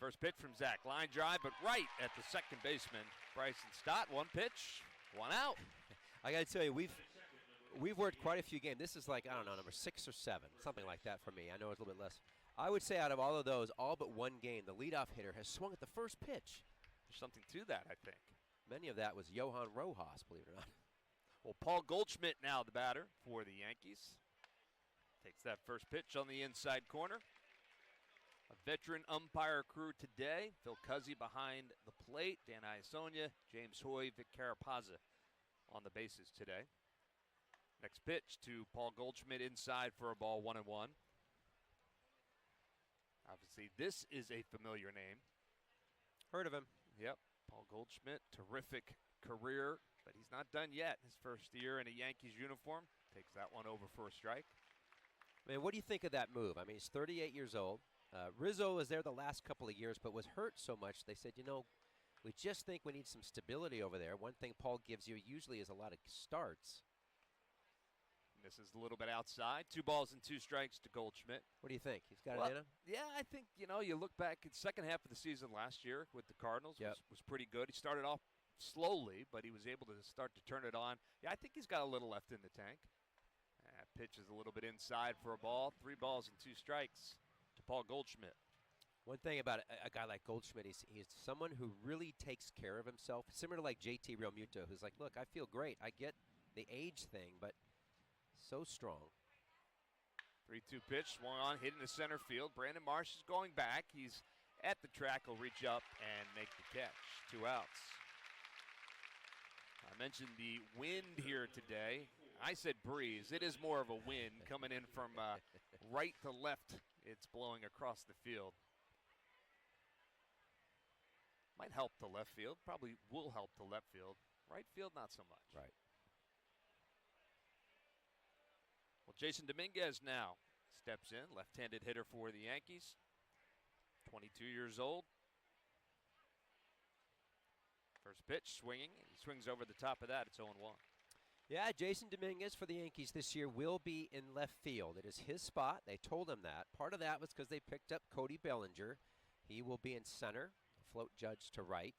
First pitch from Zach. Line drive, but right at the second baseman, Bryson Stott. One pitch, one out. I got to tell you, we've worked quite a few games. This is like, I don't know, number 6 or 7, something like that for me. I know it's a little bit less. I would say out of all of those, all but one game, the leadoff hitter has swung at the first pitch. There's something to that, I think. Many of that was Johan Rojas, believe it or not. Well, Paul Goldschmidt now the batter for the Yankees. Takes that first pitch on the inside corner. A veteran umpire crew today. Phil Cuzzy behind the plate. Dan Iasonia, James Hoy, Vic Carapazza on the bases today. Next pitch to Paul Goldschmidt inside for a ball, 1-1. Obviously, this is a familiar name. Heard of him. Yep, Paul Goldschmidt, terrific career, but he's not done yet. His first year in a Yankees uniform. Takes that one over for a strike. Man, what do you think of that move? I mean, he's 38 years old. Rizzo was there the last couple of years, but was hurt so much, they said, you know, we just think we need some stability over there. One thing Paul gives you usually is a lot of starts. Misses a little bit outside. 2 balls and 2 strikes to Goldschmidt. What do you think? He's got it in him? Yeah, I think, you know, you look back at the second half of the season last year with the Cardinals, was pretty good. He started off slowly, but he was able to start to turn it on. Yeah, I think he's got a little left in the tank. Pitch is a little bit inside for a ball. 3 balls and 2 strikes to Paul Goldschmidt. One thing about a guy like Goldschmidt, he's someone who really takes care of himself, similar to like JT Realmuto, who's like, look, I feel great. I get the age thing, but so strong. 3-2 pitch, swung on, hit in the center field. Brandon Marsh is going back. He's at the track. He'll reach up and make the catch. 2 outs. I mentioned the wind here today. I said breeze. It is more of a wind coming in from right to left. It's blowing across the field. Might help the left field. Probably will help the left field. Right field, not so much. Right. Well, Jason Dominguez now steps in. Left-handed hitter for the Yankees. 22 years old. First pitch, swinging. He swings over the top of that. It's 0-1. Yeah, Jason Dominguez for the Yankees this year will be in left field. It is his spot. They told him that. Part of that was because they picked up Cody Bellinger. He will be in center. Float Judge to right.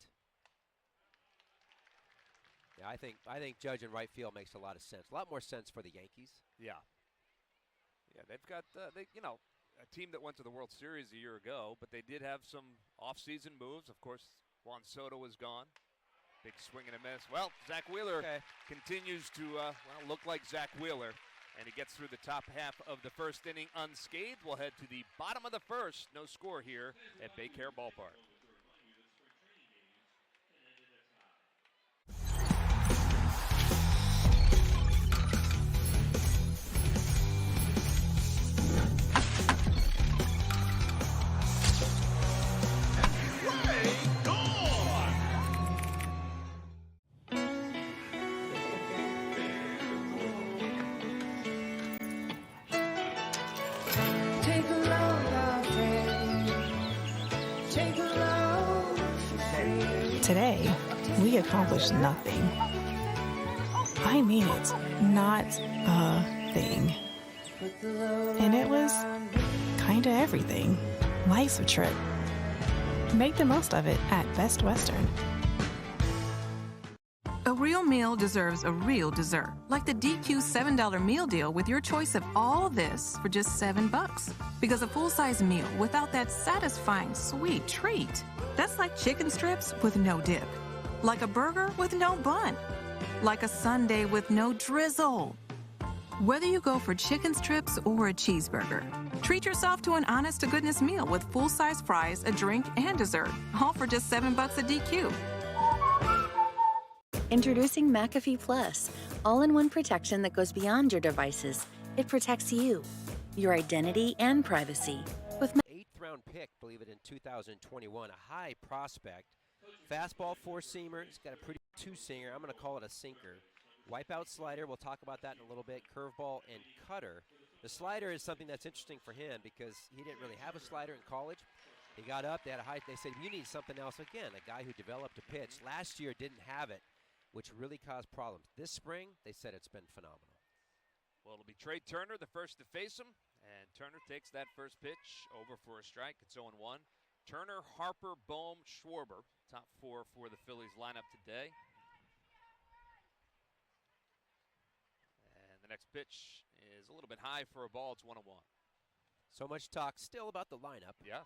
Yeah, I think Judge in right field makes a lot of sense. A lot more sense for the Yankees. Yeah. Yeah, they've got a team that went to the World Series a year ago, but they did have some off-season moves. Of course, Juan Soto was gone. Big swing and a miss. Well, Zach Wheeler continues to look like Zach Wheeler, and he gets through the top half of the first inning unscathed. We'll head to the bottom of the first. No score here at Baycare Ballpark. Today, we accomplished nothing. I mean it, not a thing. And it was kinda everything. Life's a trip. Make the most of it at Best Western. A real meal deserves a real dessert, like the DQ $7 meal deal with your choice of all this for just $7. Because a full-size meal without that satisfying sweet treat, that's like chicken strips with no dip, like a burger with no bun, like a sundae with no drizzle. Whether you go for chicken strips or a cheeseburger, treat yourself to an honest-to-goodness meal with full-size fries, a drink, and dessert, all for just $7 at DQ. Introducing McAfee Plus, all-in-one protection that goes beyond your devices. It protects you, your identity, and privacy. With 8th-round pick, believe it, in 2021, a high prospect. Fastball, 4-seamer. He's got a pretty 2-singer. I'm going to call it a sinker. Wipeout slider. We'll talk about that in a little bit. Curveball and cutter. The slider is something that's interesting for him because he didn't really have a slider in college. He got up. They had a high. They said, you need something else. Again, a guy who developed a pitch. Last year didn't have it, which really caused problems. This spring, they said it's been phenomenal. Well, it'll be Trey Turner, the first to face him, and Turner takes that first pitch over for a strike. It's 0-1. Turner, Harper, Bohm, Schwarber. Top 4 for the Phillies lineup today. And the next pitch is a little bit high for a ball. It's 1-1. So much talk still about the lineup. Yeah.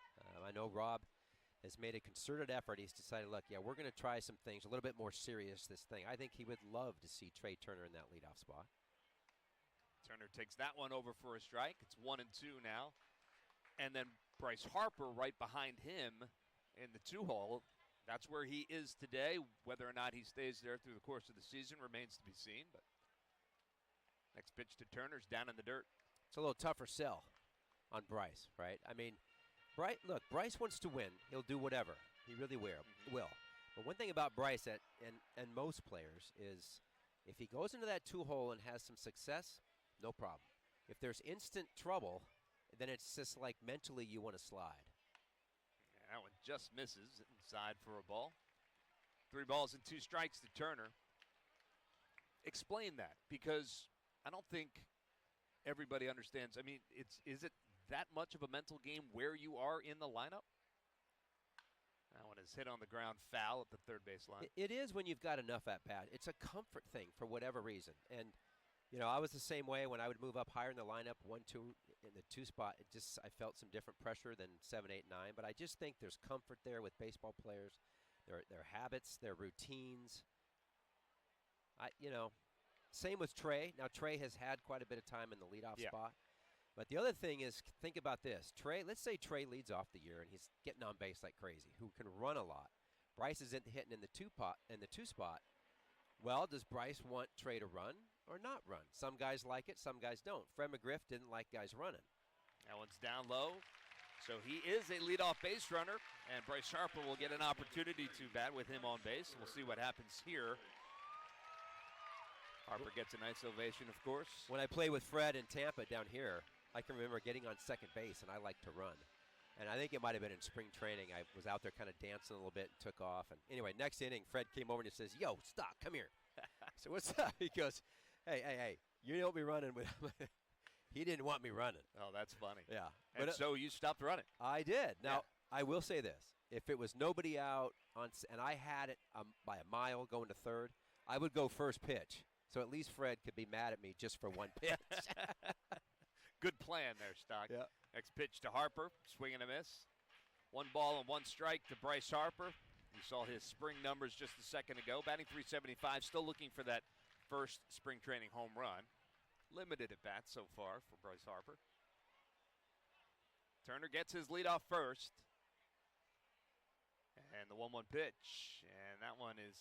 I know Rob has made a concerted effort. He's decided, look, yeah, we're going to try some things a little bit more serious this thing. I think he would love to see Trey Turner in that leadoff spot. Turner takes that one over for a strike. It's 1-2 now. And then Bryce Harper right behind him in the 2-hole. That's where he is today. Whether or not he stays there through the course of the season remains to be seen. But next pitch to Turner's down in the dirt. It's a little tougher sell on Bryce, right? I mean, Bryce wants to win. He'll do whatever. He really will. But one thing about Bryce and most players is if he goes into that 2-hole and has some success, no problem. If there's instant trouble, then it's just like mentally you want to slide. Yeah, that one just misses inside for a ball. 3 balls and 2 strikes to Turner. Explain that, because I don't think everybody understands. I mean, is it that much of a mental game where you are in the lineup? That one is hit on the ground, foul at the third base line. It is when you've got enough at bat. It's a comfort thing for whatever reason. And, you know, I was the same way when I would move up higher in the lineup, 1-2 in the 2 spot. I felt some different pressure than 7, 8, 9. But I just think there's comfort there with baseball players, their habits, their routines. Same with Trey. Now Trey has had quite a bit of time in the leadoff spot. But the other thing is, think about this. Trey, let's say Trey leads off the year and he's getting on base like crazy, who can run a lot. Bryce isn't hitting in the 2 spot. Well, does Bryce want Trey to run or not run? Some guys like it, some guys don't. Fred McGriff didn't like guys running. That one's down low. So he is a leadoff base runner, and Bryce Harper will get an opportunity to bat with him on base. We'll see what happens here. Harper gets a nice ovation, of course. When I play with Fred in Tampa down here, I can remember getting on second base, and I like to run. And I think it might have been in spring training. I was out there kind of dancing a little bit and took off. And anyway, next inning, Fred came over and he says, "Yo, stop, come here." So what's up? He goes, hey, you don't be running with him. He didn't want me running. Oh, that's funny. Yeah. And so you stopped running. I did. Now, I will say this. If it was nobody out and I had it by a mile going to third, I would go first pitch. So at least Fred could be mad at me just for one pitch. Good plan there, Stock. Yeah. Next pitch to Harper, swing and a miss. 1 ball and 1 strike to Bryce Harper. You saw his spring numbers just a second ago. Batting .375, still looking for that first spring training home run. Limited at bats so far for Bryce Harper. Turner gets his lead off first. And the 1-1 pitch. And that one is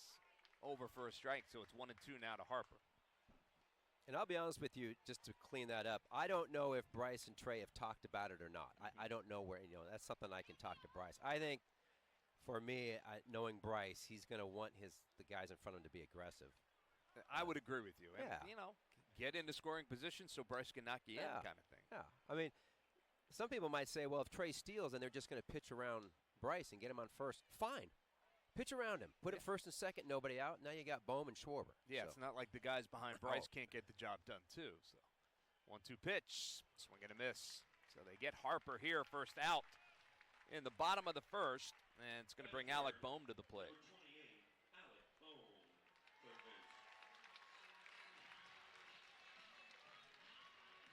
over for a strike, so it's 1-2 now to Harper. And I'll be honest with you, just to clean that up, I don't know if Bryce and Trey have talked about it or not. I don't know where, that's something I can talk to Bryce. I think, for me, knowing Bryce, he's going to want the guys in front of him to be aggressive. I would agree with you. Yeah. And, get into scoring position so Bryce can knock you in kind of thing. Yeah. I mean, some people might say, well, if Trey steals and they're just going to pitch around Bryce and get him on first, fine. Pitch around him. Put it first and second, nobody out. Now you got Bohm and Schwarber. Yeah, it's not like the guys behind Bryce can't get the job done too. So 1-2 pitch, swing and a miss. So they get Harper here, first out in the bottom of the first, and it's going to bring Alec Bohm to the plate.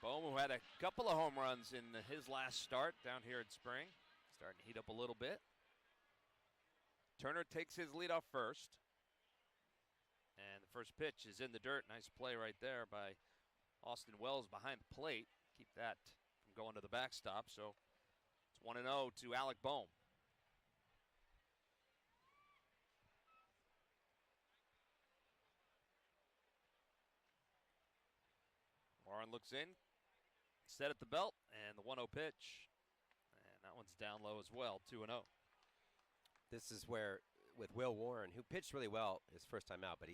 Bohm, who had a couple of home runs in his last start down here in spring, starting to heat up a little bit. Turner takes his lead off first. And the first pitch is in the dirt. Nice play right there by Austin Wells behind the plate. Keep that from going to the backstop. So it's 1-0 to Alec Bohm. Warren looks in, set at the belt, and the 1-0 pitch. And that one's down low as well, 2-0. This is where, with Will Warren, who pitched really well his first time out, but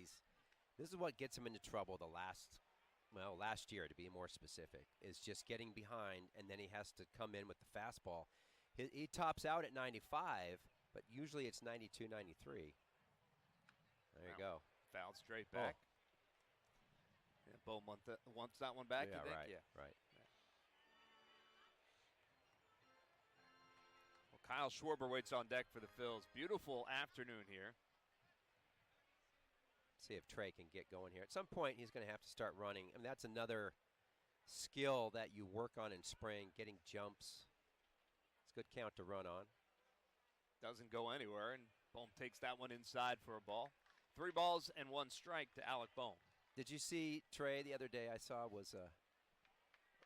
this is what gets him into trouble last year, to be more specific, is just getting behind, and then he has to come in with the fastball. He tops out at 95, but usually it's 92, 93. There you go. Fouled straight back. Yeah, Bohm wants that one back, you think? Right. Well, Kyle Schwarber waits on deck for the Phils. Beautiful afternoon here. See if Trey can get going here. At some point, he's going to have to start running. I mean, that's another skill that you work on in spring, getting jumps. It's a good count to run on. Doesn't go anywhere, and Bohm takes that one inside for a ball. 3 balls and 1 strike to Alec Bohm. Did you see Trey the other day? I saw was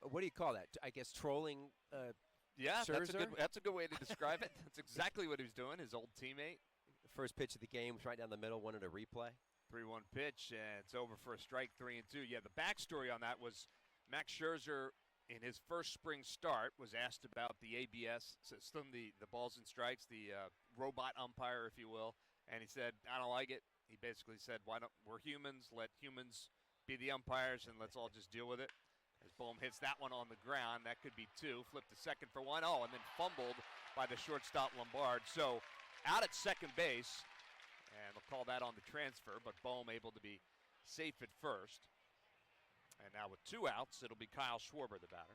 what do you call that? I guess trolling. Yeah, Scherzer? that's a good way to describe it. That's exactly what he was doing. His old teammate. The first pitch of the game was right down the middle. Wanted a replay. 3-1 pitch, and it's over for a strike. 3-2. Yeah, the backstory on that was Max Scherzer, in his first spring start, was asked about the ABS system, the balls and strikes, the robot umpire, if you will, and he said, I don't like it. He basically said, we're humans, let humans be the umpires, and let's all just deal with it. As Bohm hits that one on the ground, that could be 2. Flipped to second for 1. Oh, and then fumbled by the shortstop Lombard. So out at second base, and they'll call that on the transfer, but Bohm able to be safe at first. And now with 2 outs, it'll be Kyle Schwarber, the batter.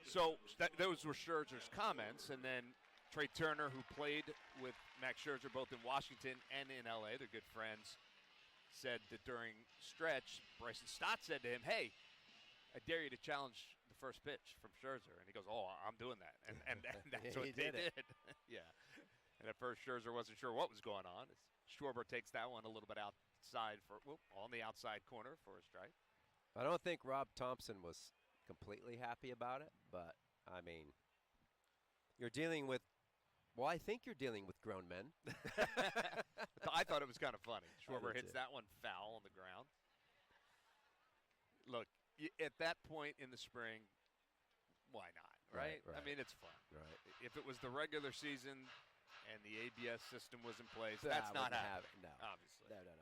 So those were Scherzer's comments, and then Trey Turner, who played with Max Scherzer both in Washington and in L.A., they're good friends, said that during stretch, Bryson Stott said to him, hey, I dare you to challenge the first pitch from Scherzer. And he goes, oh, I'm doing that. And that's what they did. Yeah. And at first, Scherzer wasn't sure what was going on. Schwarber takes that one a little bit outside on the outside corner for a strike. I don't think Rob Thompson was completely happy about it, but, I mean, you're dealing with, well, I think you're dealing with grown men. I thought it was kind of funny. Schwarber hits that one foul on the ground. Look, at that point in the spring, why not, right? I mean, it's fun. Right. If it was the regular season and the ABS system was in place, that's not happening. No. Obviously. No.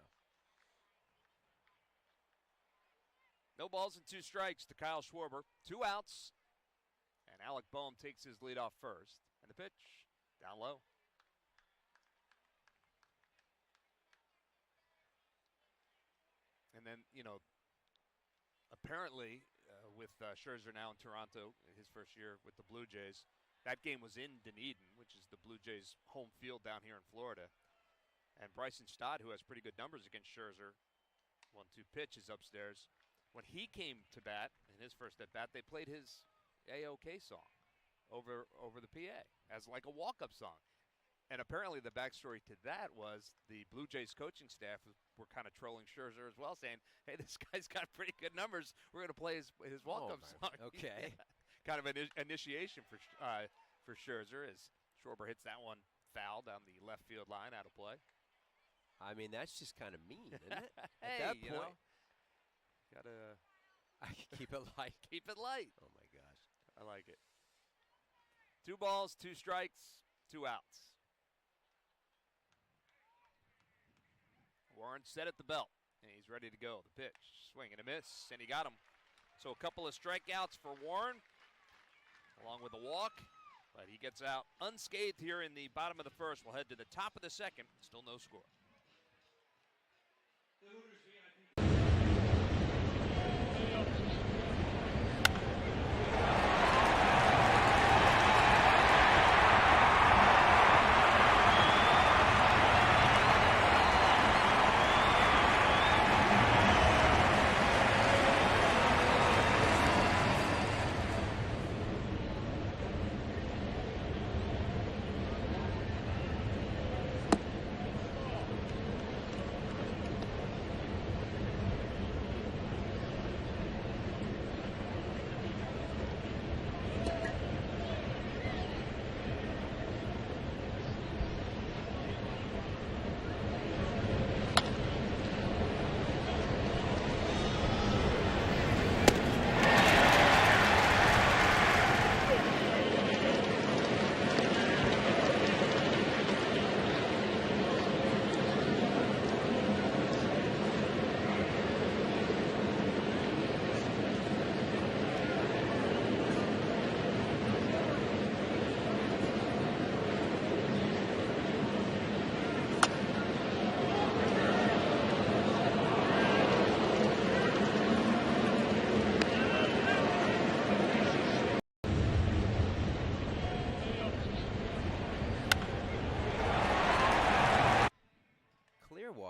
No balls and 2 strikes to Kyle Schwarber. 2 outs, and Alec Bohm takes his lead off first. And the pitch, down low. And then, apparently, with Scherzer now in Toronto, his first year with the Blue Jays, that game was in Dunedin, which is the Blue Jays' home field down here in Florida. And Bryson Stott, who has pretty good numbers against Scherzer, 1-2 pitch is upstairs. When he came to bat in his first at bat, they played his AOK song over the PA as like a walk-up song. And apparently the backstory to that was the Blue Jays coaching staff were kind of trolling Scherzer as well, saying, hey, this guy's got pretty good numbers. We're going to play his walk-up song. Okay. Yeah. Kind of an initiation for Scherzer as Schwarber hits that one foul down the left field line out of play. I mean, that's just kind of mean, isn't it? Hey, at that point, gotta keep it light. Keep it light. Oh, my gosh. I like it. 2 balls, 2 strikes, 2 outs. Warren set at the belt, and he's ready to go. The pitch, swing and a miss, and he got him. So a couple of strikeouts for Warren, along with a walk, but he gets out unscathed here in the bottom of the first. We'll head to the top of the second. Still no score.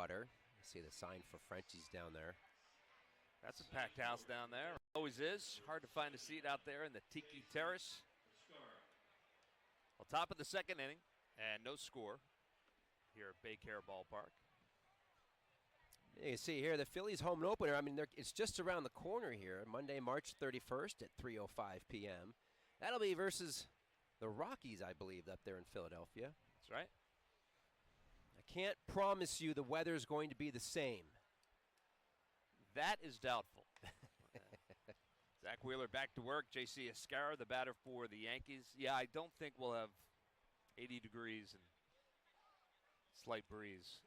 water. You see the sign for Frenchie's down there. That's a packed house down there. Always is. Hard to find a seat out there in the Tiki Terrace. Well, top of the second inning, and no score here at Baycare Ballpark. You can see here the Phillies home opener. I mean, it's just around the corner here. Monday, March 31st at 3:05 p.m. That'll be versus the Rockies, I believe, up there in Philadelphia. That's right. I can't promise you the weather's going to be the same. That is doubtful. Zach Wheeler back to work. J.C. Escarra, the batter for the Yankees. Yeah, I don't think we'll have 80 degrees and slight breeze.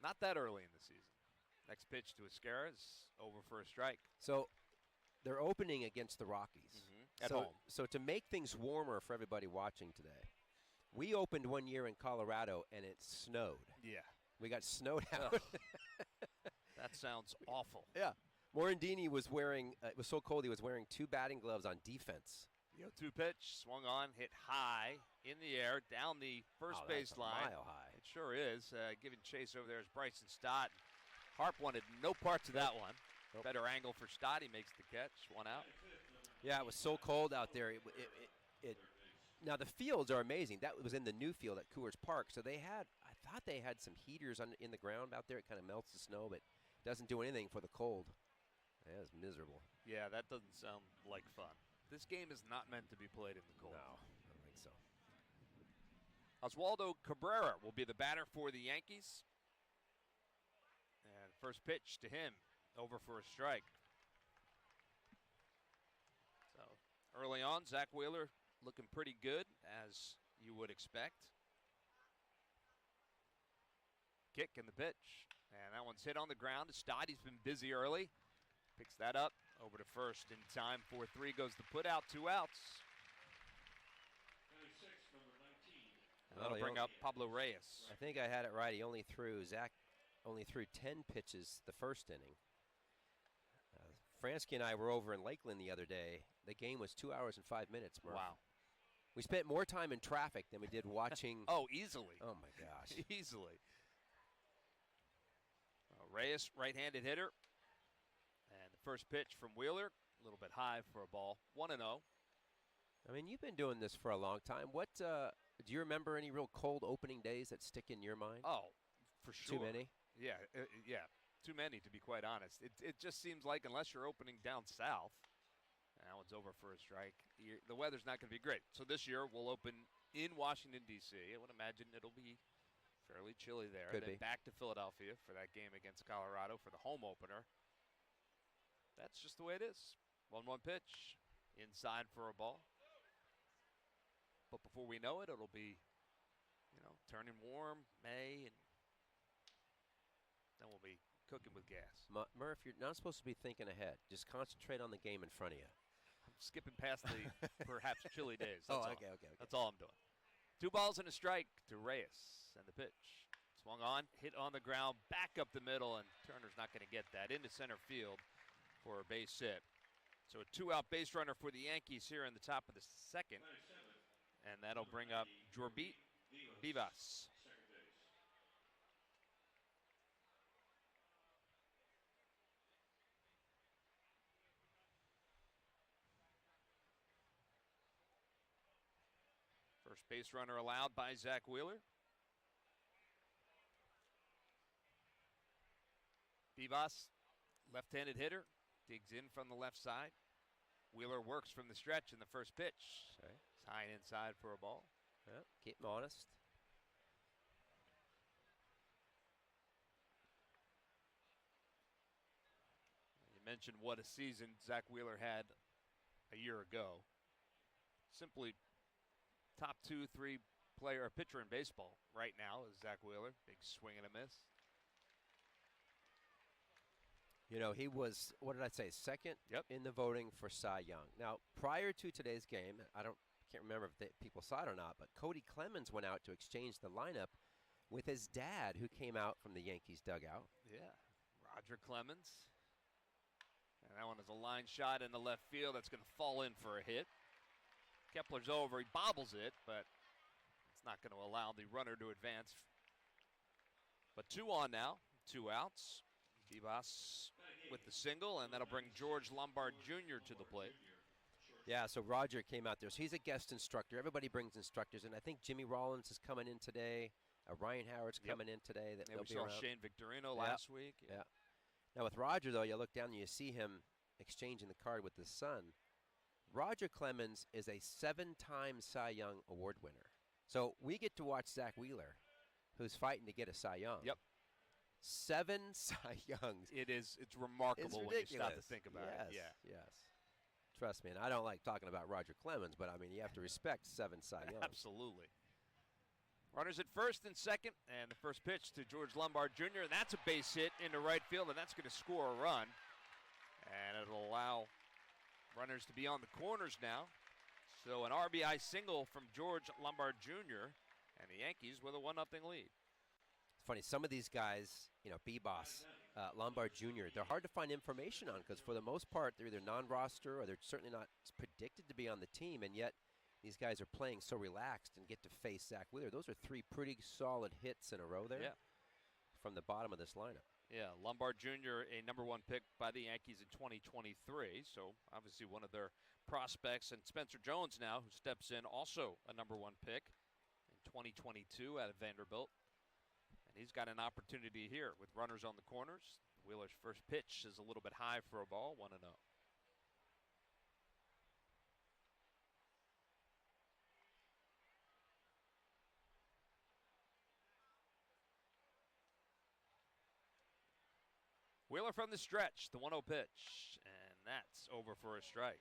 Not that early in the season. Next pitch to Escarra is over for a strike. So they're opening against the Rockies. At home. So to make things warmer for everybody watching today, we opened one year in Colorado and it snowed. Yeah. We got snowed out. That sounds awful. Yeah. Morandini was wearing, it was so cold he was wearing 2 batting gloves on defense. The 0-2 pitch, swung on, hit high in the air, down the first base line. Mile high. It sure is. Giving chase over there is Bryson Stott. Harp wanted no parts of that one. Nope. Better angle for Stott. He makes the catch. 1 out. Yeah, it was so cold out there. Now the fields are amazing. That was in the new field at Coors Park. So I thought they had some heaters in the ground out there. It kind of melts the snow, but doesn't do anything for the cold. Yeah, it's miserable. Yeah, that doesn't sound like fun. This game is not meant to be played in the cold. No, I don't think so. Oswaldo Cabrera will be the batter for the Yankees. And first pitch to him, over for a strike. So early on, Zach Wheeler looking pretty good, as you would expect. Kick and the pitch. And that one's hit on the ground. Stott, he's been busy early. Picks that up, over to first in time. 4-3 goes the put out, 2 outs. And that'll bring up Pablo Reyes. I think I had it right. Zach only threw 10 pitches the first inning. Fransky and I were over in Lakeland the other day. The game was 2 hours and 5 minutes, Murph. Wow. We spent more time in traffic than we did watching. Oh, easily. Oh, my gosh. Easily. Reyes, right-handed hitter. And the first pitch from Wheeler, a little bit high for a ball. 1-0. I mean, you've been doing this for a long time. Do you remember any real cold opening days that stick in your mind? Oh, for sure. Too many? Yeah, too many, to be quite honest. It just seems like unless you're opening down south, and that one's over for a strike, the weather's not going to be great. So this year we'll open in Washington, D.C. I would imagine it'll be fairly chilly there. Could then be. Back to Philadelphia for that game against Colorado for the home opener. That's just the way it is. 1-1 pitch, inside for a ball. But before we know it, it'll be, turning warm, May, and then we'll be cooking with gas. Murph, you're not supposed to be thinking ahead. Just concentrate on the game in front of you. I'm skipping past the perhaps chilly days. Oh, That's all. okay. That's all I'm doing. 2 balls and a strike to Reyes. And the pitch. Swung on, hit on the ground, back up the middle, and Turner's not going to get that. Into center field for a base hit. So a 2-out base runner for the Yankees here in the top of the second. And that'll bring up Jorbit Vivas. First base runner allowed by Zach Wheeler. Vivas, left-handed hitter, digs in from the left side. Wheeler works from the stretch in the first pitch. Okay. It's high and inside for a ball. Yep, keep him honest. You mentioned what a season Zach Wheeler had a year ago. Simply top 2-3 player or pitcher in baseball right now is Zach Wheeler. Big swing and a miss. He was, what did I say, second in the voting for Cy Young. Now, prior to today's game, can't remember if people saw it or not, but Cody Clemens went out to exchange the lineup with his dad, who came out from the Yankees dugout. Yeah, Roger Clemens. And that one is a line shot in the left field that's going to fall in for a hit. Kepler's over. He bobbles it, but it's not going to allow the runner to advance But 2 on now, 2 outs. Bibas with the single, and that'll bring George Lombard Jr. to the plate. Yeah, so Roger came out there. So he's a guest instructor. Everybody brings instructors, and I think Jimmy Rollins is coming in today. Ryan Howard's coming in today. Yeah, we saw Shane Victorino last week. Yeah. Now with Roger, though, you look down and you see him exchanging the card with his son. Roger Clemens is a 7-time Cy Young Award winner. So we get to watch Zach Wheeler, who's fighting to get a Cy Young. Yep. 7 Cy Youngs. It's remarkable when you stop to think about it. Yeah. Yes. Trust me, and I don't like talking about Roger Clemens, but I mean, you have to respect 7 Cy Youngs. Absolutely. Runners at first and second, and the first pitch to George Lombard Jr., and that's a base hit into right field, and that's going to score a run. And it'll allow runners to be on the corners now. So an RBI single from George Lombard Jr., and the Yankees with a 1-0 lead. It's funny, some of these guys, Bibas, Lombard Jr., they're hard to find information on because for the most part, they're either non-roster or they're certainly not predicted to be on the team, and yet these guys are playing so relaxed and get to face Zach Wheeler. Those are 3 pretty solid hits in a row there from the bottom of this lineup. Yeah, Lombard Jr., a number 1 pick by the Yankees in 2023, so obviously one of their prospects. And Spencer Jones now, who steps in, also a number 1 pick in 2022 out of Vanderbilt. And he's got an opportunity here with runners on the corners. Wheeler's first pitch is a little bit high for a ball, 1-0. Wheeler from the stretch, the 1-0 pitch, and that's over for a strike.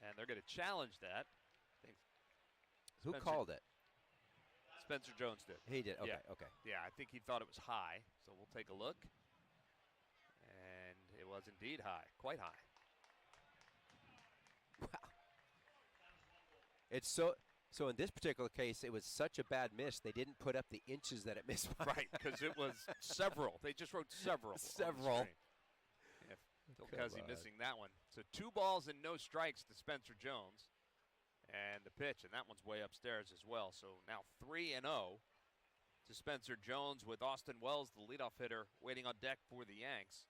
And they're going to challenge that. Who called it? Spencer Jones did. He did, okay. Yeah, I think he thought it was high, so we'll take a look. And it was indeed high, quite high. Wow. It's so in this particular case, it was such a bad miss, they didn't put up the inches that it missed by. Right, because it was several. They just wrote several. Several. Delcazi missing that one. So 2 balls and no strikes to Spencer Jones. And the pitch, and that one's way upstairs as well. So now 3-0 to Spencer Jones with Austin Wells, the leadoff hitter, waiting on deck for the Yanks.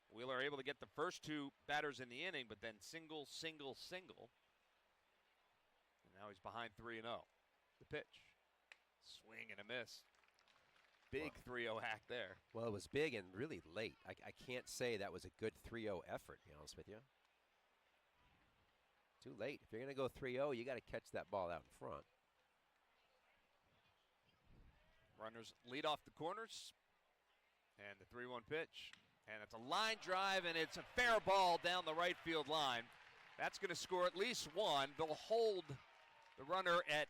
Wheeler able to get the first 2 batters in the inning, but then single. And now he's behind 3-0. The pitch. Swing and a miss. Big 3-0 hack there. Well, it was big and really late. I can't say that was a good 3-0 effort, to be honest with you. Too late. If you're going to go 3-0, you got to catch that ball out in front. Runners lead off the corners. And the 3-1 pitch. And it's a line drive, and it's a fair ball down the right field line. That's going to score at least 1. They'll hold the runner at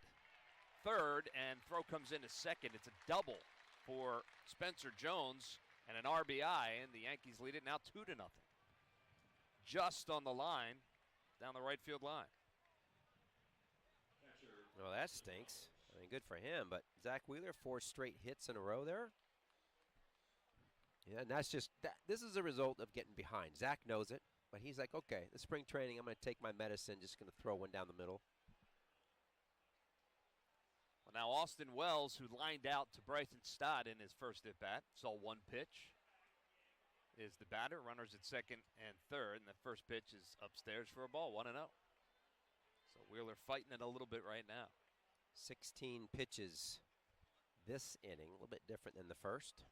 third, and throw comes in to second. It's a double for Spencer Jones and an RBI, and the Yankees lead it now 2-0. Just on the line, down the right field line. Well, that stinks. I mean, good for him, but Zach Wheeler, 4 straight hits in a row there. Yeah, and that's just, this is a result of getting behind. Zach knows it, but he's like, okay, the spring training, I'm going to take my medicine, just going to throw one down the middle. Well, now Austin Wells, who lined out to Bryson Stott in his first at-bat, saw 1 pitch, is the batter. Runners at second and third, and the first pitch is upstairs for a ball, 1-0. So Wheeler fighting it a little bit right now. 16 pitches this inning, a little bit different than the first.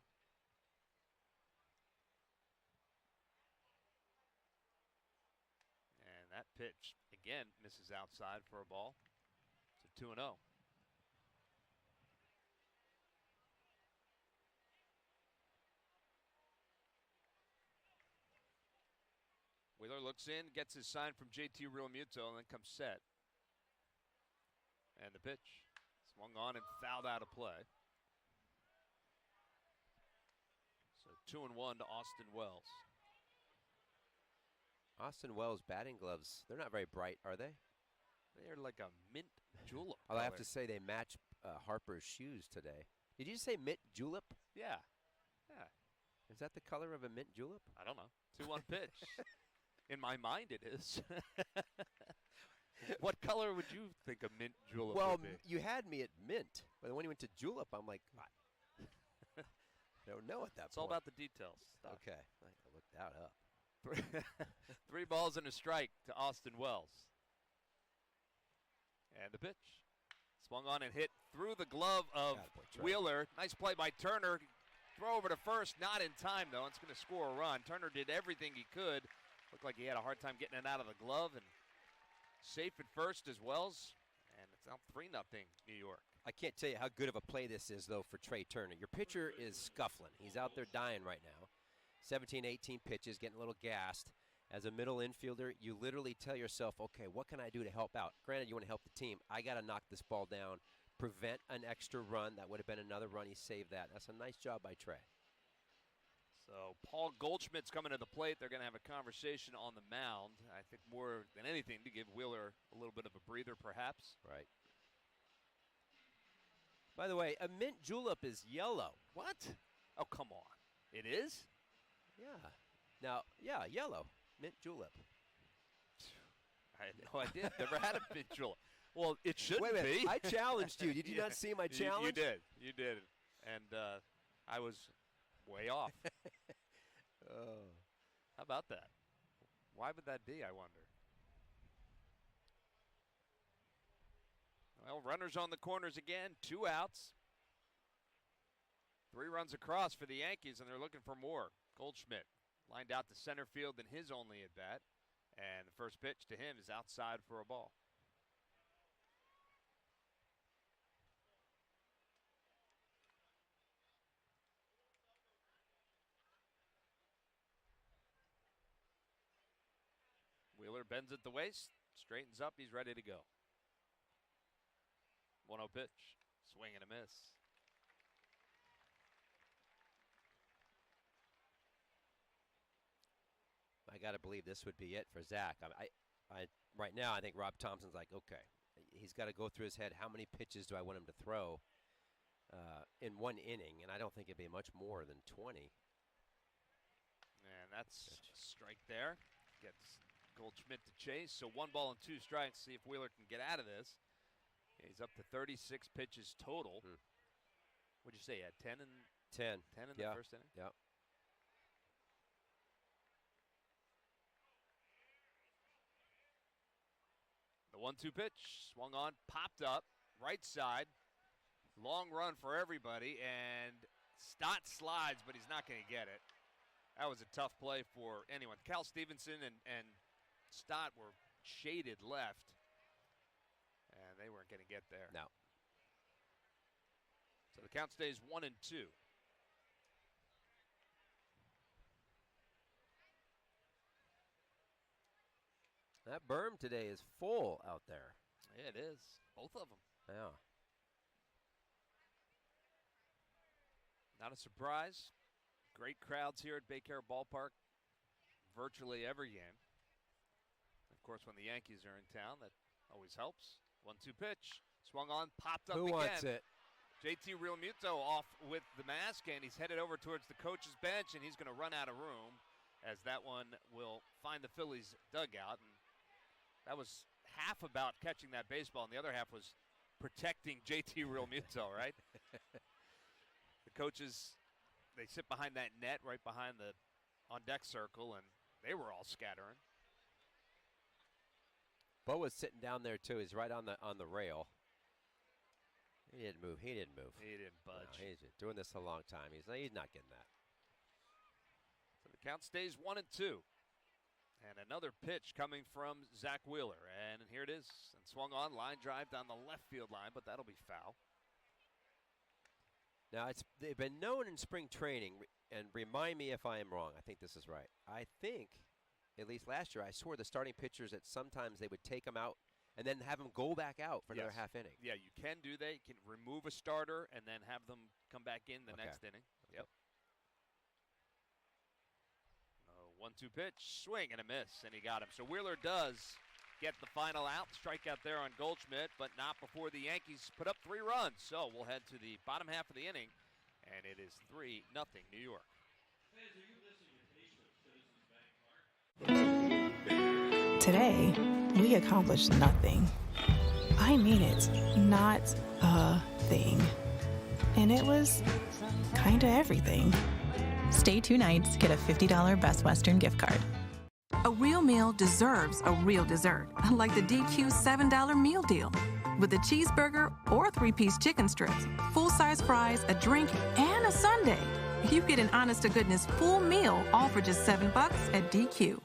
And that pitch, again, misses outside for a ball. It's a 2-0. Wheeler looks in, gets his sign from JT Realmuto, and then comes set. And the pitch swung on and fouled out of play. So 2-1 to Austin Wells. Austin Wells' batting gloves, they're not very bright, are they? They're like a mint julep. I have to say they match Harper's shoes today. Did you just say mint julep? Yeah. Yeah. Is that the color of a mint julep? I don't know. 2-1 pitch. In my mind, it is. What color would you think a mint julep would be? Well, you had me at mint, but when you went to julep, I'm like, I don't know at that It's all about the details. Doc. Okay, I can look that up. 3 balls and a strike to Austin Wells. And the pitch. Swung on and hit through the glove of Wheeler. Nice play by Turner. Throw over to first, not in time though. It's going to score a run. Turner did everything he could. Looked like he had a hard time getting it out of the glove, and safe at first as Wells. And it's now 3-0 New York. I can't tell you how good of a play this is, though, for Trey Turner. Your pitcher is scuffling. He's out there dying right now. 17, 18 pitches, getting a little gassed. As a middle infielder, you literally tell yourself, okay, what can I do to help out? Granted, you want to help the team. I got to knock this ball down, prevent an extra run. That would have been another run. He saved that. That's a nice job by Trey. So Paul Goldschmidt's coming to the plate. They're going to have a conversation on the mound. I think more than anything to give Wheeler a little bit of a breather, perhaps. Right. By the way, a mint julep is yellow. What? Oh, come on. It is? Yeah. Now, yeah, yellow. Mint julep. I had no idea. Never had a mint julep. Well, it shouldn't Wait a minute. be. I challenged you. Did you not see my challenge? You did. You did. And I was way off. Oh. How about that? Why would that be, I wonder? Well, runners on the corners again. 2 outs. 3 runs across for the Yankees, and they're looking for more. Goldschmidt lined out to center field in his only at bat. And the first pitch to him is outside for a ball. Wheeler bends at the waist, straightens up, he's ready to go. 1-0 pitch, swing and a miss. I got to believe this would be it for Zach. Right now, I think Rob Thompson's like, okay, he's got to go through his head. How many pitches do I want him to throw in one inning? And I don't think it'd be much more than 20. And that's a strike there. Gets Goldschmidt to chase. So 1 ball and 2 strikes. See if Wheeler can get out of this. He's up to 36 pitches total. What'd you say? He had 10 in 10 in the first inning? Yeah. The 1-2 pitch, swung on, popped up, right side. Long run for everybody, and Stott slides, but he's not going to get it. That was a tough play for anyone. Cal Stevenson and Stott were shaded left, and they weren't going to get there. No. So the count stays 1-2. That berm today is full out there. Yeah, it is. Both of them. Yeah. Not a surprise. Great crowds here at Baycare Ballpark virtually every game. Of course, when the Yankees are in town, that always helps. 1-2 pitch. Swung on, popped up Who again. wants it? JT Realmuto off with the mask, and he's headed over towards the coach's bench, and he's going to run out of room as that one will find the Phillies dugout. And that was half about catching that baseball, and the other half was protecting JT Realmuto, right? The coaches, they sit behind that net right behind the on-deck circle, and they were all scattering. Bo was sitting down there too. He's right on the rail. He didn't move. He didn't move. He didn't budge. No, he's been doing this a long time. He's not getting that. So the count stays 1-2. And another pitch coming from Zach Wheeler. And here it is. And swung on, line drive down the left field line, but that'll be foul. Now, they've been known in spring training, and remind me if I am wrong. I think this is right. I think, at least last year, I swore the starting pitchers that sometimes they would take them out and then have them go back out for another half inning. Yeah, you can do that. You can remove a starter and then have them come back in the next inning. Yep. 1-2 pitch, swing and a miss, and he got him. So Wheeler does get the final out. Strikeout there on Goldschmidt, but not before the Yankees put up 3 runs. So we'll head to the bottom half of the inning, and it is 3-0 New York. Today, we accomplished nothing. I mean it, not a thing. And it was kind of everything. Stay 2 nights, get a $50 Best Western gift card. A real meal deserves a real dessert, like the DQ $7 meal deal. With a cheeseburger or 3-piece chicken strips, full-size fries, a drink, and a sundae. You get an honest-to-goodness full meal, all for just $7 at DQ.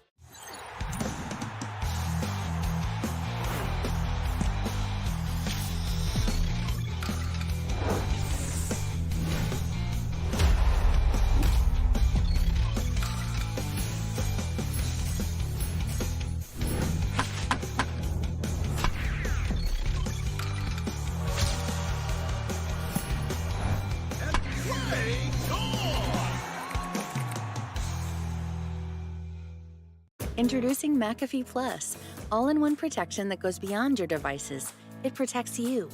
Introducing McAfee Plus, all-in-one protection that goes beyond your devices. It protects you,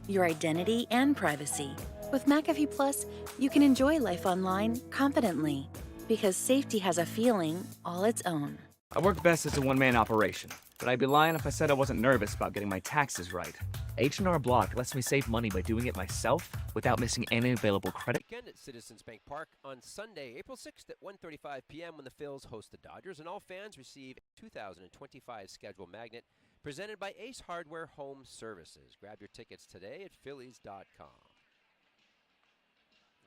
your identity, and privacy. With McAfee Plus, you can enjoy life online confidently, because safety has a feeling all its own. I work best as a one-man operation, but I'd be lying if I said I wasn't nervous about getting my taxes right. H&R Block lets me save money by doing it myself without missing any available credit. Weekend at Citizens Bank Park on Sunday, April 6th at 1:35 p.m. when the Phillies host the Dodgers, and all fans receive a 2025 schedule magnet presented by Ace Hardware Home Services. Grab your tickets today at Phillies.com.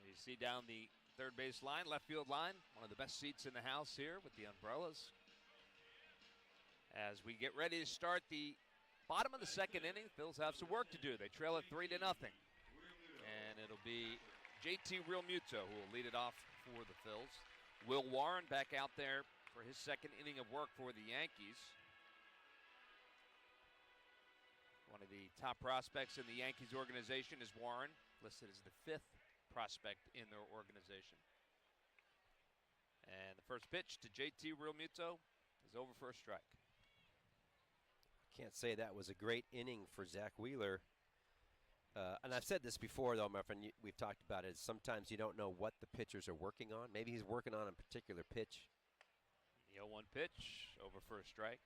You see down the third base line, left field line, one of the best seats in the house here with the umbrellas. As we get ready to start the bottom of the second inning, Phils have some work to do. They trail it 3-0. And it'll be JT Realmuto who will lead it off for the Phils. Will Warren back out there for his second inning of work for the Yankees. One of the top prospects in the Yankees organization is Warren, listed as the 5th prospect in their organization. And the first pitch to JT Realmuto is over for a strike. Can't say that was a great inning for Zach Wheeler. And I've said this before, though, my friend, we've talked about it. Sometimes you don't know what the pitchers are working on. Maybe he's working on a particular pitch. The 0-1 pitch, over for a strike.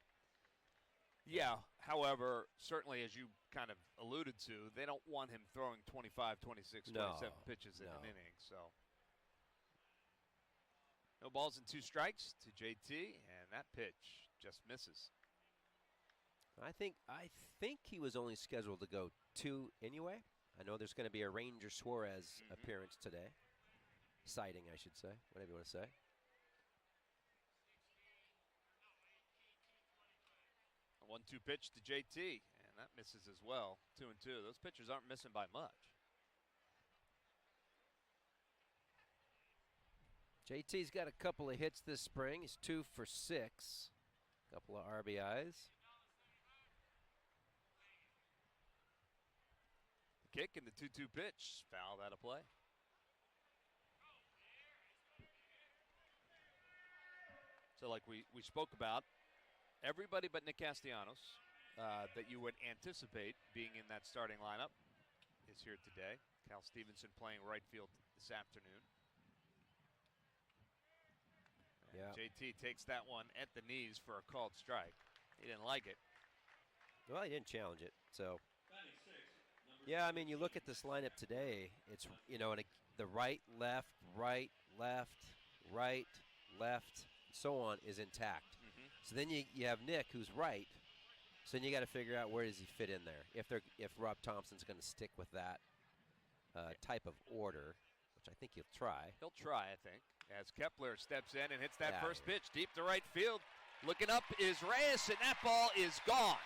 Yeah, however, certainly as you kind of alluded to, they don't want him throwing 25, 26, 27 pitches in an inning. So no balls and 2 strikes to JT, and that pitch just misses. I think he was only scheduled to go 2 anyway. I know there's going to be a Ranger Suarez appearance today. Sighting, I should say. Whatever you want to say. A 1-2 pitch to JT, and that misses as well. 2-2. Those pitchers aren't missing by much. JT's got a couple of hits this spring. He's 2 for 6. Couple of RBIs. Kick and the 2-2 pitch, fouled out of play. So like we spoke about, everybody but Nick Castellanos that you would anticipate being in that starting lineup is here today. Cal Stevenson playing right field this afternoon. And JT takes that one at the knees for a called strike. He didn't like it. Well, he didn't challenge it, so. Yeah, I mean, you look at this lineup today, it's, you know, the right, left, right, left, right, left, so on is intact. So then you have Nick, who's right, so then you got to figure out where does he fit in there. If Rob Thompson's going to stick with that type of order, which I think he'll try. He'll try, I think, as Kepler steps in and hits that first pitch deep to right field. Looking up is Reyes, and that ball is gone.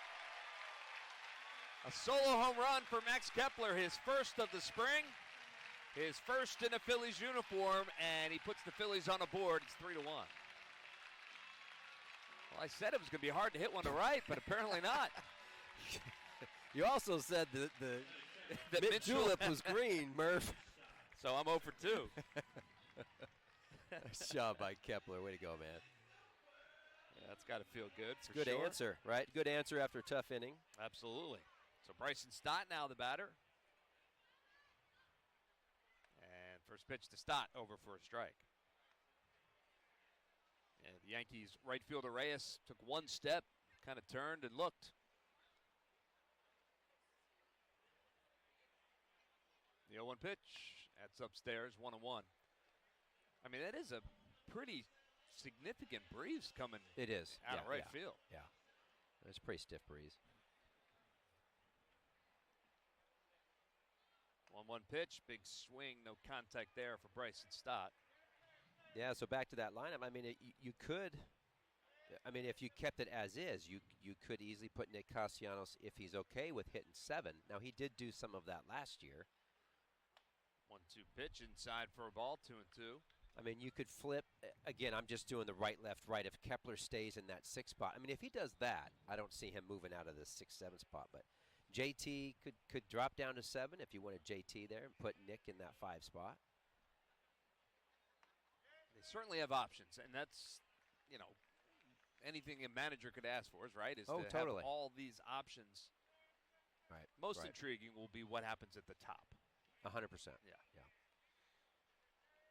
A solo home run for Max Kepler, his first of the spring, his first in a Phillies uniform, and he puts the Phillies on the board. It's 3-1. Well, I said it was going to be hard to hit one to right, but apparently not. You also said the mid julep was green, Murph. So I'm 0 for 2. Nice job by Kepler. Way to go, man. Yeah, that's got to feel good. It's a good answer, right? Good answer after a tough inning. Absolutely. So Bryson Stott now the batter. And first pitch to Stott, over for a strike. And the Yankees right fielder Reyes took one step, kind of turned and looked. The 0-1 pitch, That's upstairs, 1-1. I mean, that is a pretty significant breeze coming. It is out of right field. Yeah, it's a pretty stiff breeze. 1-1 pitch, big swing, no contact there for Bryson Stott. Yeah, so back to that lineup. I mean, you could. I mean, if you kept it as is, you could easily put Nick Castellanos if he's okay with hitting 7. Now he did do some of that last year. 1-2 pitch inside for a ball, 2-2. I mean, you could flip. Again, I'm just doing the right, left, right. If Kepler stays in that 6 spot, I mean, if he does that, I don't see him moving out of the 6-7 spot. But JT could drop down to 7 if you wanted JT there and put Nick in that 5 spot. They certainly have options, and that's, anything a manager could ask for, right? Is to totally. have all these options. Right. Most intriguing will be what happens at the top. 100%. Yeah.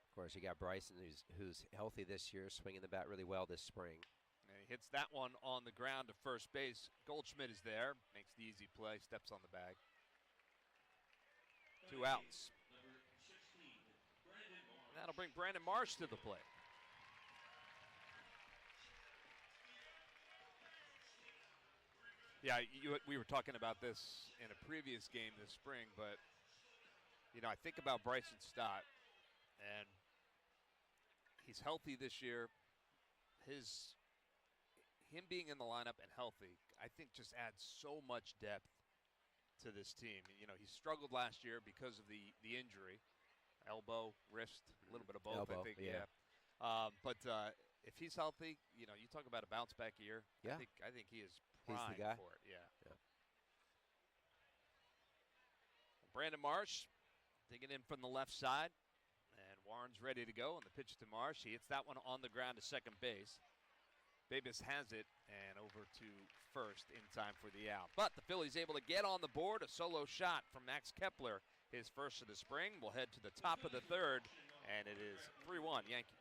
Of course, you got Bryson, who's healthy this year, swinging the bat really well this spring. And he hits that one on the ground to first base. Goldschmidt is there, makes the easy play, steps on the bag. 2 outs. And that'll bring Brandon Marsh to the plate. Yeah, we were talking about this in a previous game this spring, but I think about Bryson Stott, and he's healthy this year. Him being in the lineup and healthy, I think just adds so much depth to this team. He struggled last year because of the injury, elbow, wrist, a little bit of both. Elbow, I think, yeah. But if he's healthy, you talk about a bounce back year. Yeah. I think he is He's primed the guy. for it. Yeah. Brandon Marsh digging in from the left side, and Warren's ready to go. And the pitch to Marsh, he hits that one on the ground to second base. Babis has it, and over to first in time for the out. But the Phillies able to get on the board. A solo shot from Max Kepler, his first of the spring. We'll head to the top of the third, and it is 3-1 Yankees.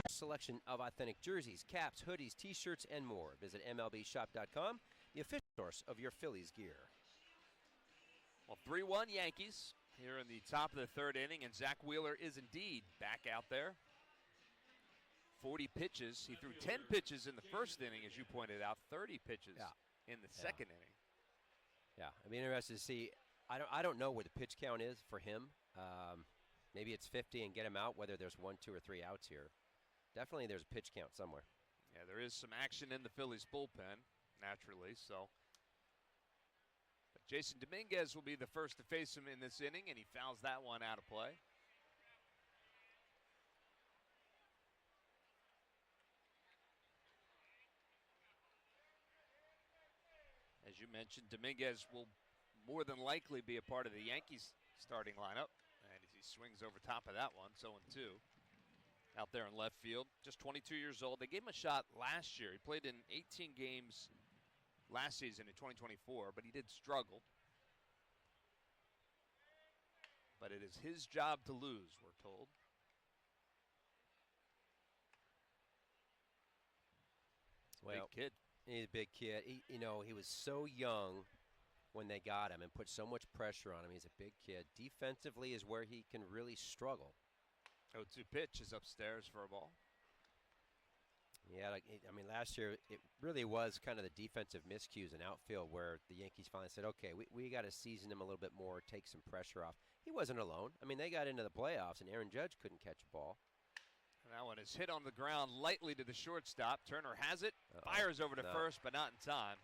Selection of authentic jerseys, caps, hoodies, t-shirts, and more. Visit MLBshop.com, the official source of your Phillies gear. Well, 3-1 Yankees here in the top of the third inning, and Zach Wheeler is indeed back out there. 40 pitches. He threw 10 pitches in the first inning, as you pointed out, 30 pitches in the second inning. Yeah, I'd be interested to see. I don't know where the pitch count is for him. Maybe it's 50 and get him out, whether there's 1, 2, or 3 outs here. Definitely there's a pitch count somewhere. Yeah, there is some action in the Phillies bullpen, naturally, so. But Jason Dominguez will be the first to face him in this inning, and he fouls that one out of play. As you mentioned, Dominguez will more than likely be a part of the Yankees starting lineup, and as he swings over top of that one, 0-2. Out there in left field, just 22 years old. They gave him a shot last year. He played in 18 games last season in 2024, but he did struggle. But it is his job to lose, we're told. Well, big kid. He's a big kid. He was so young when they got him and put so much pressure on him. He's a big kid. Defensively is where he can really struggle. 0-2 pitch is upstairs for a ball. Yeah, last year it really was kind of the defensive miscues in outfield where the Yankees finally said, okay, we got to season him a little bit more, take some pressure off. He wasn't alone. They got into the playoffs, and Aaron Judge couldn't catch a ball. And that one is hit on the ground lightly to the shortstop. Turner has it, fires over to first, but not in time.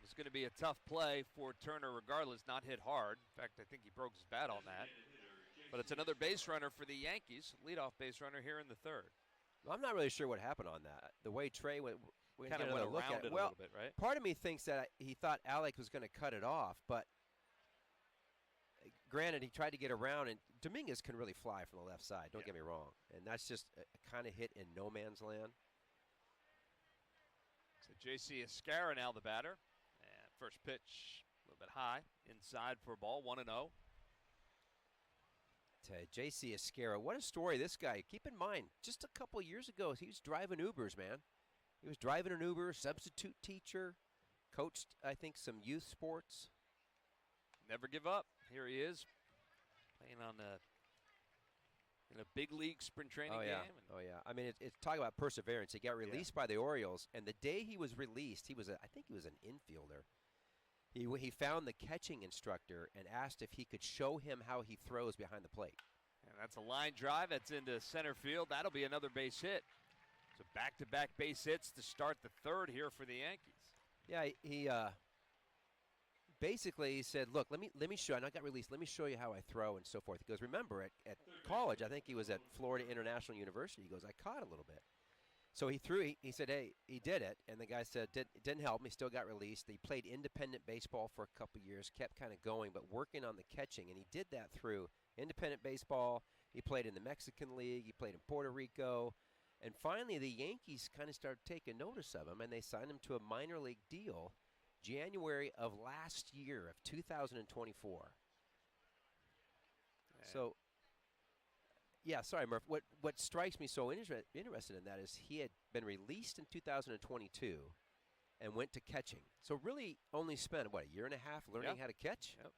It's going to be a tough play for Turner regardless, not hit hard. In fact, I think he broke his bat on that. But it's another base runner for the Yankees, leadoff base runner here in the third. Well, I'm not really sure what happened on that. The way Trey went kind of went around it a little bit, right? Part of me thinks that he thought Alec was going to cut it off, but granted, he tried to get around, and Dominguez can really fly from the left side. Don't get me wrong. And that's just a kind of hit in no man's land. So J.C. Escara now the batter. And first pitch a little bit high, inside for a ball, 1-0. To J.C. Escara, what a story this guy. Keep in mind, just a couple years ago, he was driving Ubers, man. He was driving an Uber, substitute teacher, coached, I think, some youth sports. Never give up. Here he is, playing in a big league sprint training game. Oh, yeah. It's talk about perseverance. He got released by the Orioles, and the day he was released, I think he was an infielder. He found the catching instructor and asked if he could show him how he throws behind the plate. And that's a line drive. That's into center field. That'll be another base hit. So back-to-back base hits to start the third here for the Yankees. Yeah, he basically said, look, let me show you. And I got released. Let me show you how I throw and so forth. He goes, remember, at college, I think he was at Florida International University. He goes, I caught a little bit. So he threw. He said, hey, he did it. And the guy said, it didn't help him. He still got released. He played independent baseball for a couple years, kept kind of going, but working on the catching. And he did that through independent baseball. He played in the Mexican League. He played in Puerto Rico. And finally, the Yankees kind of started taking notice of him, and they signed him to a minor league deal January of last year, of 2024. So, yeah, sorry, Murph. What strikes me so interested in that is he had been released in 2022 and went to catching. So really only spent, a year and a half learning how to catch? Yep.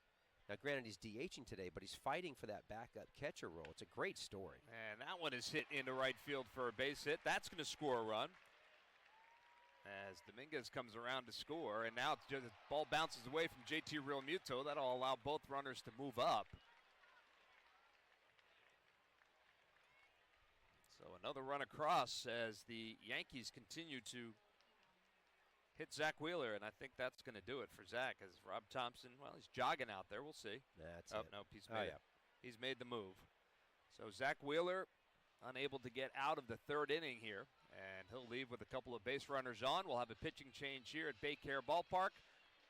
Now, granted, he's DHing today, but he's fighting for that backup catcher role. It's a great story. And that one is hit into right field for a base hit. That's going to score a run as Dominguez comes around to score. And now the ball bounces away from JT Realmuto. That'll allow both runners to move up. So another run across as the Yankees continue to hit Zach Wheeler, and I think that's going to do it for Zach as Rob Thompson, well, he's jogging out there. We'll see. That's it. No, he's made the move. So Zach Wheeler unable to get out of the third inning here, and he'll leave with a couple of base runners on. We'll have a pitching change here at Baycare Ballpark.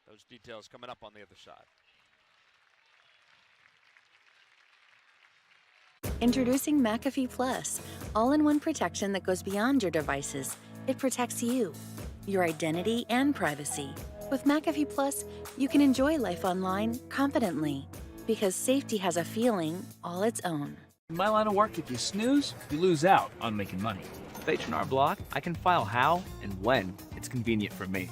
Those details coming up on the other side. Introducing McAfee Plus, all-in-one protection that goes beyond your devices. It protects you, your identity, and privacy. With McAfee Plus, you can enjoy life online confidently, because safety has a feeling all its own. In my line of work, if you snooze, you lose out on making money. With H&R Block, I can file how and when it's convenient for me.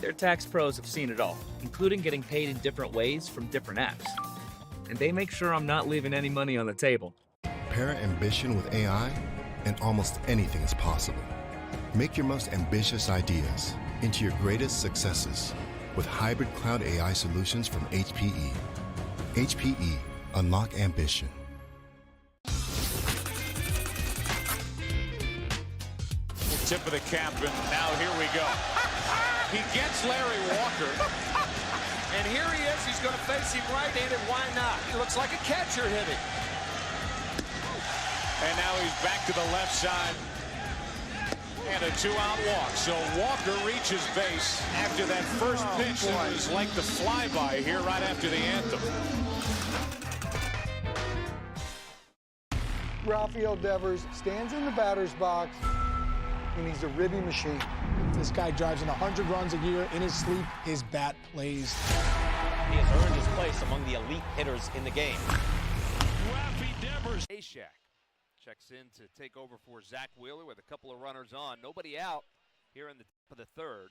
Their tax pros have seen it all, including getting paid in different ways from different apps. And they make sure I'm not leaving any money on the table. Parent ambition with AI, and almost anything is possible. Make your most ambitious ideas into your greatest successes with hybrid cloud AI solutions from HPE. HPE, unlock ambition. Tip of the cap, and now here we go. He gets Larry Walker, and here he is. He's going to face him right-handed. Why not? He looks like a catcher hitting. And now he's back to the left side, and a two-out walk. So Walker reaches base after that first pitch. It was like the flyby here right after the anthem. Rafael Devers stands in the batter's box, and he's a ribbing machine. This guy drives in 100 runs a year. In his sleep, his bat plays. He has earned his place among the elite hitters in the game. Rafi Devers. Ashak checks in to take over for Zach Wheeler with a couple of runners on. Nobody out here in the top of the third.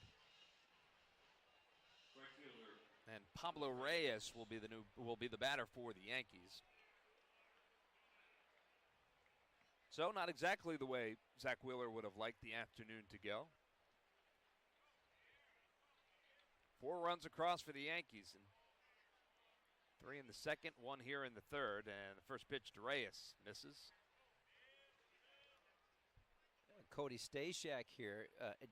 And Pablo Reyes will be the batter for the Yankees. So not exactly the way Zach Wheeler would have liked the afternoon to go. 4 runs across for the Yankees, and 3 in the second, 1 here in the third, and the first pitch to Reyes misses. Cody Stashak here,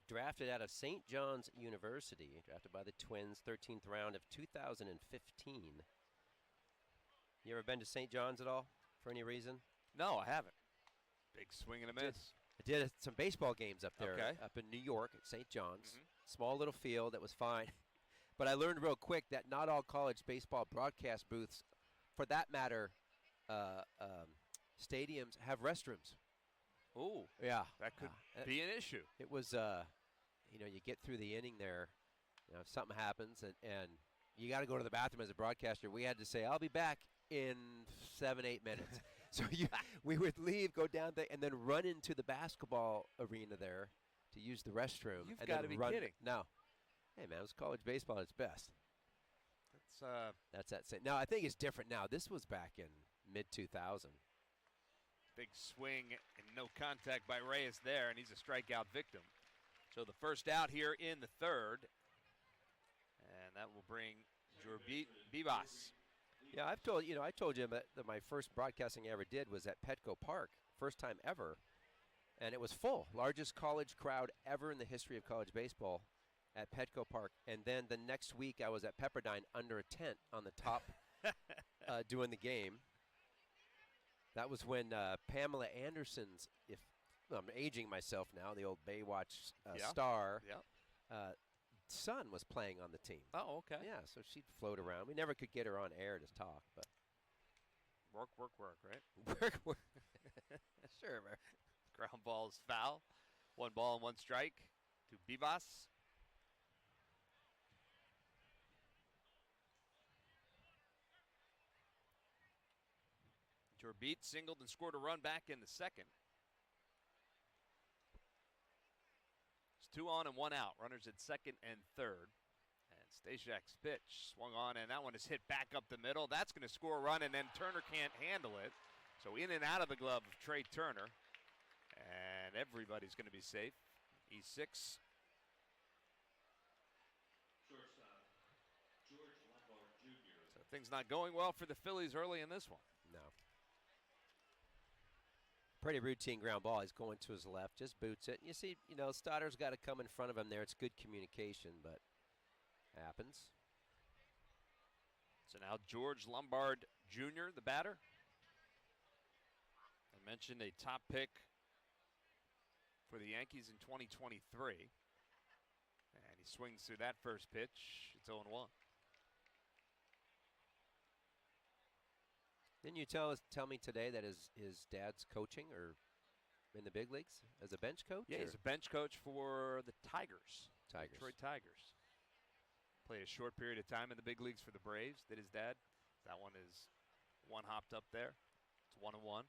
drafted out of St. John's University, drafted by the Twins, 13th round of 2015. You ever been to St. John's at all for any reason? No, I haven't. Big swing and a miss. I did some baseball games up there, Okay. up in New York at St. John's. Small little field, that was fine. But I learned real quick that not all college baseball broadcast booths, for that matter, stadiums have restrooms. Ooh, yeah, that could be an issue. It was, you get through the inning there, if something happens, and you got to go to the bathroom as a broadcaster. We had to say, I'll be back in 7-8 minutes. So we would leave, go down there, and then run into the basketball arena there to use the restroom. You've got to be kidding. No. Hey, man, it was college baseball at its best. That's that same. Now, I think it's different now. This was back in mid-2000. Big swing and no contact by Reyes there, and he's a strikeout victim. So the first out here in the third, and that will bring Jorge Vivas. Yeah, I told you that my first broadcasting I ever did was at Petco Park, first time ever, and it was full, largest college crowd ever in the history of college baseball at Petco Park. And then the next week I was at Pepperdine under a tent on the top doing the game. That was when Pamela Anderson's, I'm aging myself now, the old Baywatch star, son was playing on the team. Oh, okay. Yeah, so she'd float around. We never could get her on air to talk, but work, right? work. Sure, man. Ground ball is foul. 1 ball and 1 strike to Vivas. Jorbeat singled and scored a run back in the second. It's 2 on and 1 out. Runners at second and third. And Stashak's pitch swung on, and that one is hit back up the middle. That's going to score a run, and then Turner can't handle it. So in and out of the glove of Trey Turner. And everybody's going to be safe. E6. So things not going well for the Phillies early in this one. No. Pretty routine ground ball. He's going to his left, just boots it. You see, Stotter's got to come in front of him there. It's good communication, but happens. So now George Lombard Jr., the batter. I mentioned a top pick for the Yankees in 2023. And he swings through that first pitch. It's 0-1. Didn't you tell me today that his dad's coaching or in the big leagues as a bench coach? Yeah, he's a bench coach for the Tigers. Tigers. Detroit Tigers. Played a short period of time in the big leagues for the Braves. Did his dad. That one is one hopped up there. It's 1-1.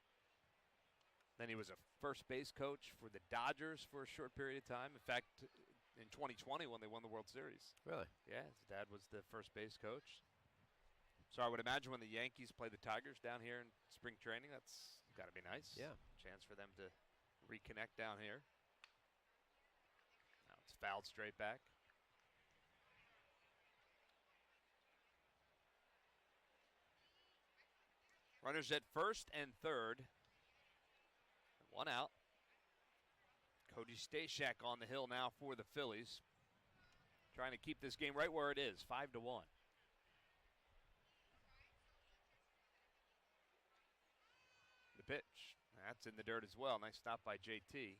Then he was a first base coach for the Dodgers for a short period of time. In fact, in 2020 when they won the World Series. Really? Yeah, his dad was the first base coach. So I would imagine when the Yankees play the Tigers down here in spring training, that's got to be nice. Yeah. Chance for them to reconnect down here. Now it's fouled straight back. Runners at first and third. 1 out. Cody Stashak on the hill now for the Phillies. Trying to keep this game right where it is, 5-1. The pitch. That's in the dirt as well. Nice stop by JT.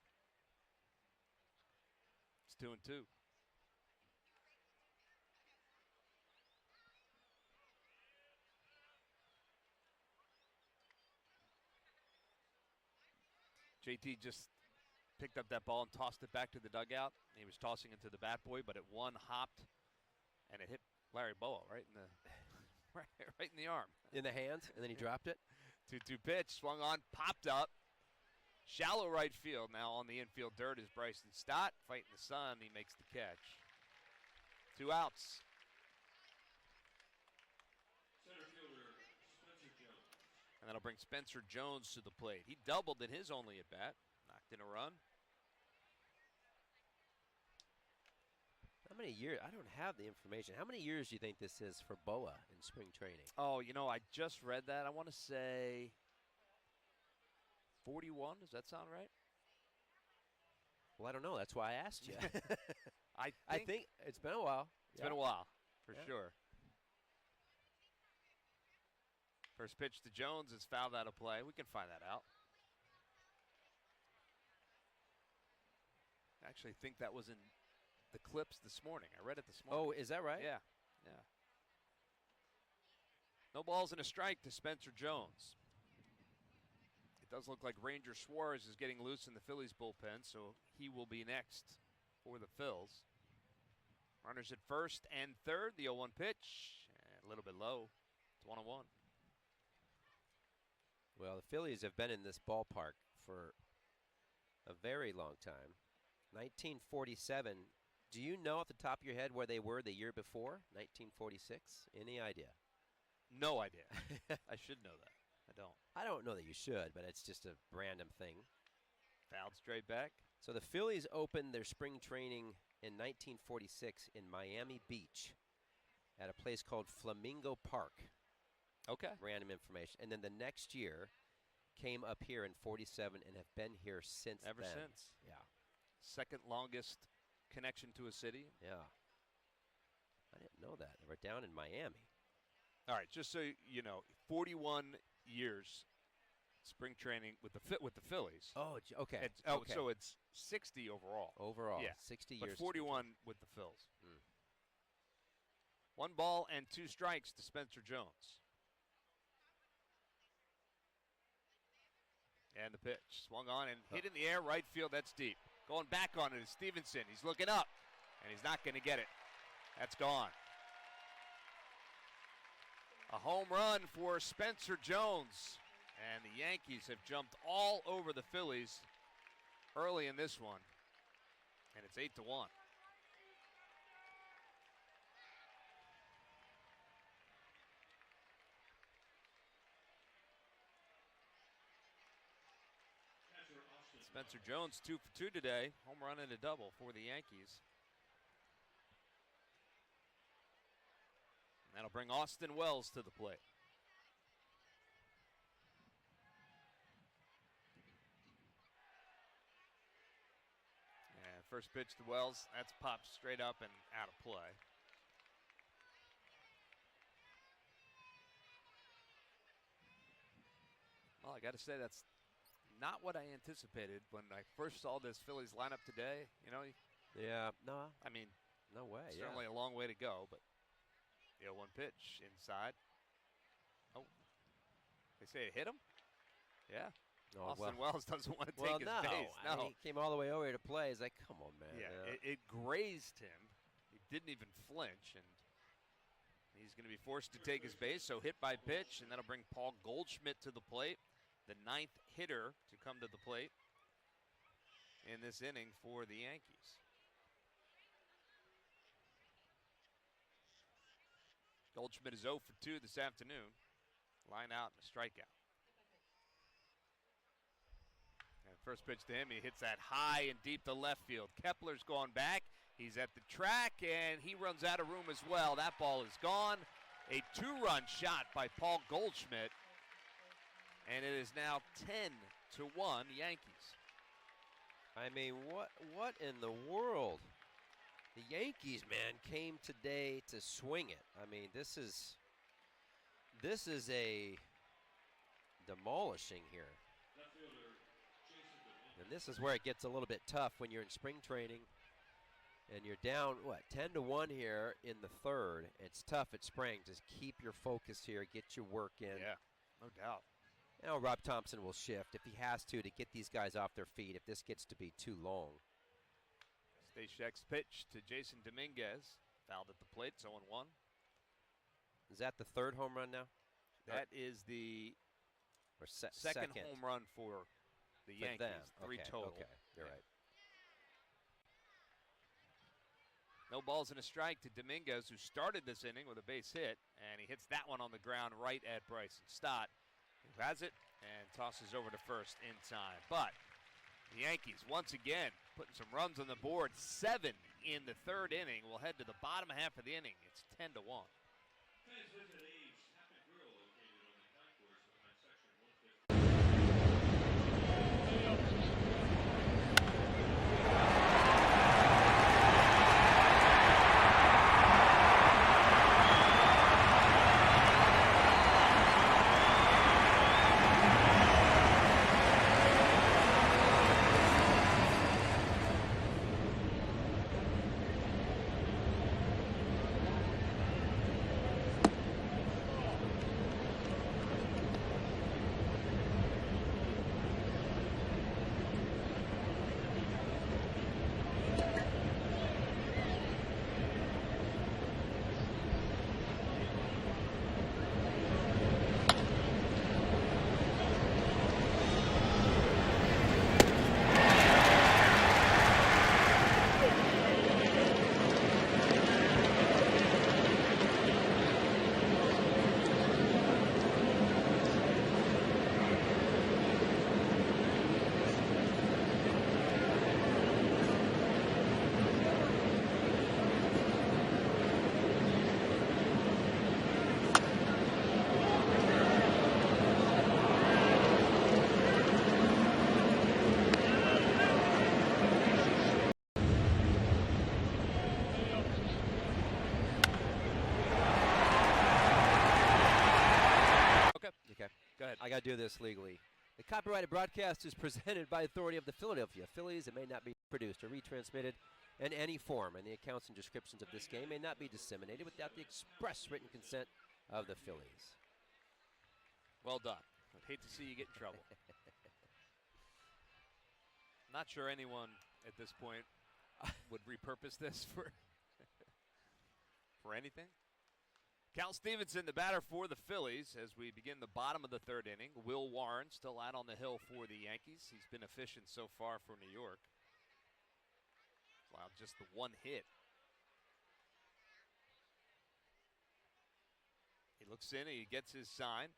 It's 2-2. JT just picked up that ball and tossed it back to the dugout. He was tossing it to the bat boy, but it hopped, and it hit Larry Boa right in the right in the arm. In the hands, and then he dropped it. 2-2 pitch, swung on, popped up, Shallow right field. Now on the infield dirt is Bryson Stott. Fighting the sun. He makes the catch. 2 outs. And that'll bring Spencer Jones to the plate. He doubled in his only at bat. Knocked in a run. How many years? I don't have the information. How many years do you think this is for Boa in spring training? Oh, I just read that. I want to say 41. Does that sound right? Well, I don't know. That's why I asked you. I think it's been a while. It's been a while, for sure. First pitch to Jones is fouled out of play. We can find that out. I actually think that was in the clips this morning. I read it this morning. Oh, is that right? Yeah. No balls and a strike to Spencer Jones. It does look like Ranger Suarez is getting loose in the Phillies bullpen, so he will be next for the Phils. Runners at first and third. The 0-1 pitch. A little bit low. It's 1-1. Well, the Phillies have been in this ballpark for a very long time. 1947. Do you know off the top of your head where they were the year before? 1946? Any idea? No idea. I should know that. I don't. I don't know that you should, but it's just a random thing. Fouled straight back. So the Phillies opened their spring training in 1946 in Miami Beach at a place called Flamingo Park. Okay. Random information. And then the next year came up here in 47 and have been here since Ever then. since. Yeah. Second longest connection to a city. Yeah. I didn't know that. They were down in Miami. All right, just so you know, 41 years spring training with the Phillies. Oh, okay. Okay. So it's 60 overall. Overall, yeah. 60 years. But 41 with the Phils. 1 ball and 2 strikes to Spencer Jones. And the pitch swung on and hit in the air, right field. That's deep. Going back on it is Stevenson. He's looking up, and he's not going to get it. That's gone. A home run for Spencer Jones. And the Yankees have jumped all over the Phillies early in this one. And it's 8-1. Spencer Jones 2 for 2 today. Home run and a double for the Yankees. And that'll bring Austin Wells to the plate. And first pitch to Wells. That's popped straight up and out of play. Well, I got to say that's not what I anticipated when I first saw this Phillies lineup today. Yeah, no. I mean, no way. Certainly a long way to go, but the 0-1 pitch inside. Oh, they say it hit him? Yeah. Oh, Austin Wells doesn't want to take his base. No, he came all the way over here to play. He's like, come on, man. Yeah, it grazed him. He didn't even flinch, and he's going to be forced to take his base, so hit by pitch, and that'll bring Paul Goldschmidt to the plate. The 9th hitter to come to the plate in this inning for the Yankees. Goldschmidt is 0 for 2 this afternoon. Line out and a strikeout. And first pitch to him, he hits that high and deep to left field. Kepler's gone back. He's at the track, and he runs out of room as well. That ball is gone. A 2-run shot by Paul Goldschmidt. And it is now 10-1 Yankees. I mean, what in the world? The Yankees, man, came today to swing it. I mean, this is a demolishing here. And this is where it gets a little bit tough when you're in spring training and you're down, 10-1 here in the third. It's tough at spring. Just keep your focus here, get your work in. Yeah, no doubt. Now Rob Thompson will shift if he has to get these guys off their feet if this gets to be too long. Stashek's pitch to Jason Dominguez. Fouled at the plate, 0-1. Is that the 3rd home run now? That is the second home run for the For Yankees. them. 3 okay, total. Okay, you're right. No balls and a strike to Dominguez, who started this inning with a base hit, and he hits that one on the ground right at Bryson Stott, who has it and tosses over to first in time. But the Yankees, once again, putting some runs on the board. 7 in the 3rd inning. We'll head to the bottom half of the inning. It's 10-1. Go ahead. I got to do this legally. The copyrighted broadcast is presented by authority of the Philadelphia Phillies. It may not be produced or retransmitted in any form, and the accounts and descriptions of this game may not be disseminated without the express written consent of the Phillies. Well done. I'd hate to see you get in trouble. Not sure anyone at this point would repurpose this for for anything. Cal Stevenson, the batter for the Phillies, as we begin the bottom of the 3rd inning. Will Warren still out on the hill for the Yankees. He's been efficient so far for New York. Allowed just the 1 hit. He looks in and he gets his sign.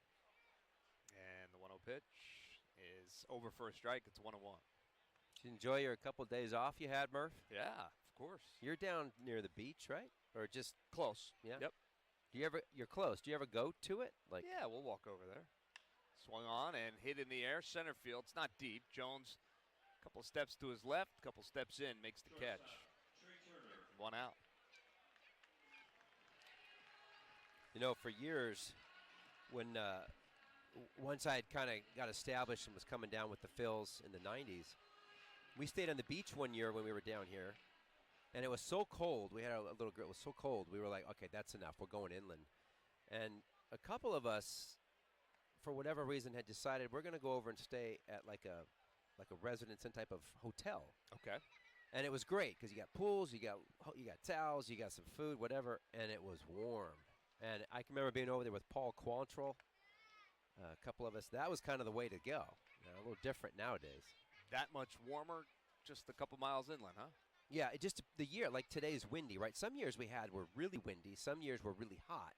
And the 1-0 pitch is over for a strike. It's 1-1. Did you enjoy your couple of days off you had, Murph? Yeah, of course. You're down near the beach, right? Or just close? Yeah. Yep. You're close. Do you ever go to it? Like, yeah, we'll walk over there. Swung on and hit in the air, center field. It's not deep. Jones, a couple steps to his left, a couple steps in, makes the catch. 1 out. You know, for years, when once I had kind of got established and was coming down with the Phils in the 90s, we stayed on the beach one year when we were down here. And it was so cold. We had a little girl. It was so cold. We were like, okay, that's enough. We're going inland. And a couple of us, for whatever reason, had decided we're going to go over and stay at like a residence, some type of hotel. Okay. And it was great because you got pools, you got towels, you got some food, whatever, and it was warm. And I can remember being over there with Paul Quantrill, a couple of us. That was kind of the way to go. You know, a little different nowadays. That much warmer, just a couple miles inland, huh? Yeah, it just the year, like today's windy, right? Some years we had were really windy. Some years were really hot.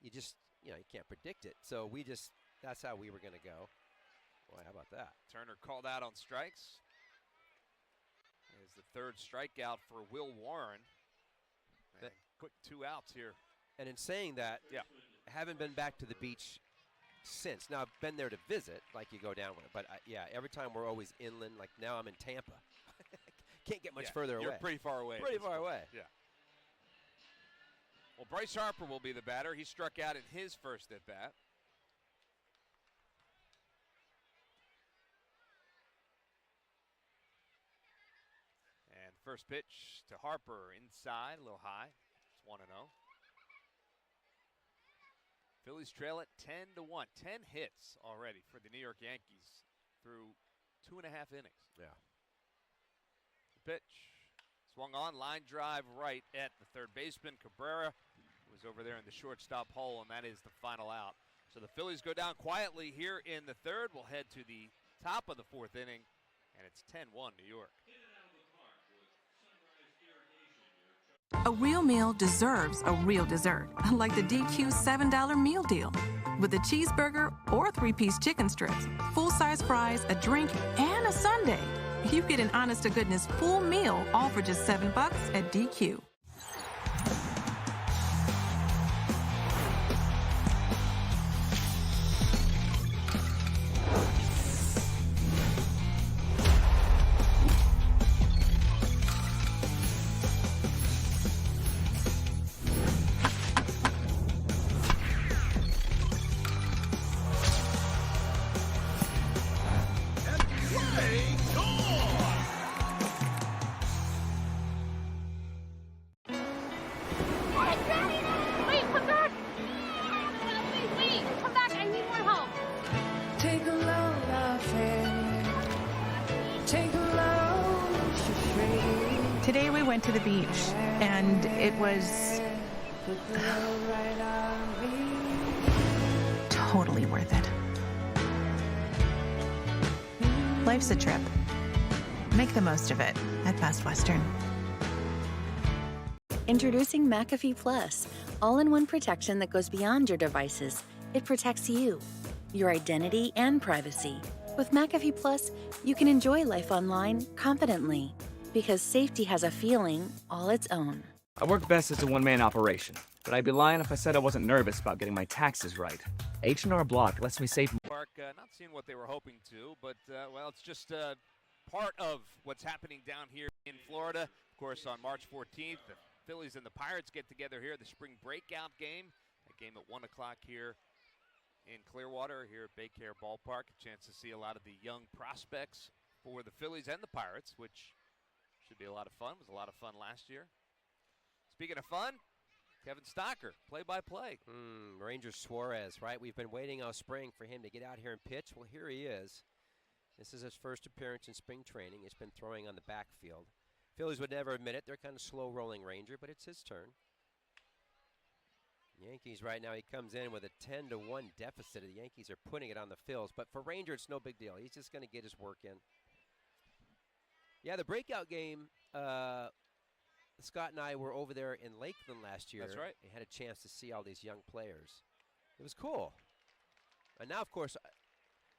You just, you can't predict it. So that's how we were going to go. Boy, how about that? Turner called out on strikes. There's the 3rd strikeout for Will Warren. And quick 2 outs here. And in saying that, yeah, I haven't been back to the beach since. Now, I've been there to visit, like you go down with it. But, every time we're always inland. Like now I'm in Tampa. Can't get much further away. You're pretty far away. Pretty far away. Yeah. Well, Bryce Harper will be the batter. He struck out in his first at-bat. And first pitch to Harper inside, a little high. It's 1-0. Phillies trail it 10-1. 10 hits already for the New York Yankees through 2.5 innings. Yeah. Pitch swung on, line drive right at the 3rd baseman. Cabrera was over there in the shortstop hole, and that is the final out. So the Phillies go down quietly here in the 3rd. We'll head to the top of the 4th inning, and it's 10-1 New York. A real meal deserves a real dessert, like the DQ $7 meal deal. With a cheeseburger or 3-piece chicken strips, full-size fries, a drink, and a sundae, you get an honest-to-goodness full meal, all for just $7 at DQ. Today we went to the beach, and it was totally worth it. Life's a trip. Make the most of it at Best Western. Introducing McAfee Plus, all-in-one protection that goes beyond your devices. It protects you, your identity, and privacy. With McAfee Plus, you can enjoy life online confidently, because safety has a feeling all its own. I work best as a one-man operation, but I'd be lying if I said I wasn't nervous about getting my taxes right. H&R Block lets me save. Park, not seeing what they were hoping to, but, well, it's just part of what's happening down here in Florida. Of course, on March 14th, the Phillies and the Pirates get together here, the spring breakout game. A game at 1 o'clock here in Clearwater, here at Baycare Ballpark. A chance to see a lot of the young prospects for the Phillies and the Pirates, which should be a lot of fun. It was a lot of fun last year. Speaking of fun, Kevin Stocker, play-by-play. Ranger Suarez, right? We've been waiting all spring for him to get out here and pitch. Well, here he is. This is his first appearance in spring training. He's been throwing on the backfield. Phillies would never admit it. They're kind of slow-rolling Ranger, but it's his turn. Yankees right now, he comes in with a 10-1 deficit. The Yankees are putting it on the Phils, but for Ranger, it's no big deal. He's just going to get his work in. Yeah, the breakout game, Scott and I were over there in Lakeland last year. That's right. And had a chance to see all these young players. It was cool. And now, of course,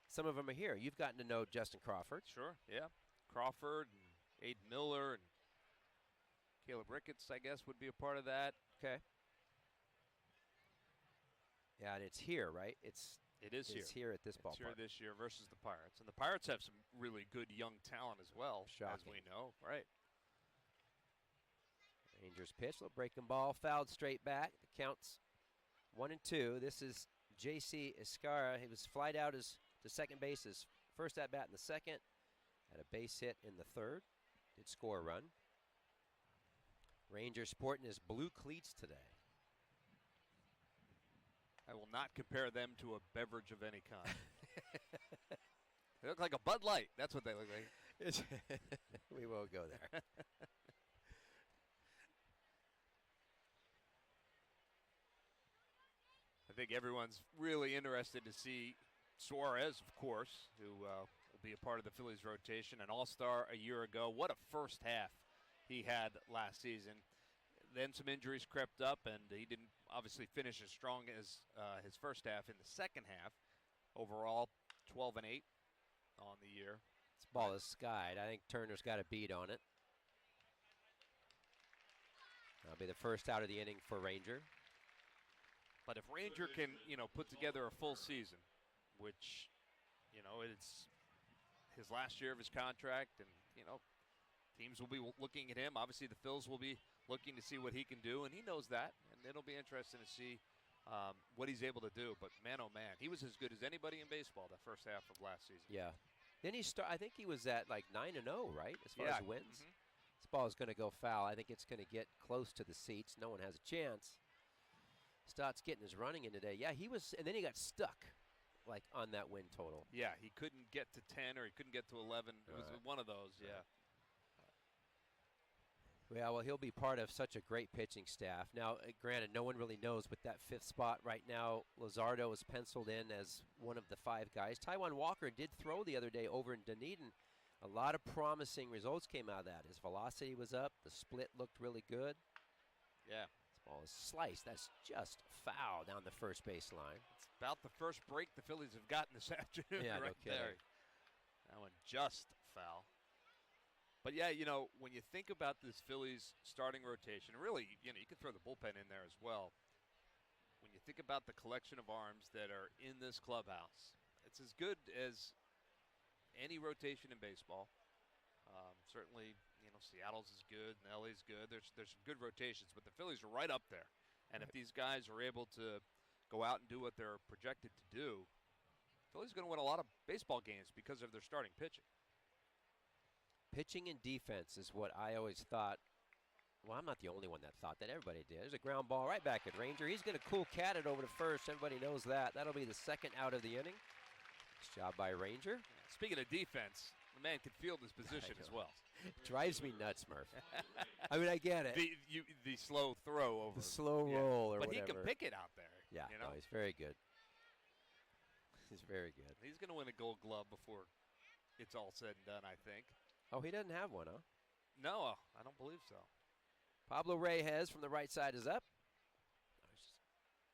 some of them are here. You've gotten to know Justin Crawford. Sure, yeah. Crawford and Aiden Miller and Caleb Ricketts, I guess, would be a part of that. Okay. Yeah, and it's here, right? It is here. It's here at this ballpark. It's here this year versus the Pirates. And the Pirates have some really good young talent as well, as we know. Right. Rangers pitch, little breaking ball, fouled straight back. The count's 1-2. This is J.C. Escara. He was flied out to second base his first at bat in the second. Had a base hit in the third. Did score a run. Rangers sporting his blue cleats today. I will not compare them to a beverage of any kind. They look like a Bud Light. That's what they look like. We won't go there. I think everyone's really interested to see Suarez, of course, who will be a part of the Phillies rotation, an all-star a year ago. What a first half he had last season. Then some injuries crept up, and he didn't obviously finish as strong as his first half in the second half. Overall, 12-8 on the year. This ball is skied. I think Turner's got a beat on it. That'll be the first out of the inning for Ranger. But if Ranger can, put together a full season, which, it's his last year of his contract, and, teams will be looking at him. Obviously, the Phils will be looking to see what he can do, and he knows that. And it'll be interesting to see what he's able to do. But man, oh man, he was as good as anybody in baseball that first half of last season. Yeah. Then I think he was at like 9-0, right? As far as wins. Mm-hmm. This ball is going to go foul. I think it's going to get close to the seats. No one has a chance. Stott's getting his running in today. Yeah, he was, and then he got stuck, like on that win total. Yeah, he couldn't get to 10 or he couldn't get to 11. It was one of those, yeah. Yeah, well, he'll be part of such a great pitching staff. Now, granted, no one really knows, but that 5th spot right now, Luzardo is penciled in as one of the 5 guys. Taijuan Walker did throw the other day over in Dunedin. A lot of promising results came out of that. His velocity was up. The split looked really good. Yeah. This ball is sliced. That's just foul down the first base line. It's about the first break the Phillies have gotten this afternoon. Yeah, right no kidding. there. That one just foul. But yeah, you know, when you think about this Phillies starting rotation, really, you know, you can throw the bullpen in there as well. When you think about the collection of arms that are in this clubhouse, it's as good as any rotation in baseball. Certainly, you know, Seattle's is good and LA's good. There's some good rotations, but the Phillies are right up there. And if these guys are able to go out and do what they're projected to do, Phillies are going to win a lot of baseball games because of their starting pitching. Pitching and defense is what I always thought. Well, I'm not the only one that thought that. Everybody did. There's a ground ball right back at Ranger. He's going to cool cat it over to first. Everybody knows that. That'll be the second out of the inning. Nice job by Ranger. Speaking of defense, the man can field his position as well. Drives me nuts, Murph. I mean, I get it. The slow throw over. The slow roll or but whatever. But he can pick it out there. Yeah, you know? no, he's very good. He's very good. He's going to win a Gold Glove before it's all said and done, I think. Oh, he doesn't have one, huh? No, I don't believe so. Pablo Reyes from the right side is up.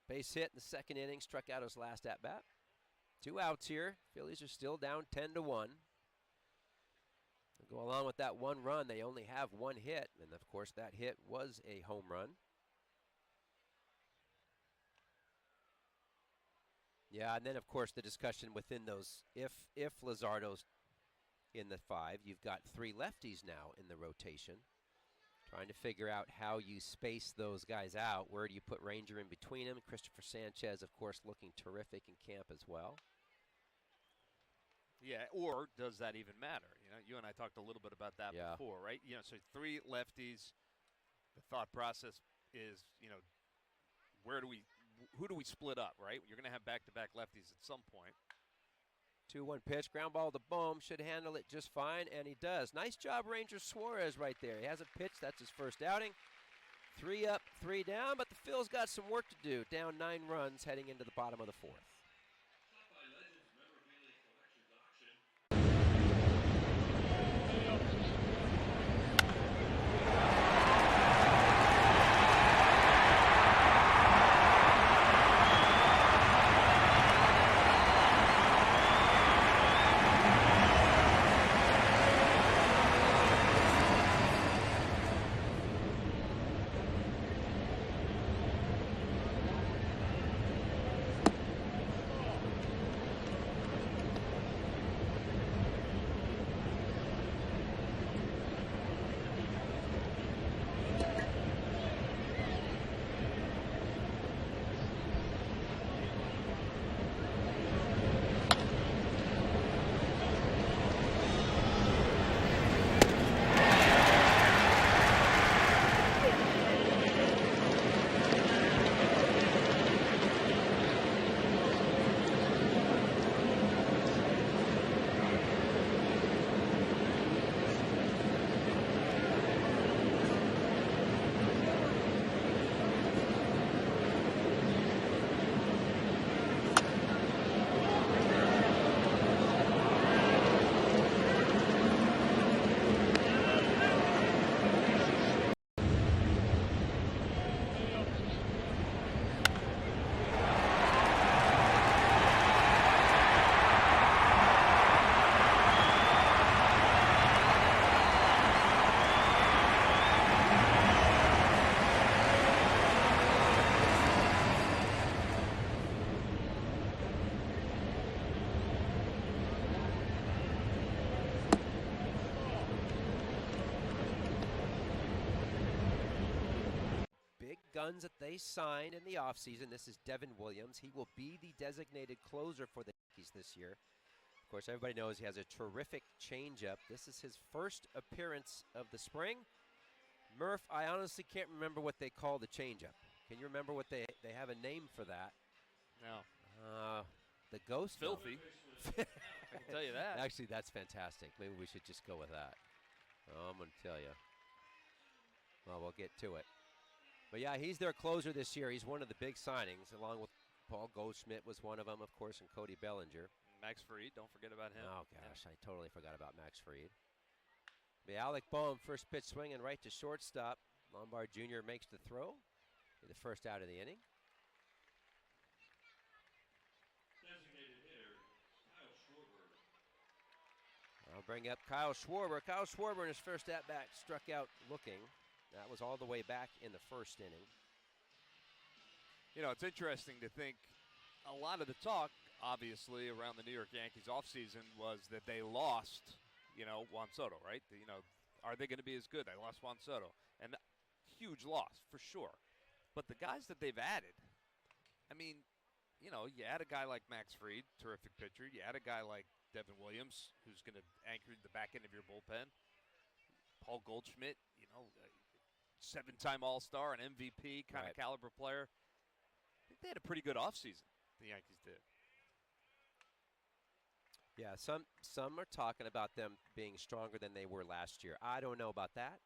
Base hit in the second inning, struck out his last at-bat. 2 outs here. Phillies are still down 10-1. Go along with that 1 run, they only have 1 hit, and of course that hit was a home run. Yeah, and then of course the discussion within those, if Luzardo's in the 5, you've got 3 lefties now in the rotation. Trying to figure out how you space those guys out. Where do you put Ranger in between them? Christopher Sanchez, of course, looking terrific in camp as well. Yeah, or does that even matter? You know, you and I talked a little bit about that before, right? You know, so 3 lefties. The thought process is, you know, who do we split up, right? You're going to have back-to-back lefties at some point. 2-1 pitch, ground ball to Bohm, should handle it just fine, and he does. Nice job, Ranger Suarez right there. He hasn't pitched, that's his first outing. 3 up, 3 down, but the Phil's got some work to do. Down 9 runs heading into the bottom of the 4th. Guns that they signed in the offseason. This is Devin Williams. He will be the designated closer for the Yankees this year. Of course, everybody knows he has a terrific changeup. This is his first appearance of the spring. Murph, I honestly can't remember what they call the changeup. Can you remember what they have a name for that? No. The Ghost? Filthy. I can tell you that. Actually, that's fantastic. Maybe we should just go with that. I'm going to tell you. Well, we'll get to it. But, yeah, he's their closer this year. He's one of the big signings, along with Paul Goldschmidt was one of them, of course, and Cody Bellinger. Max Fried, don't forget about him. Oh, gosh, I totally forgot about Max Fried. But Alec Boehm, first pitch swinging right to shortstop. Lombard Jr. makes the throw. Be the first out of the inning. Designated hitter, Kyle Schwarber. I'll bring up Kyle Schwarber. Kyle Schwarber in his first at-bat struck out looking. That was all the way back in the first inning. You know, it's interesting to think a lot of the talk, obviously, around the New York Yankees offseason was that they lost, Juan Soto, right? Are they going to be as good? They lost Juan Soto. And huge loss, for sure. But the guys that they've added, I mean, you add a guy like Max Fried, terrific pitcher. You add a guy like Devin Williams, who's going to anchor the back end of your bullpen. Paul Goldschmidt, seven-time All-Star, an MVP kind of caliber player. I think they had a pretty good offseason, the Yankees did. Yeah, some are talking about them being stronger than they were last year. I don't know about that.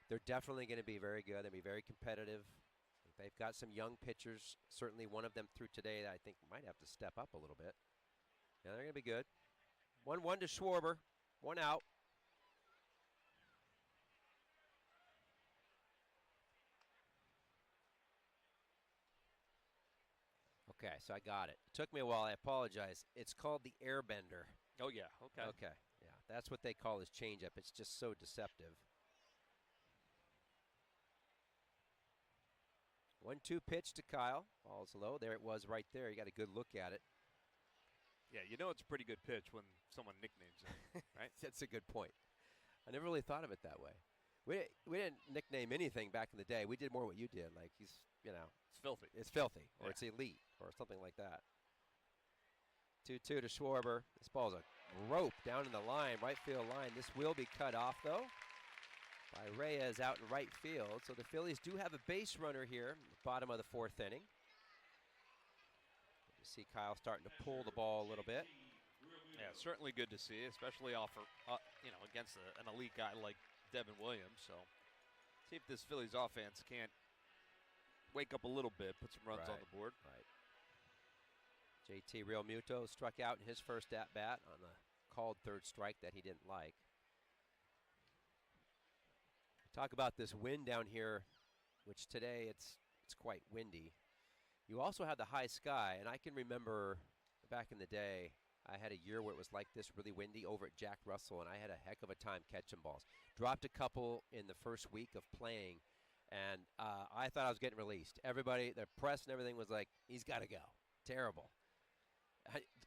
They're definitely going to be very good. They'll be very competitive. They've got some young pitchers. Certainly one of them through today that I think might have to step up a little bit. Yeah, they're going to be good. 1-1 to Schwarber. 1 out. Okay, so I got it. It took me a while. I apologize. It's called the airbender. Oh, yeah. Okay. Okay. Yeah, that's what they call his changeup. It's just so deceptive. 1-2 pitch to Kyle. Ball's low. There it was right there. You got a good look at it. Yeah, it's a pretty good pitch when someone nicknames it, right? That's a good point. I never really thought of it that way. We didn't nickname anything back in the day. We did more what you did. Like he's, It's filthy. It's filthy, or it's elite, or something like that. 2-2 to Schwarber. This ball's a rope down in the line, right field line. This will be cut off, though, by Reyes out in right field. So the Phillies do have a base runner here, bottom of the fourth inning. You see Kyle starting to pull the ball a little bit. Yeah, certainly good to see, especially against an elite guy like Devin Williams. So see if this Phillies offense can't wake up a little bit, put some runs on the board. Right. JT Realmuto struck out in his first at-bat on a called third strike that he didn't like. Talk about this wind down here, which today it's quite windy. You also have the high sky, and I can remember back in the day, I had a year where it was like this, really windy over at Jack Russell, and I had a heck of a time catching balls. Dropped a couple in the first week of playing, and I thought I was getting released. Everybody, the press and everything was like, he's got to go. Terrible.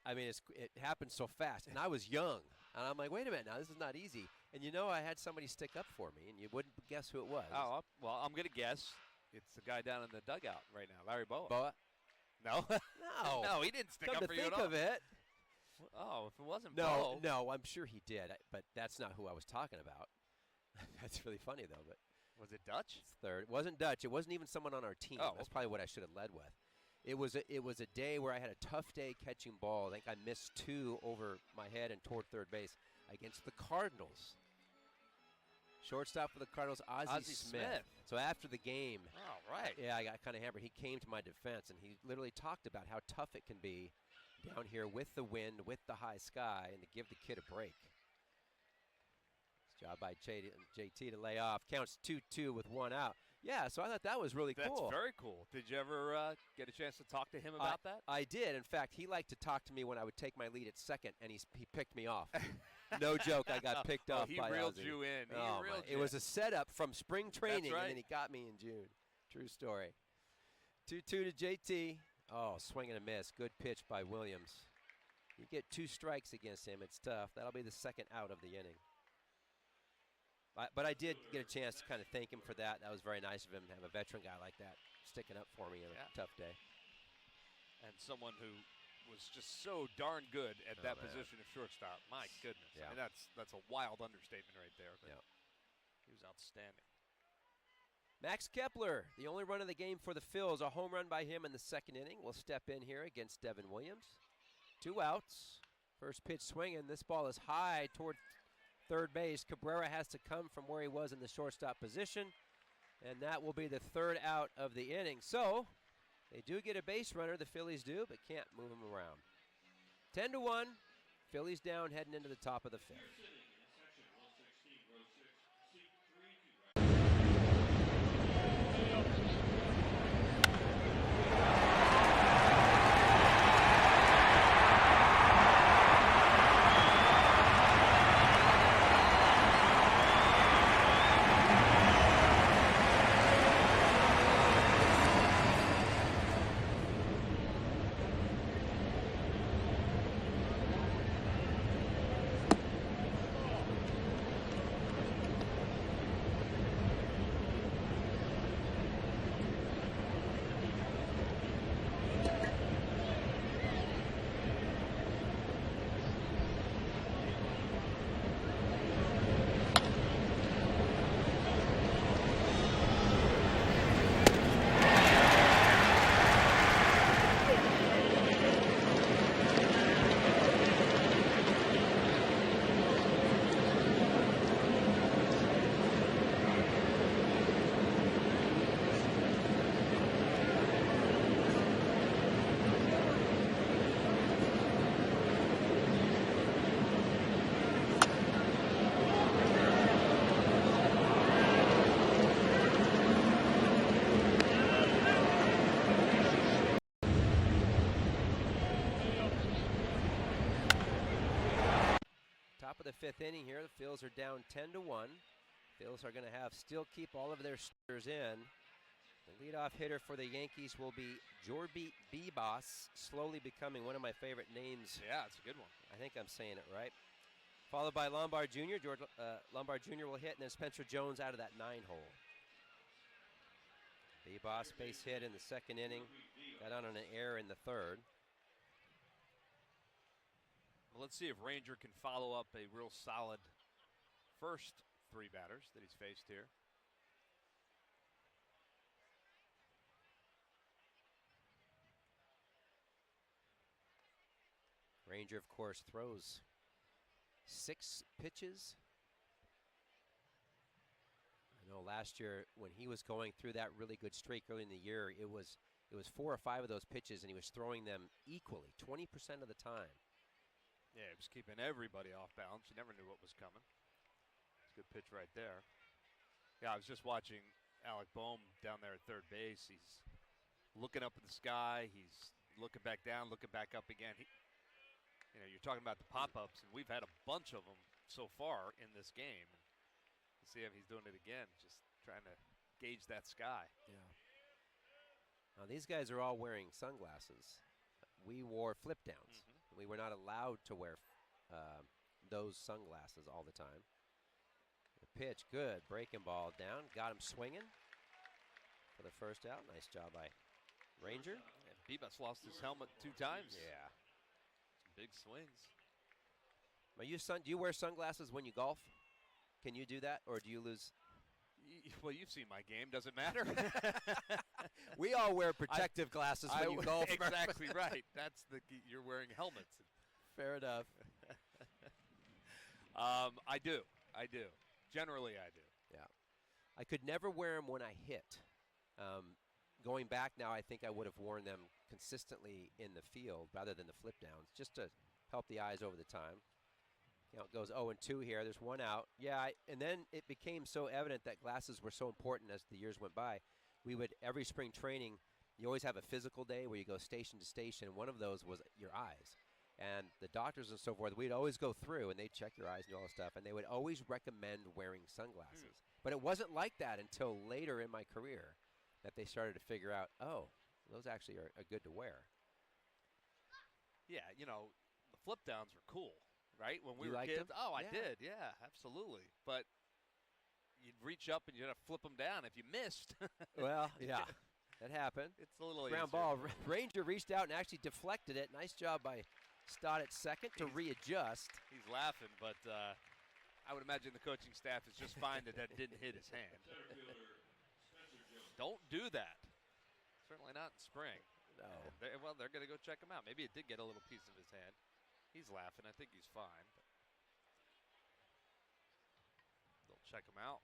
I mean, it happened so fast, and I was young. And I'm like, wait a minute now, this is not easy. And I had somebody stick up for me, and you wouldn't guess who it was. Oh, well, I'm going to guess it's the guy down in the dugout right now, Larry Boa. Boa? No? No. No, he didn't stick up for you at all. Come to think of it. Oh, if it wasn't Boa. No, I'm sure he did, but that's not who I was talking about. That's really funny, though. But was it Dutch? It's third. It wasn't Dutch. It wasn't even someone on our team. Oh, that's probably what I should have led with. It was a day where I had a tough day catching ball. I think I missed 2 over my head and toward third base against the Cardinals. Shortstop for the Cardinals, Ozzie Smith. So after the game, right. Yeah, I got kind of hammered. He came to my defense, and he literally talked about how tough it can be down here with the wind, with the high sky, and to give the kid a break. Job by JT to lay off. Counts 2-2 with 1 out. Yeah, so I thought that was really cool. That's very cool. Did you ever get a chance to talk to him about that? I did. In fact, he liked to talk to me when I would take my lead at second, and he picked me off. No joke, I got picked off by Ozzie. He reeled you in. It was a setup from spring training, right. And then he got me in June. True story. 2-2 to JT. Oh, swing and a miss. Good pitch by Williams. You get 2 strikes against him, it's tough. That'll be the second out of the inning. But I did get a chance to kind of thank him for that. That was very nice of him to have a veteran guy like that sticking up for me in a tough day. And someone who was just so darn good at that position of shortstop. My goodness. Yeah. I mean, that's a wild understatement right there. But yeah. He was outstanding. Max Kepler, the only run of the game for the Phils, a home run by him in the second inning. Will step in here against Devin Williams. 2 outs. First pitch swinging. This ball is high toward third base. Cabrera has to come from where he was in the shortstop position, and that will be the third out of the inning. So they do get a base runner, the Phillies do, but can't move him around. 10-1, Phillies down heading into the top of the fifth. Top of the fifth inning here. The Phils are down 10-1. Phils are going to still keep all of their starters in. The leadoff hitter for the Yankees will be Jorby Bebas, slowly becoming one of my favorite names. Yeah, it's a good one. I think I'm saying it right. Followed by Lombard Jr. Lombard Jr. will hit, and then Spencer Jones out of that 9-hole. Bebas base hit in the second inning. Got on an error in the third. Well, let's see if Ranger can follow up a real solid first three batters that he's faced here. Ranger, of course, throws 6 pitches. I know last year when he was going through that really good streak early in the year, it was 4 or 5 of those pitches, and he was throwing them equally, 20% of the time. Yeah, he was keeping everybody off balance. You never knew what was coming. It's a good pitch right there. Yeah, I was just watching Alec Boehm down there at third base. He's looking up at the sky. He's looking back down, looking back up again. You're talking about the pop-ups, and we've had a bunch of them so far in this game. We'll see if he's doing it again, just trying to gauge that sky. Yeah. Now, these guys are all wearing sunglasses. We wore flip downs. We were not allowed to wear those sunglasses all the time. The pitch, good. Breaking ball down. Got him swinging for the first out. Nice job by Ranger. And Bebas lost his helmet 2 times. Yeah. Some big swings. Do you wear sunglasses when you golf? Can you do that, or do you lose? Well, you've seen my game. Does it matter? We all wear protective glasses when you golf. Exactly right. That's you're wearing helmets. Fair enough. I do. Generally, I do. Yeah. I could never wear them when I hit. Going back now, I think I would have worn them consistently in the field rather than the flip downs, just to help the eyes over the time. Count goes 0-2 here. There's 1 out. Yeah, and then it became so evident that glasses were so important as the years went by. We would, every spring training, you always have a physical day where you go station to station. One of those was your eyes. And the doctors and so forth, we'd always go through, and they'd check your eyes and do all this stuff, and they would always recommend wearing sunglasses. But it wasn't like that until later in my career that they started to figure out, oh, those actually are good to wear. Yeah, the flip downs were cool. Right? When we You were liked kids. them? Oh, I Yeah. did. Yeah, absolutely. But you'd reach up and you'd have to flip them down if you missed. Well, yeah, that happened. It's a little Ground easier. ball. Ranger reached out and actually deflected it. Nice job by Stott at second to readjust. He's laughing, but I would imagine the coaching staff is just fine that didn't hit his hand. Don't do that. Certainly not in spring. No. They're going to go check him out. Maybe it did get a little piece of his hand. He's laughing. I think he's fine. Check him out.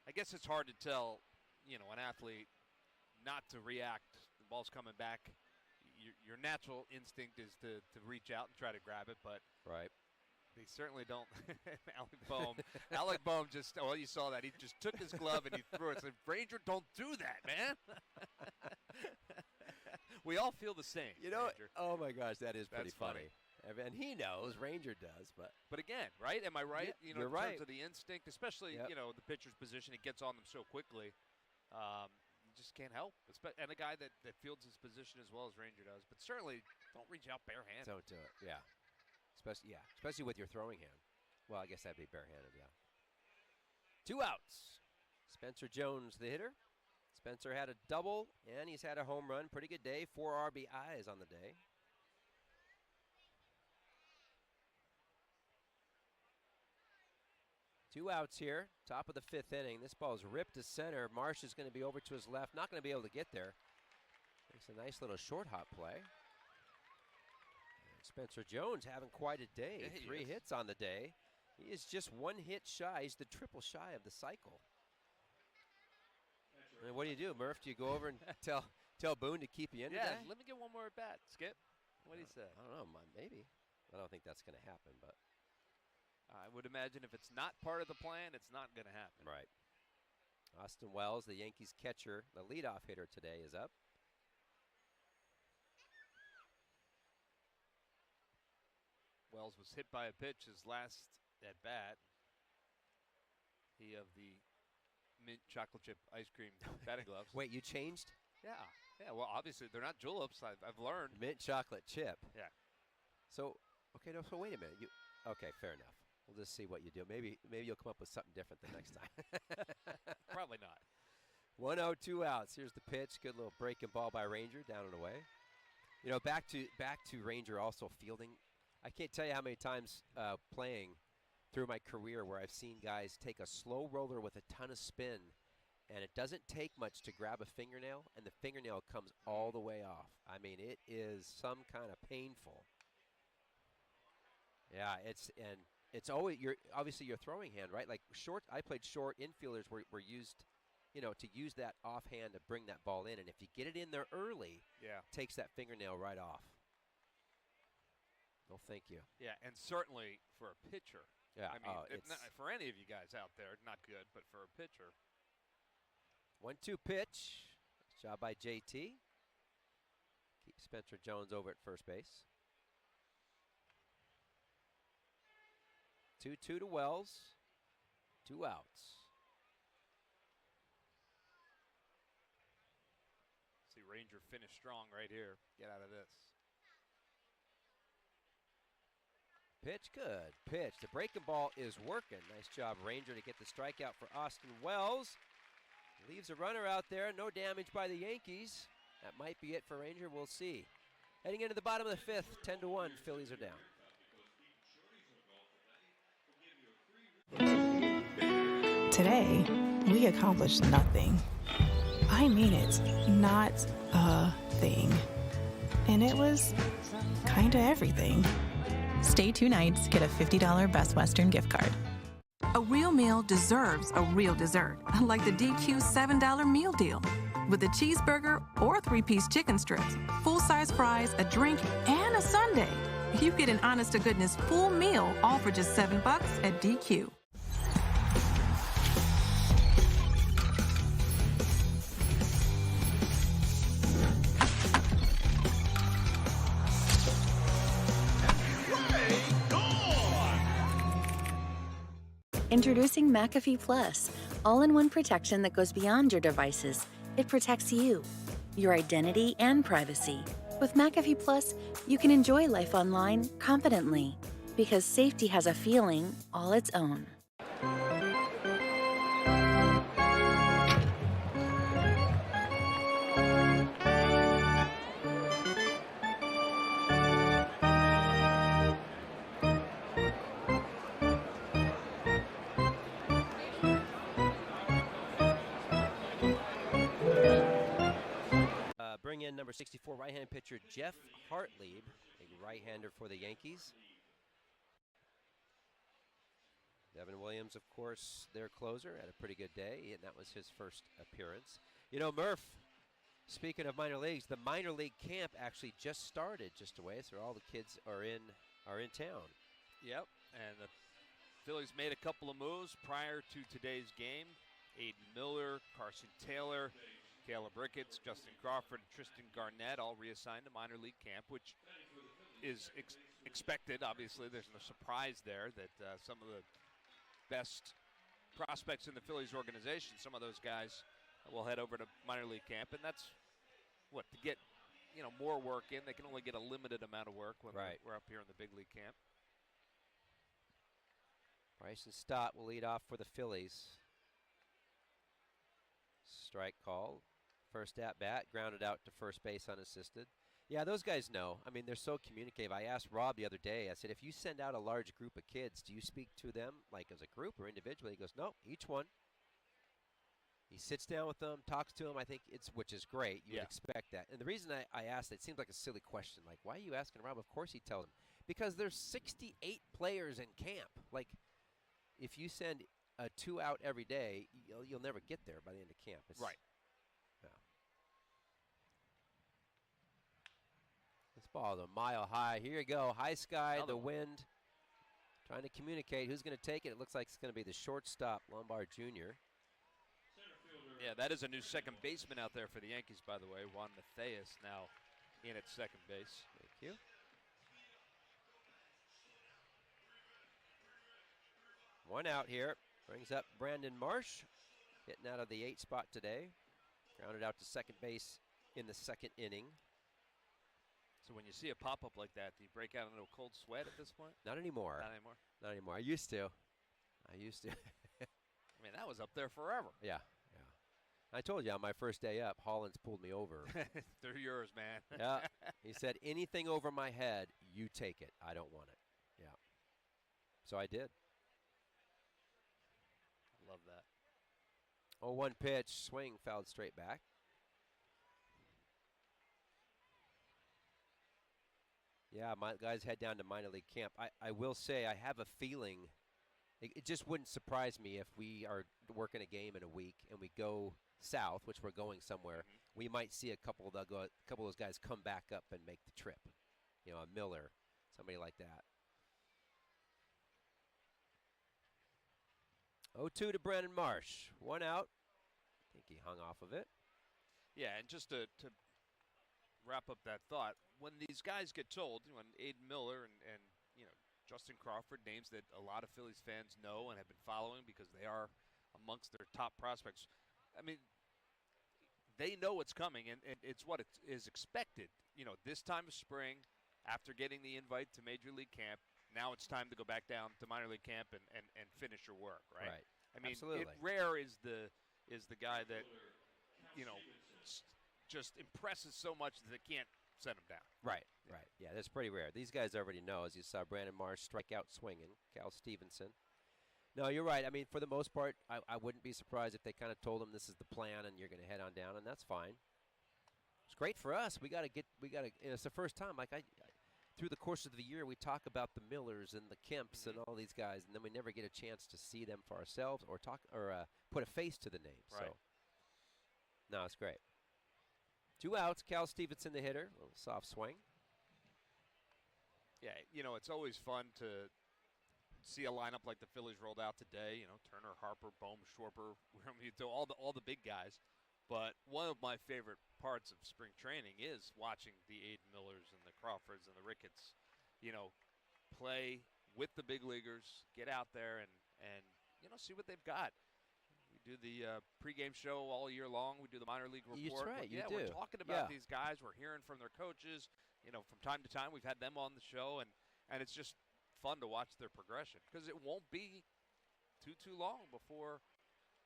I guess it's hard to tell, you know, an athlete not to react. The ball's coming back. Your natural instinct is to reach out and try to grab it, but right. They certainly don't. Alec Boehm just, well, you saw that. He just took his glove and he threw it. Said, Ranger, don't do that, man. We all feel the same. You know, Ranger. Oh my gosh, that's pretty funny. And he knows, Ranger does, but again, right? Am I right? Yeah, you know, you're in terms right. of the instinct, especially you know the pitcher's position, he gets on them so quickly. You just can't help. And a guy that fields his position as well as Ranger does, but certainly don't reach out barehanded. Don't do it. Yeah. Especially with your throwing hand. Well, I guess that'd be barehanded, yeah. 2 outs. Spencer Jones, the hitter. Spencer had a double, and he's had a home run. Pretty good day. 4 RBIs on the day. Two outs here, top of the 5th inning. This ball is ripped to center. Marsh is going to be over to his left. Not going to be able to get there. Makes a nice little short hop play. Spencer Jones having quite a day. Yeah, 3 hits on the day. He is just 1 hit shy. He's the triple shy of the cycle. And what do, Murph? Do you go over and tell Boone to keep you in today? Let me get one more at bat, Skip. What do you say? I don't know, maybe. I don't think that's going to happen, but I would imagine if it's not part of the plan, it's not going to happen. Right. Austin Wells, the Yankees catcher, the leadoff hitter today, is up. Wells was hit by a pitch his last at bat. He of the mint chocolate chip ice cream batting gloves. Wait, you changed? Yeah. Well, obviously they're not juleps. I've learned. Mint chocolate chip. Yeah. So, okay, so wait a minute. Okay, fair enough. We'll just see what you do. Maybe you'll come up with something different the next time. Probably not. 1-0, 2 outs. Here's the pitch. Good little breaking ball by Ranger, down and away. You know, back to Ranger also fielding. I can't tell you how many times playing through my career where I've seen guys take a slow roller with a ton of spin, and it doesn't take much to grab a fingernail, and the fingernail comes all the way off. I mean, it is some kind of painful. Yeah, it's always obviously your throwing hand, right? Like short, I played short. Infielders were used, you know, to use that offhand to bring that ball in, and if you get it in there early, takes that fingernail right off. Well, thank you. Yeah, and certainly for a pitcher. Yeah, I mean, for any of you guys out there, not good, but for a pitcher. 1-2 pitch. Nice job by JT. Keep Spencer Jones over at first base. 2-2 to Wells. 2 outs. See Ranger finish strong right here. Get out of this. Pitch, good pitch. The breaking ball is working. Nice job, Ranger, to get the strikeout for Austin Wells. Leaves a runner out there. No damage by the Yankees. That might be it for Ranger. We'll see. Heading into the bottom of the 5th, 10-1. Phillies are down. Today, we accomplished nothing. I mean it, not a thing. And it was kinda everything. Stay 2 nights, get a $50 Best Western gift card. A real meal deserves a real dessert, like the DQ $7 meal deal. With a cheeseburger or 3-piece chicken strips, full-size fries, a drink, and a sundae. You get an honest-to-goodness full meal, all for just $7 at DQ. Introducing McAfee Plus, all-in-one protection that goes beyond your devices. It protects you, your identity, and privacy. With McAfee Plus, you can enjoy life online confidently, because safety has a feeling all its own. Bring in number 64 right-hand pitcher Jeff Hartlieb, a right-hander for the Yankees. Devin Williams, of course, their closer, had a pretty good day, and that was his first appearance. You know, Murph, speaking of minor leagues, the minor league camp actually just started just away, so all the kids are in town. Yep, and the Phillies made a couple of moves prior to today's game. Aiden Miller, Carson Taylor, Caleb Ricketts, Justin Crawford, and Tristan Garnett all reassigned to minor league camp, which is expected. Obviously, there's no surprise there that some of the best prospects in the Phillies organization, some of those guys will head over to minor league camp, and that's what, to get more work in. They can only get a limited amount of work when we're up here in the big league camp. Bryson Stott will lead off for the Phillies. Strike call. First at bat, grounded out to first base unassisted. Yeah, those guys know. I mean, they're so communicative. I asked Rob the other day, I said, if you send out a large group of kids, do you speak to them like as a group or individually? He goes, no, each one. He sits down with them, talks to them. I think which is great. You would expect that. And the reason I asked, it seems like a silly question. Like, why are you asking Rob? Of course he tells them. Because there's 68 players in camp. Like, if you send 2 out every day, you'll never get there by the end of camp. Right. Yeah. This ball is a mile high. Here you go. High sky, the wind. Trying to communicate who's going to take it. It looks like it's going to be the shortstop, Lombard Jr. Yeah, that is a new second baseman out there for the Yankees, by the way. Juan Matheus now in at second base. Thank you. One out here. Brings up Brandon Marsh. Hitting out of the 8 spot today. Grounded out to second base in the second inning. So when you see a pop-up like that, do you break out into a cold sweat at this point? Not anymore. Not anymore? Not anymore. I used to. I mean, that was up there forever. Yeah. I told you on my first day up, Hollins pulled me over. They're yours, man. Yeah. He said, anything over my head, you take it. I don't want it. Yeah. So I did. Love that. 0-1 pitch, swing, fouled straight back. Yeah, my guys head down to minor league camp. I will say I have a feeling it just wouldn't surprise me if we are working a game in a week and we go south, which we're going somewhere. We might see a couple of those guys come back up and make the trip. A Miller, somebody like that. 0-2 to Brandon Marsh. 1 out. I think he hung off of it. Yeah, and just to wrap up that thought, when these guys get told, when Aiden Miller and Justin Crawford, names that a lot of Phillies fans know and have been following because they are amongst their top prospects, I mean, they know what's coming, and it's what is expected. This time of spring, after getting the invite to Major League Camp, now it's time to go back down to minor league camp and finish your work, right? Right. I mean, absolutely. Rare is the guy that, just impresses so much that they can't set him down. Right. Yeah, that's pretty rare. These guys already know, as you saw Brandon Marsh strike out swinging, Cal Stevenson. No, you're right. I mean, for the most part, I wouldn't be surprised if they kind of told him this is the plan and you're going to head on down, and that's fine. It's great for us. We got to. It's the first time. Through the course of the year, we talk about the Millers and the Kemps and all these guys, and then we never get a chance to see them for ourselves or put a face to the name. Right. So, no, it's great. 2 outs. Cal Stevenson, the hitter. A little soft swing. Yeah, it's always fun to see a lineup like the Phillies rolled out today. Turner, Harper, Bohm, Schwarber, all the big guys. But one of my favorite parts of spring training is watching the Aiden Millers and the Crawfords and the Ricketts, play with the big leaguers, get out there and see what they've got. We do the pregame show all year long. We do the minor league report. That's right, you do. We're talking about these guys. We're hearing from their coaches. From time to time, we've had them on the show, and it's just fun to watch their progression because it won't be too long before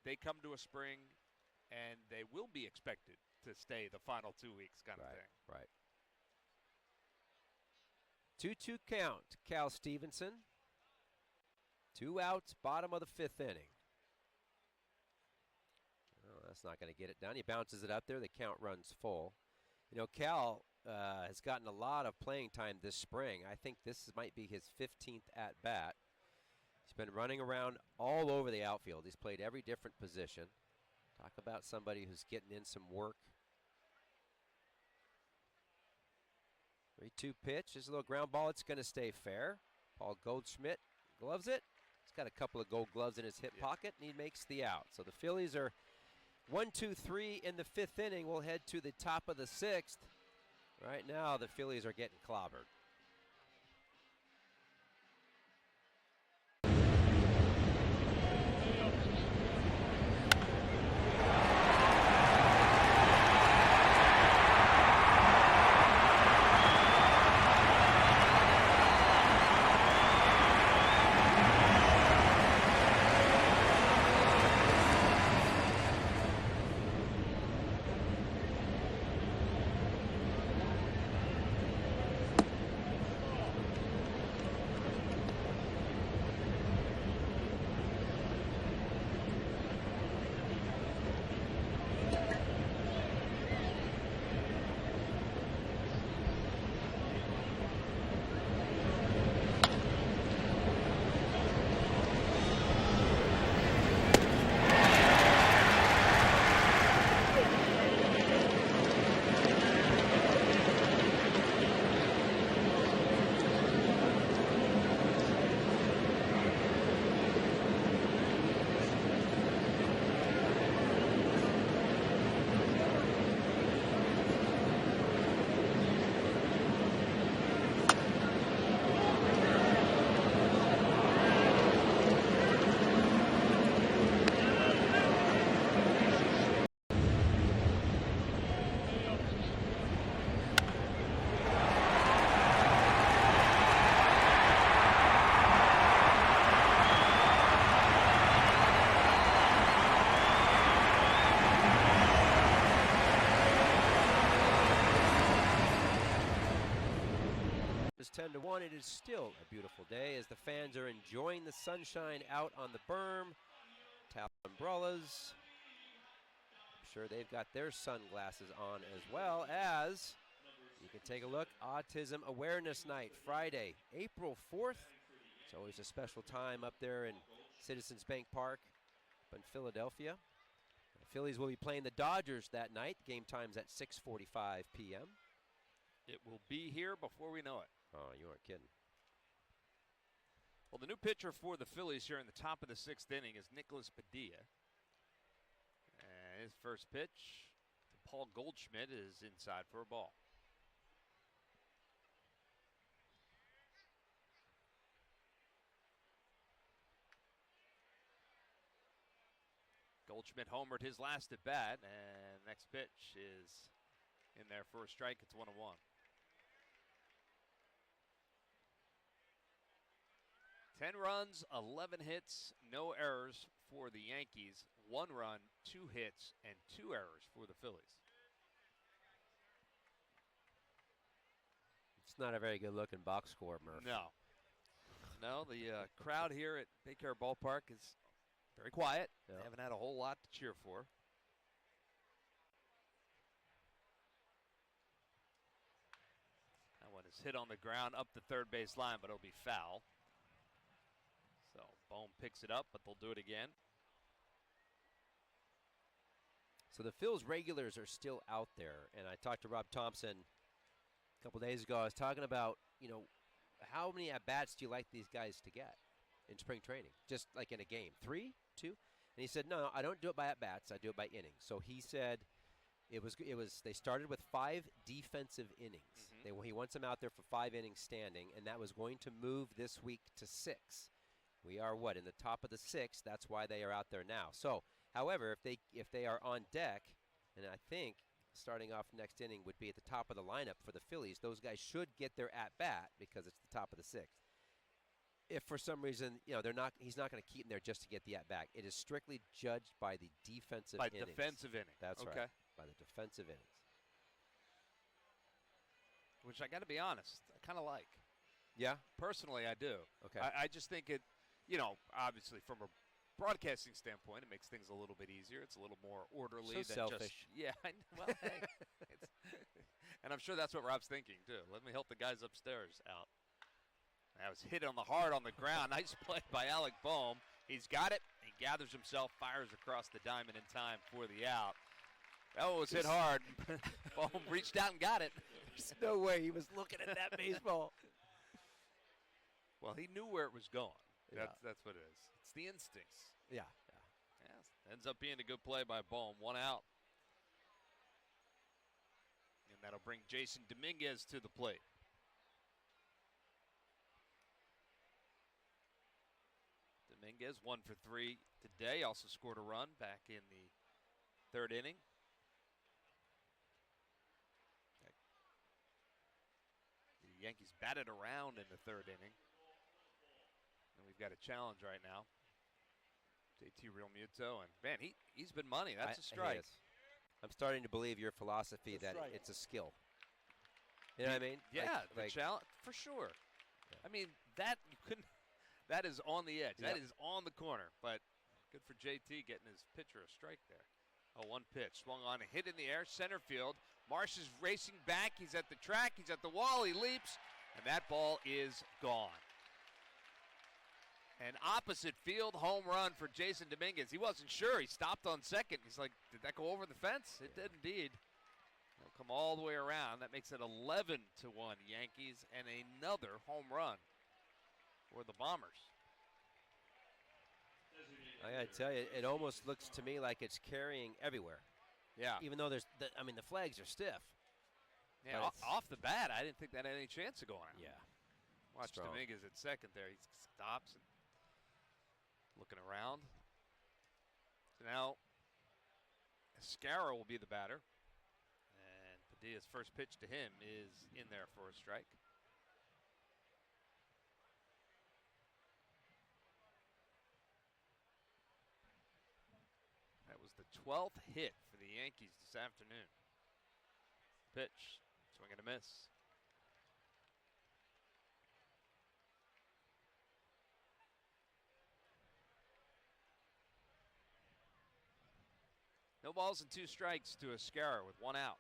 they come to a spring, and they will be expected to stay the final 2 weeks kind of thing. Right. 2-2 count. Cal Stevenson. 2 outs, bottom of the 5th inning. Oh, that's not going to get it done. He bounces it up there. The count runs full. Cal has gotten a lot of playing time this spring. I think this might be his 15th at-bat. He's been running around all over the outfield. He's played every different position. Talk about somebody who's getting in some work. 3-2 pitch. There's a little ground ball. It's going to stay fair. Paul Goldschmidt gloves it. He's got a couple of gold gloves in his hip pocket, and he makes the out. So the Phillies are 1-2-3 in the 5th inning. We'll head to the top of the 6th. Right now, the Phillies are getting clobbered. It's 10-1. It is still a beautiful day as the fans are enjoying the sunshine out on the berm. Towel umbrellas. I'm sure they've got their sunglasses on as well as you can take a look. Autism Awareness Night, Friday, April 4th. It's always a special time up there in Citizens Bank Park up in Philadelphia. The Phillies will be playing the Dodgers that night. Game time's at 6:45 p.m. It will be here before we know it. Oh, you aren't kidding. Well, the new pitcher for the Phillies here in the top of the 6th inning is Nicholas Padilla. And his first pitch to Paul Goldschmidt is inside for a ball. Goldschmidt homered his last at bat, and next pitch is in there for a strike. It's 1-1. 10 runs, 11 hits, no errors for the Yankees. 1 run, 2 hits, and 2 errors for the Phillies. It's not a very good looking box score, Murph. No. No, the crowd here at Baycare Ballpark is very quiet. Yeah. They haven't had a whole lot to cheer for. That one is hit on the ground up the third base line, but it'll be foul. So Bohm picks it up, but they'll do it again. So the Phil's regulars are still out there, and I talked to Rob Thompson a couple days ago. I was talking about, how many at-bats do you like these guys to get in spring training? Just like in a game, 3, 2? And he said, no, I don't do it by at-bats. I do it by innings. So he said they started with 5 defensive innings. He wants them out there for 5 innings standing, and that was going to move this week to 6. We are in the top of the 6th. That's why they are out there now. So, however, if they are on deck, and I think starting off next inning would be at the top of the lineup for the Phillies, those guys should get their at-bat because it's the top of the 6th. If for some reason, he's not going to keep them there just to get the at-bat. It is strictly judged by the defensive innings. By defensive inning. That's okay. Right. By the defensive innings. Which I got to be honest, I kind of like. Yeah? Personally, I do. Okay. I just think it, obviously from a broadcasting standpoint, it makes things a little bit easier. It's a little more orderly So than selfish. just. Yeah, well, hey. And I'm sure that's what Rob's thinking, too. Let me help the guys upstairs out. That was hit on the hard on the ground. Nice play by Alec Boehm. He's got it. He gathers himself, fires across the diamond in time for the out. That one was hit hard. Boehm reached out and got it. There's no way he was looking at that baseball. Well, he knew where it was going. Yeah. That's what it is. It's the instincts. Yeah. Yes, ends up being a good play by Boehm. 1 out. And that'll bring Jason Dominguez to the plate. Dominguez 1 for 3 today. Also scored a run back in the 3rd inning. The Yankees batted around in the 3rd inning. And we've got a challenge right now. JT Realmuto, and man, he's been money. That's a strike. I'm starting to believe your philosophy that it's a skill. You know what I mean? Yeah, the challenge for sure. Yeah. I mean that you couldn't. That is on the edge. Yep. That is on the corner. But good for JT getting his pitcher a strike there. Oh, 1 pitch swung on, a hit in the air, center field. Marsh is racing back. He's at the track. He's at the wall. He leaps, and that ball is gone. An opposite field home run for Jason Dominguez. He wasn't sure. He stopped on second. He's like, did that go over the fence? It did indeed. It'll come all the way around. That makes it 11-1 Yankees, and another home run for the Bombers. I gotta tell you, it almost looks to me like it's carrying everywhere. Yeah. Even though the flags are stiff. Yeah, off the bat, I didn't think that had any chance of going out. Yeah. Watch Dominguez at second there. He stops and looking around. So now, Escara will be the batter. And Padilla's first pitch to him is in there for a strike. That was the 12th hit for the Yankees this afternoon. Pitch, swing and a miss. No balls and 2 strikes to Escara with 1 out.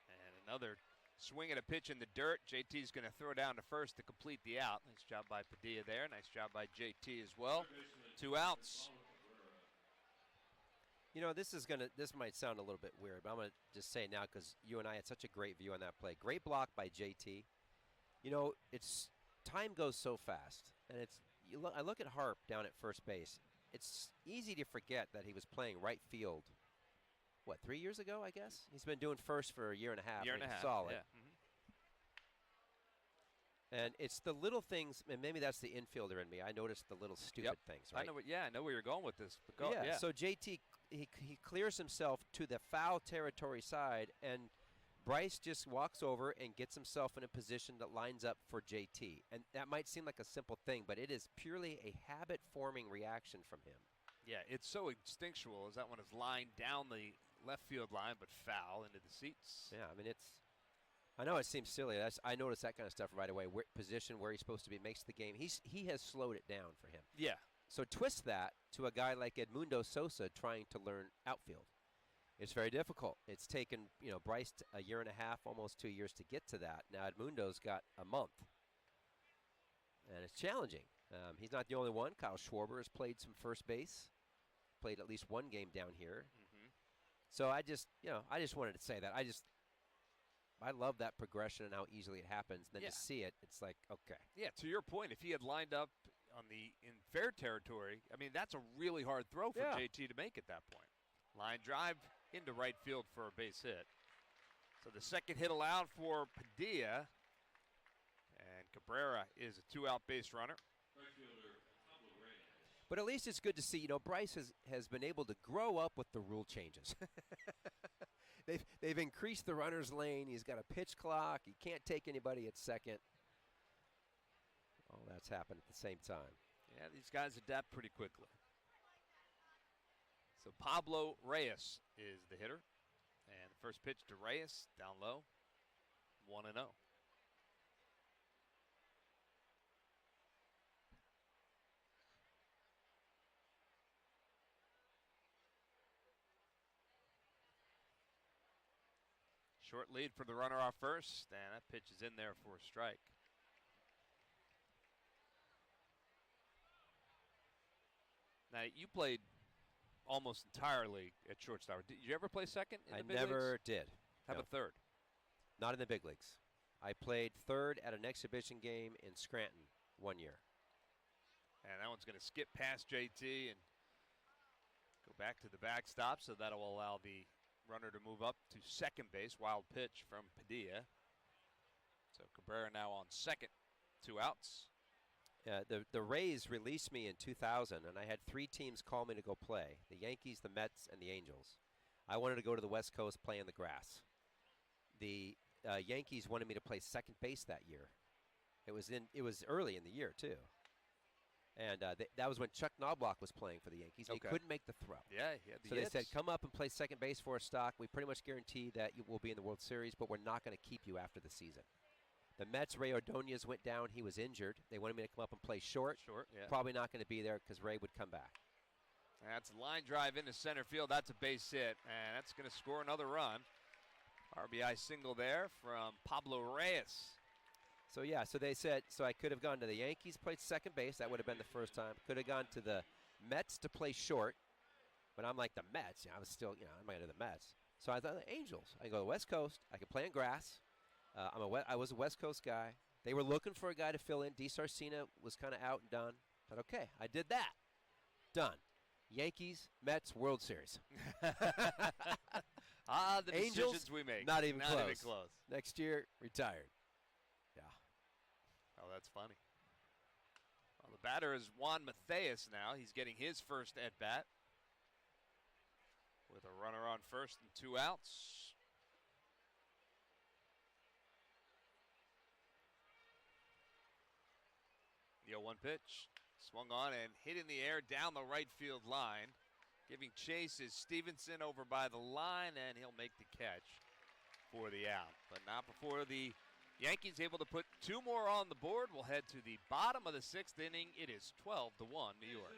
And another swing and a pitch in the dirt. JT's going to throw down to first to complete the out. Nice job by Padilla there. Nice job by JT as well. 2 outs. You know, this might sound a little bit weird, but I'm going to just say it now because you and I had such a great view on that play. Great block by JT. You know, time goes so fast, and I look at Harp down at first base. It's easy to forget that he was playing right field. What, 3 years ago? I guess he's been doing first for a year and a half. Solid. Yeah. And it's the little things, and maybe that's the infielder in me. I noticed the little stupid things. Right? I know where you're going with this. So JT, he clears himself to the foul territory side, and Bryce just walks over and gets himself in a position that lines up for JT. And that might seem like a simple thing, but it is purely a habit-forming reaction from him. Yeah, it's so instinctual as that one is lined down the left field line, but foul into the seats. Yeah, I mean, I know it seems silly. I notice that kind of stuff right away. Position where he's supposed to be makes the game. He has slowed it down for him. Yeah. So twist that to a guy like Edmundo Sosa trying to learn outfield. It's very difficult. It's taken, Bryce a year and a half, almost 2 years to get to that. Now Edmundo's got a month. And it's challenging. He's not the only one. Kyle Schwarber has played some first base. Played at least 1 game down here. Mm-hmm. So I just wanted to say that. I love that progression and how easily it happens. Then to see it, it's like, okay. Yeah, to your point, if he had lined up in fair territory, I mean, that's a really hard throw for JT to make at that point. Line drive into right field for a base hit. So the second hit allowed for Padilla. And Cabrera is a 2-out base runner. But at least it's good to see, Bryce has been able to grow up with the rule changes. They've increased the runner's lane. He's got a pitch clock. He can't take anybody at second. All that's happened at the same time. Yeah, these guys adapt pretty quickly. So Pablo Reyes is the hitter. And the first pitch to Reyes, down low, 1-0. Short lead for the runner off first, and that pitch is in there for a strike. Now, you played almost entirely at shortstop. Did you ever play second in the big leagues? I never did. How about third? Not in the big leagues. I played third at an exhibition game in Scranton 1 year. And that one's going to skip past JT and go back to the backstop, so that will allow the runner to move up to second base. Wild pitch from Padilla. So Cabrera now on second, 2 outs. The Rays released me in 2000, and I had 3 teams call me to go play: the Yankees, the Mets, and the Angels. I wanted to go to the West Coast, play in the grass. The Yankees wanted me to play second base that year. It was early in the year too, and that was when Chuck Knobloch was playing for the Yankees. Okay. He couldn't make the throw. Yeah, he had the So they said, "Come up and play second base for us, Stock. We pretty much guarantee that you will be in the World Series, but we're not going to keep you after the season." The Mets, Ray Ordonez went down. He was injured. They wanted me to come up and play short. Short, yeah. Probably not going to be there because Ray would come back. That's a line drive into center field. That's a base hit, and that's going to score another run. RBI single there from Pablo Reyes. So, yeah, so they said, so I could have gone to the Yankees, played second base. That would have been the first time. Could have gone to the Mets to play short. But I'm like, the Mets? I was still, I'm not going to the Mets. So I thought, the Angels. I go to the West Coast. I could play in grass. I was a West Coast guy. They were looking for a guy to fill in. DeSarcina was kind of out and done. But okay, I did that. Done. Yankees, Mets, World Series. The Angels, decisions we make. Not even close. Even close. Next year, retired. Yeah. Oh, that's funny. Well, the batter is Juan Matheus now. He's getting his first at-bat with a runner on first and 2 outs. The 0-1 pitch. Swung on and hit in the air down the right field line. Giving chase is Stevenson over by the line, and he'll make the catch for the out. But not before the Yankees able to put 2 more on the board. We'll head to the bottom of the 6th inning. It is 12-1 New York.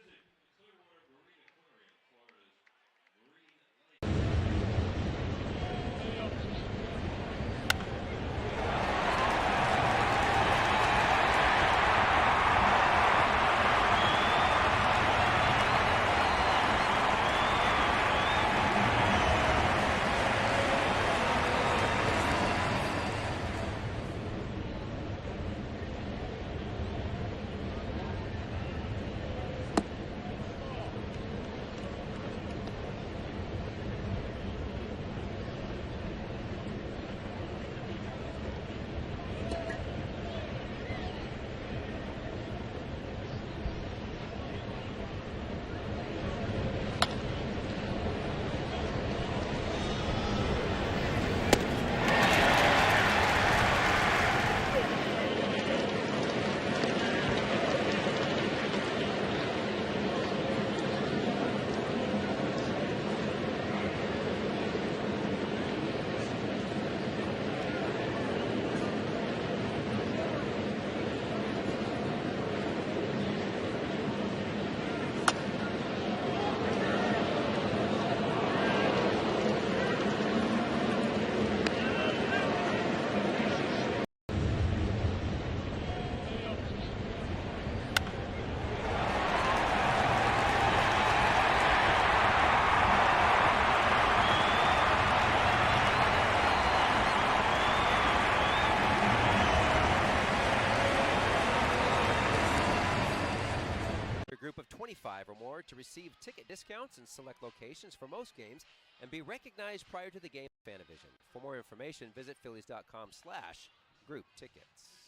Group of 25 or more to receive ticket discounts in select locations for most games and be recognized prior to the game of Fanavision. For more information, visit Phillies.com/group tickets.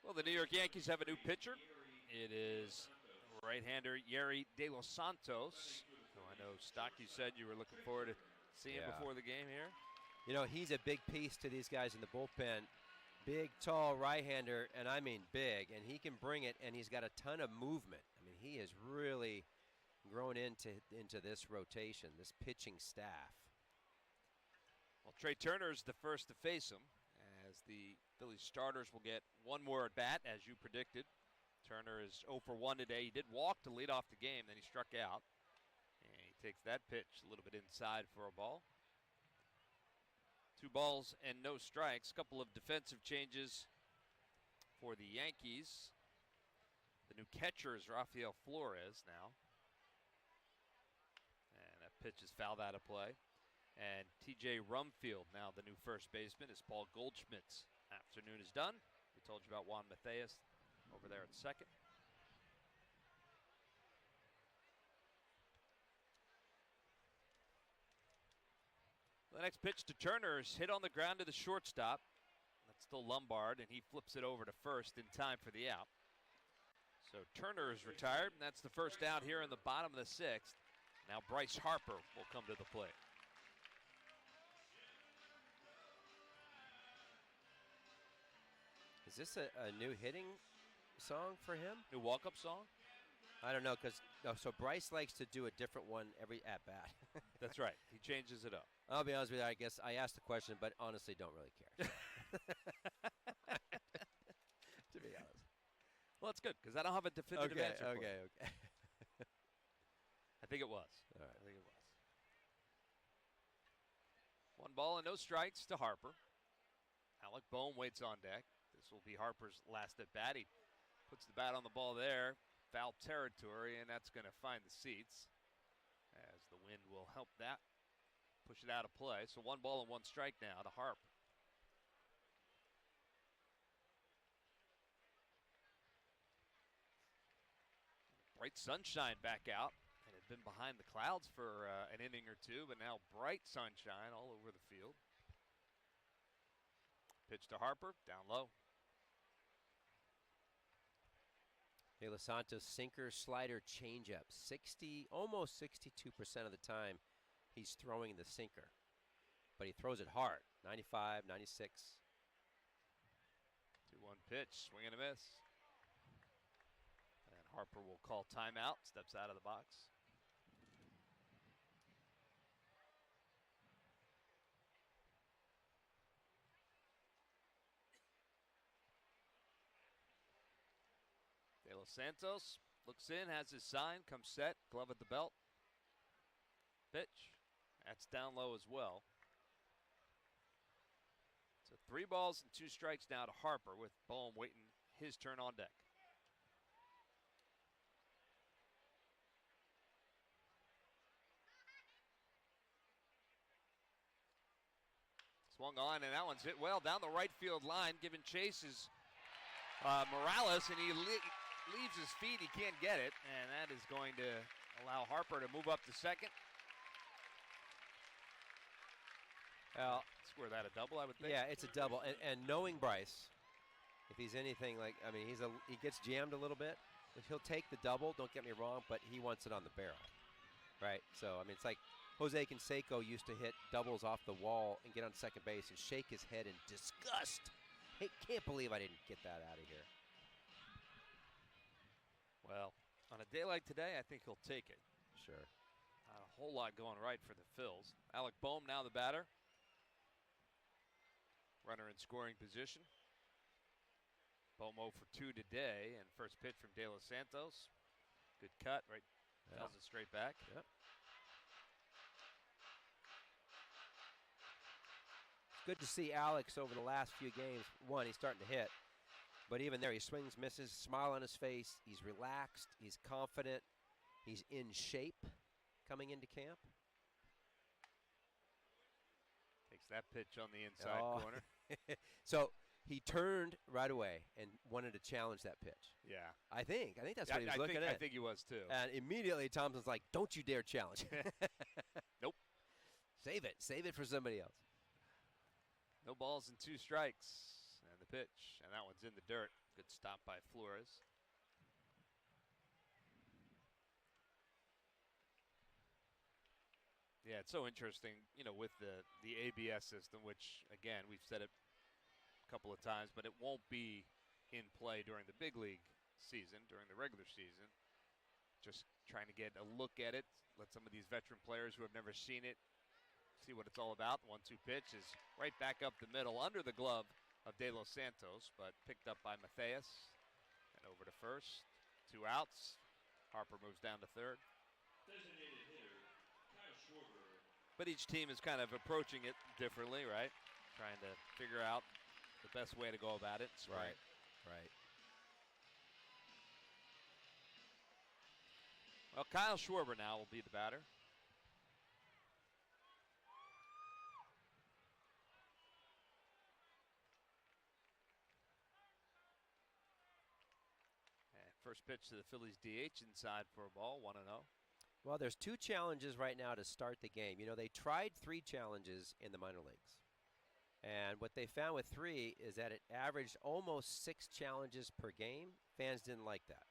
Well, the New York Yankees have a new pitcher. It is right-hander Yeri De Los Santos. So I know, Stock, you said you were looking forward to seeing him before the game here. He's a big piece to these guys in the bullpen. Big, tall right-hander, and I mean big, and he can bring it, and he's got a ton of movement. I mean, he has really grown into this rotation, this pitching staff. Well, Trey Turner's the first to face him, as the Phillies starters will get 1 more at bat, as you predicted. Turner is 0 for 1 today. He did walk to lead off the game, then he struck out. And he takes that pitch a little bit inside for a ball. 2 balls and no strikes. Couple of defensive changes for the Yankees. The new catcher is Rafael Flores now. And that pitch is fouled out of play. And TJ Rumfield, now the new first baseman, as Paul Goldschmidt's afternoon is done. We told you about Juan Matheus over there at second. The next pitch to Turner is hit on the ground to the shortstop. That's still Lombard, and he flips it over to first in time for the out. So Turner is retired, and that's the first out here in the bottom of the 6th. Now Bryce Harper will come to the plate. Is this a new hitting song for him? New walk-up song? I don't know, because so Bryce likes to do a different one every at-bat. That's right. He changes it up. I'll be honest with you, I guess I asked the question, but honestly don't really care. To be honest. Well, that's good, because I don't have a definitive answer for you. Okay. I think it was. All right. I think it was. 1 ball and no strikes to Harper. Alec Bohm waits on deck. This will be Harper's last at bat. He puts the bat on the ball there. Foul territory, and that's going to find the seats as the wind will help that push it out of play. So 1 ball and 1 strike now to Harper. Bright sunshine back out. And had been behind the clouds for an inning or two, but now bright sunshine all over the field. Pitch to Harper, down low. De Los Santos sinker, slider, changeup. Almost 62% of the time he's throwing the sinker. But he throws it hard, 95, 96. 2-1 pitch, swing and a miss. And Harper will call timeout, steps out of the box. De Los Santos looks in, has his sign, comes set, glove at the belt. Pitch. That's down low as well. So 3 balls and 2 strikes now to Harper, with Bohm waiting his turn on deck. Swung on, and that one's hit well down the right field line. Giving chase is Morales, and he leaves his feet. He can't get it, and that is going to allow Harper to move up to second. Well, square that a double, I would think. Yeah, it's a double. And knowing Bryce, if he's anything like, I mean, he gets jammed a little bit. But he'll take the double, don't get me wrong, but he wants it on the barrel. Right? So, I mean, it's like Jose Canseco used to hit doubles off the wall and get on second base and shake his head in disgust. Hey, can't believe I didn't get that out of here. Well, on a day like today, I think he'll take it. Sure. Not a whole lot going right for the Phils. Alec Bohm now the batter. Runner in scoring position. Bohm 0 for 2 today, and first pitch from De Los Santos. Good cut, right? Tells it straight back. Yep. Good to see Alex over the last few games. One, he's starting to hit. But even there, he swings, misses, smile on his face. He's relaxed. He's confident. He's in shape coming into camp. Takes that pitch on the inside corner. So he turned right away and wanted to challenge that pitch. Yeah. I think that's what he was looking at. I think he was too. And immediately Thompson's like, don't you dare challenge. Nope. Save it for somebody else. No balls and 2 strikes. And the pitch, and that one's in the dirt. Good stop by Flores. Yeah, it's so interesting, you know, with the ABS system, which, again, we've said it a couple of times, but it won't be in play during the big league season, during the regular season. Just trying to get a look at it, let some of these veteran players who have never seen it see what it's all about. The 1-2 pitch is right back up the middle under the glove of De Los Santos, but picked up by Matheus. And over to first. 2 outs. Harper moves down to third. Designated hitter, Kyle Schwarber. But each team is kind of approaching it differently, right? Trying to figure out the best way to go about it. Right, right. Well, Kyle Schwarber now will be the batter. And first pitch to the Phillies DH inside for a ball, 1-0. Well, there's 2 challenges right now to start the game. You know, they tried 3 challenges in the minor leagues. And what they found with 3 is that it averaged almost 6 challenges per game. Fans didn't like that.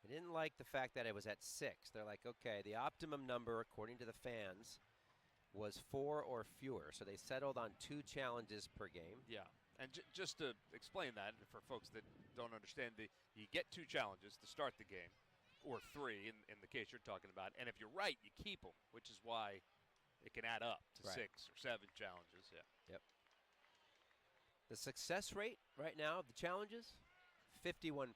They didn't like the fact that it was at 6. They're like, okay, the optimum number, according to the fans, was 4 or fewer. So they settled on 2 challenges per game. Yeah, and just to explain that for folks that don't understand, you get 2 challenges to start the game, or 3 in the case you're talking about. And if you're right, you keep them, which is why it can add up to 6 or 7 challenges. Yeah. Yep. The success rate right now of the challenges, 51%.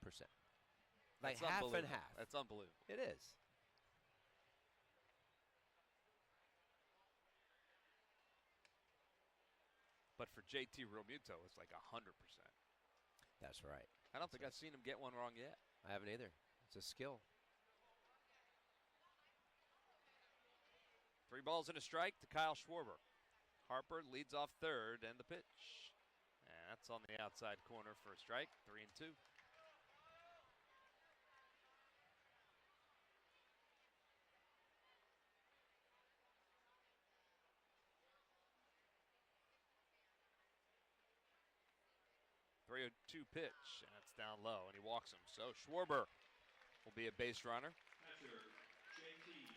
Like That's half and half. That's unbelievable. It is. But for JT Realmuto, it's like 100%. That's right. I don't think I've seen him get one wrong yet. I haven't either. It's a skill. 3 balls and a strike to Kyle Schwarber. Harper leads off third, and the pitch. And that's on the outside corner for a strike, 3-2. .302 pitch, and it's down low, and he walks him. So Schwarber will be a base runner.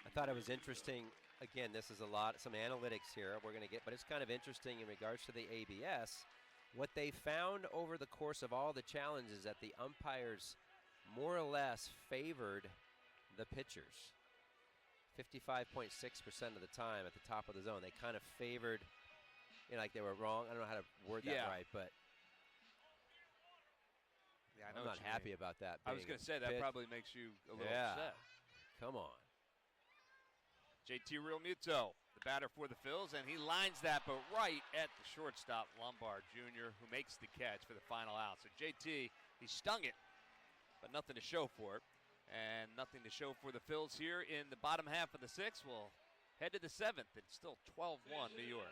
I thought it was interesting. Again, this is some analytics here we're going to get, but it's kind of interesting in regards to the ABS. What they found over the course of all the challenges that the umpires more or less favored the pitchers. 55.6% of the time at the top of the zone. They kind of favored, like they were wrong. I don't know how to word that right, but yeah, I know I'm not happy about that. I was going to say, that probably makes you a little upset. Come on. JT Realmuto, the batter for the Phils, and he lines that, but right at the shortstop, Lombard Jr., who makes the catch for the final out. So JT, he stung it, but nothing to show for it. And nothing to show for the Phils here in the bottom half of the 6th. We'll head to the 7th. It's still 12-1 New York.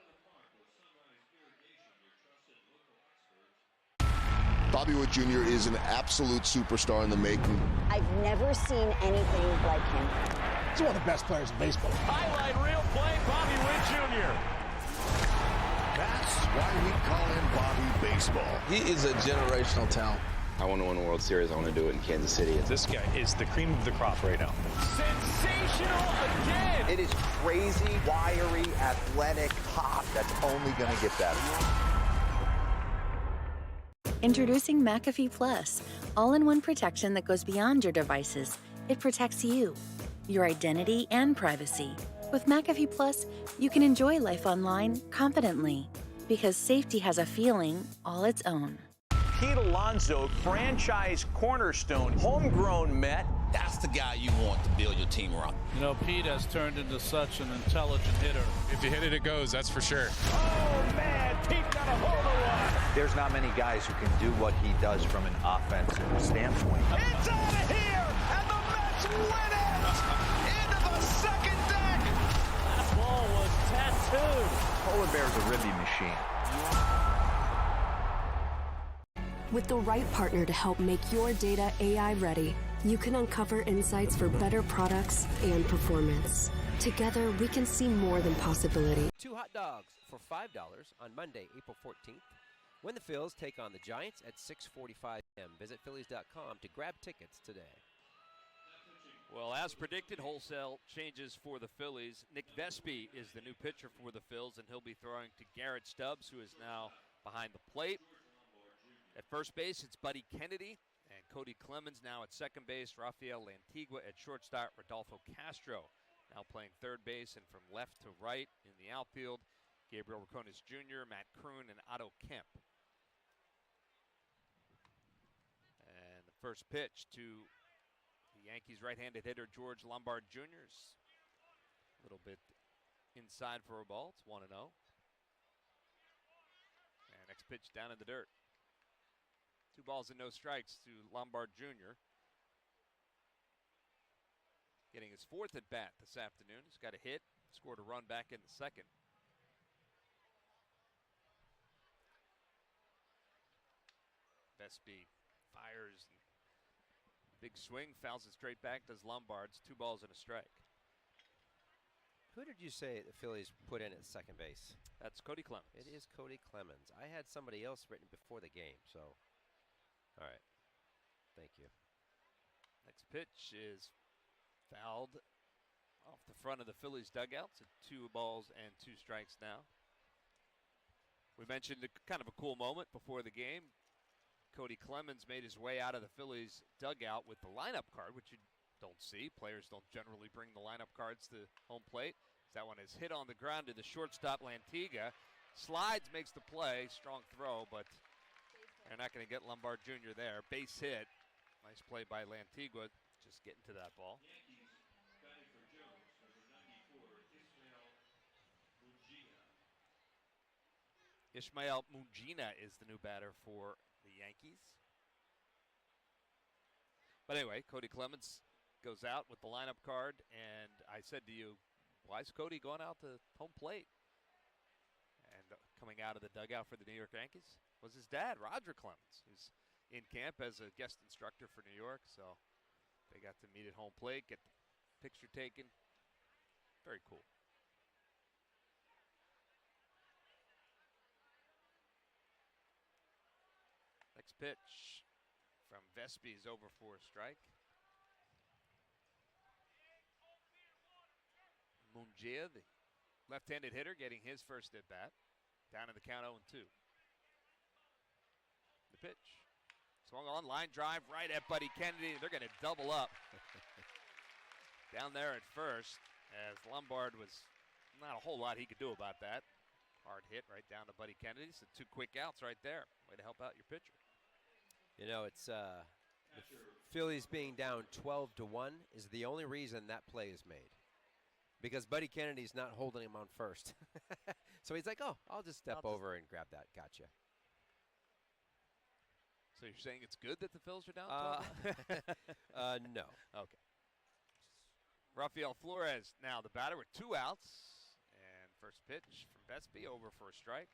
Bobby Wood Jr. is an absolute superstar in the making. I've never seen anything like him. He's one of the best players in baseball. Highlight reel play, Bobby Wood Jr. That's why we call him Bobby Baseball. He is a generational talent. I want to win a World Series. I want to do it in Kansas City. This guy is the cream of the crop right now. Sensational again! It is crazy, wiry, athletic pop that's only going to get better. Introducing McAfee Plus, all-in-one protection that goes beyond your devices. It protects you, your identity, and privacy. With McAfee Plus, you can enjoy life online confidently, because safety has a feeling all its own. Pete Alonso, franchise cornerstone, homegrown Met. That's the guy you want to build your team around. You know, Pete has turned into such an intelligent hitter. If you hit it, it goes, that's for sure. Oh, man, Pete got a hold of one. There's not many guys who can do what he does from an offensive standpoint. It's out of here, and the Mets win it! Into the second deck! That ball was tattooed. Polar Bear's a ribby machine. With the right partner to help make your data AI ready, you can uncover insights for better products and performance. Together, we can see more than possibility. 2 hot dogs for $5 on Monday, April 14th, when the Phils take on the Giants at 6:45 p.m. Visit Phillies.com to grab tickets today. Well, as predicted, wholesale changes for the Phillies. Nick Vespi is the new pitcher for the Phils, and he'll be throwing to Garrett Stubbs, who is now behind the plate. At first base, it's Buddy Kennedy and Cody Clemens now at second base. Rafael Lantigua at shortstop. Rodolfo Castro now playing third base. And from left to right in the outfield, Gabriel Raconis Jr., Matt Kroon, and Otto Kemp. And the first pitch to the Yankees right-handed hitter George Lombard Jr. is a little bit inside for a ball. It's 1-0. And next pitch down in the dirt. 2 balls and no strikes to Lombard Jr. Getting his 4th at bat this afternoon. He's got a hit, scored a run back in the 2nd. Vespi fires. Big swing, fouls it straight back, does Lombard's. 2 balls and a strike. Who did you say the Phillies put in at second base? That's Cody Clemens. It is Cody Clemens. I had somebody else written before the game, so. All right. Thank you. Next pitch is fouled off the front of the Phillies dugout. So 2 balls and 2 strikes now. We mentioned kind of a cool moment before the game. Cody Clemens made his way out of the Phillies dugout with the lineup card, which you don't see. Players don't generally bring the lineup cards to home plate. That one is hit on the ground to the shortstop, Lantiga. Slides, makes the play. Strong throw, but they're not going to get Lombard Jr. there. Base hit. Nice play by Lantigua, just getting to that ball. Yankees batting for Jones, number 94, Ishmael Ismael Mujina. Mujina is the new batter for the Yankees. But anyway, Cody Clemens goes out with the lineup card, and I said to you, why is Cody going out to home plate? And coming out of the dugout for the New York Yankees was his dad, Roger Clemens, who's in camp as a guest instructor for New York. So they got to meet at home plate, get the picture taken. Very cool. Next pitch from Vespi is over for a strike. Mungia, the left-handed hitter, getting his first at bat. Down in the count 0-2. The pitch. Swung on, line drive right at Buddy Kennedy. They're going to double up. Down there at first, as Lombard was not a whole lot he could do about that. Hard hit right down to Buddy Kennedy. So 2 quick outs right there. Way to help out your pitcher. You know, it's the Phillies being down 12-1 is the only reason that play is made. Because Buddy Kennedy's not holding him on first. So he's like, oh, I'll just step over and grab that. Gotcha. So you're saying it's good that the Phillies are down 12? No. Okay. Rafael Flores now the batter with 2 outs. And first pitch from Vespi over for a strike.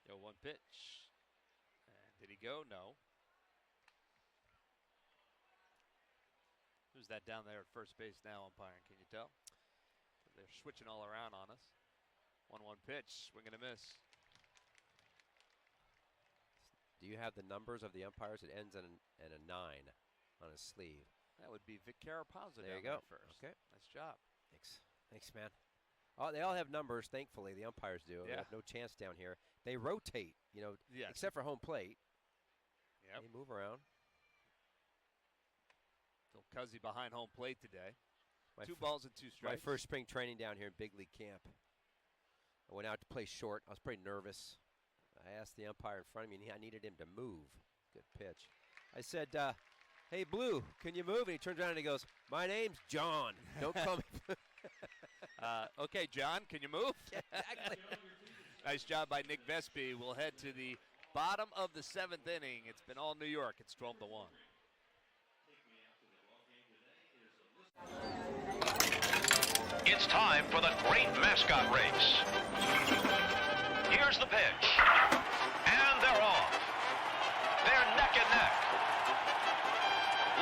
Go 1 pitch. And did he go? No. Who's that down there at first base now umpiring? Can you tell? They're switching all around on us. 1-1 pitch. Swing and a miss. Do you have the numbers of the umpires? It ends in a 9 on his sleeve. That would be Vic Carapazza. There you go. First. Okay. Nice job. Thanks, man. Oh, they all have numbers, thankfully. The umpires do. Yeah. They have no chance down here. They rotate, you know, except for home plate. Yep. They move around. Phil Cuzzy behind home plate today. 2 balls and 2 strikes. My first spring training down here in Big League Camp. I went out to play short. I was pretty nervous. I asked the umpire in front of me, and I needed him to move. Good pitch. I said, hey, Blue, can you move? And he turns around and he goes, my name's John. Don't call me. Okay, John, can you move? Yeah, exactly. Nice job by Nick Vespi. We'll head to the bottom of the 7th inning. It's been all New York. It's 12-1. It's time for the great mascot race. Here's the pitch. And they're off. They're neck and neck.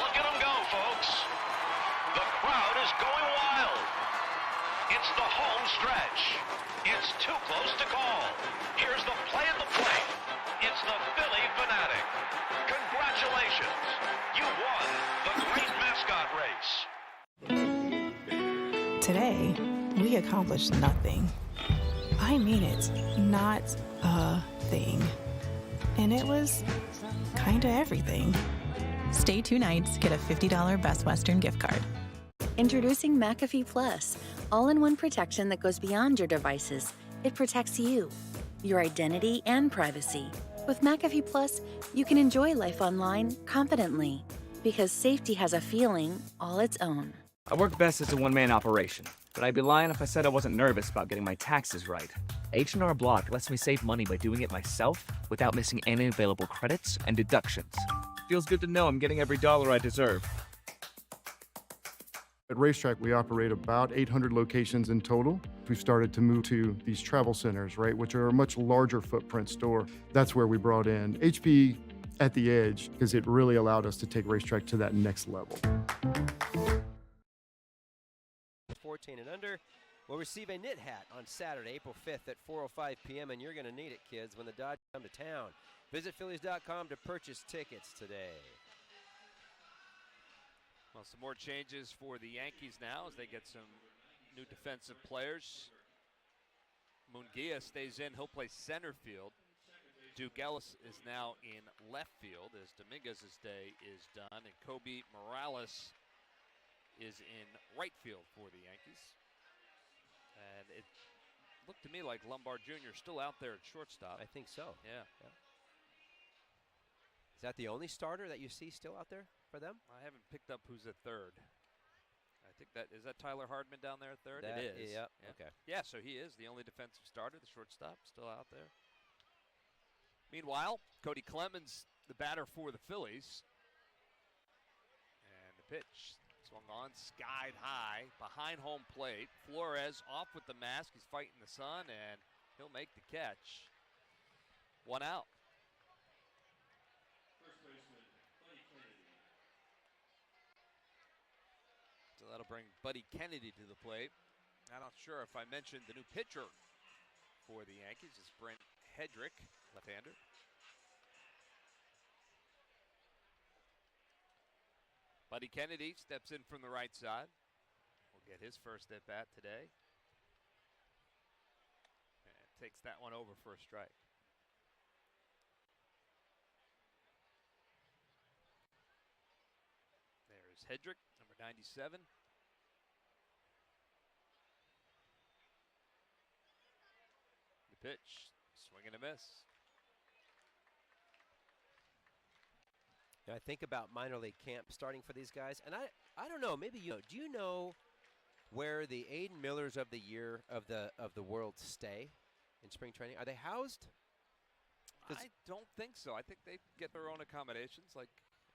Look at them go, folks. The crowd is going wild. It's the home stretch. It's too close to call. Here's the play at the plate. It's the Philly Fanatic. Congratulations. You won the great mascot race. Today, we accomplished nothing. I mean it, not a thing. And it was kind of everything. Stay 2 nights, get a $50 Best Western gift card. Introducing McAfee Plus, all-in-one protection that goes beyond your devices. It protects you, your identity, and privacy. With McAfee Plus, you can enjoy life online confidently because safety has a feeling all its own. I work best as a one-man operation, but I'd be lying if I said I wasn't nervous about getting my taxes right. H&R Block lets me save money by doing it myself without missing any available credits and deductions. Feels good to know I'm getting every dollar I deserve. At Racetrack, we operate about 800 locations in total. We've started to move to these travel centers, right, which are a much larger footprint store. That's where we brought in HP at the edge because it really allowed us to take Racetrack to that next level. 14 and under will receive a knit hat on Saturday, April 5th at 4:05 p.m., and you're going to need it, kids, when the Dodgers come to town. Visit Phillies.com to purchase tickets today. Well, some more changes for the Yankees now as they get some new defensive players. Munguia stays in. He'll play center field. Duke Ellis is now in left field as Dominguez's day is done. And Kobe Morales is in right field for the Yankees. And it looked to me like Lombard Jr. still out there at shortstop. I think so. Yeah. Is that the only starter that you see still out there for them? I haven't picked up who's at third. I think is that Tyler Hardman down there at third? That, it is. Yeah. Okay. Yeah, so he is the only defensive starter, the shortstop, still out there. Meanwhile, Cody Clemens, the batter for the Phillies. And the pitch swung on, skied high, behind home plate. Flores off with the mask. He's fighting the sun, and he'll make the catch. 1 out. So that'll bring Buddy Kennedy to the plate. I'm not sure if I mentioned the new pitcher for the Yankees is Brent Hedrick, left-hander. Buddy Kennedy steps in from the right side. Will get his first at bat today. And takes that one over for a strike. There's Hedrick, number 97. The pitch, swing and a miss. I think about minor league camp starting for these guys, and I don't know. Maybe you know. Do you know where the Aiden Millers of the year of the world stay in spring training? Are they housed? I don't think so. I think they get their own accommodations. Like,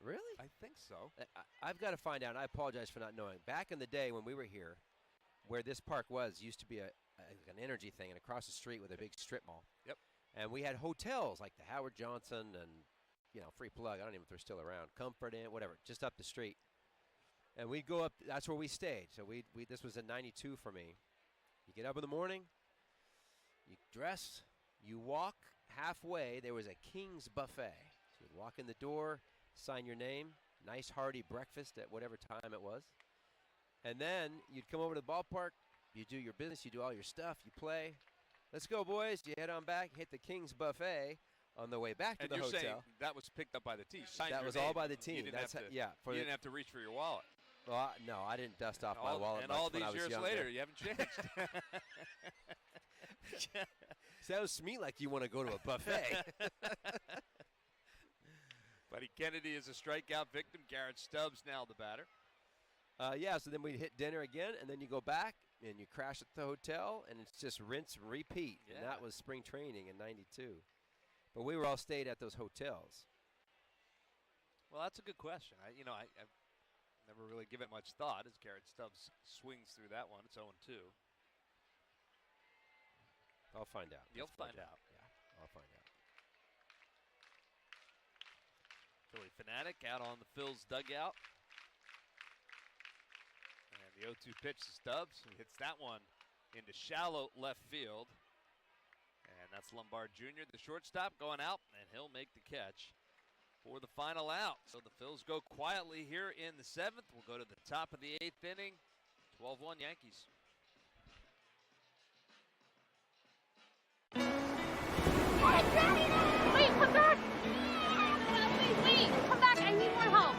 really? I think so. I've got to find out. And I apologize for not knowing. Back in the day when we were here, where this park used to be an energy thing, and across the street with a big strip mall. Yep. And we had hotels like the Howard Johnson and, Free Plug. I don't even know if they're still around. Comfort Inn, whatever, just up the street. And we'd go up. That's where we stayed. So this was in '92 for me. You get up in the morning, you dress, you walk halfway. There was a King's buffet. So you'd walk in the door, sign your name, nice hearty breakfast at whatever time it was. And then you'd come over to the ballpark, you do your business, you do all your stuff, you play. Let's go, boys. You head on back, hit the King's buffet on the way back to the hotel. hotel. Saying that was picked up by the team. That was all by the team. You didn't have to reach for your wallet. Well, no, I didn't dust off my wallet. And all these when I was years younger. later, you haven't changed. Sounds to me like you want to go to a buffet. Buddy Kennedy is a strikeout victim. Garrett Stubbs now the batter. So then we hit dinner again, and then you go back, and you crash at the hotel, and it's just rinse and repeat. Yeah. And that was spring training in '92. But we were all stayed at those hotels. Well, that's a good question. I've never really given it much thought as Garrett Stubbs swings through that one. It's 0-2. I'll find out. You'll find out. Yeah, I'll find out. Philly Fanatic out on the Phil's dugout. And the 0-2 pitch to Stubbs, who hits that one into shallow left field. And that's Lombard Jr., the shortstop, going out, and he'll make the catch for the final out. So the Phils go quietly here in the 7th. We'll go to the top of the 8th inning. 12-1 Yankees. Wait, come back! Wait, come back, I need more help.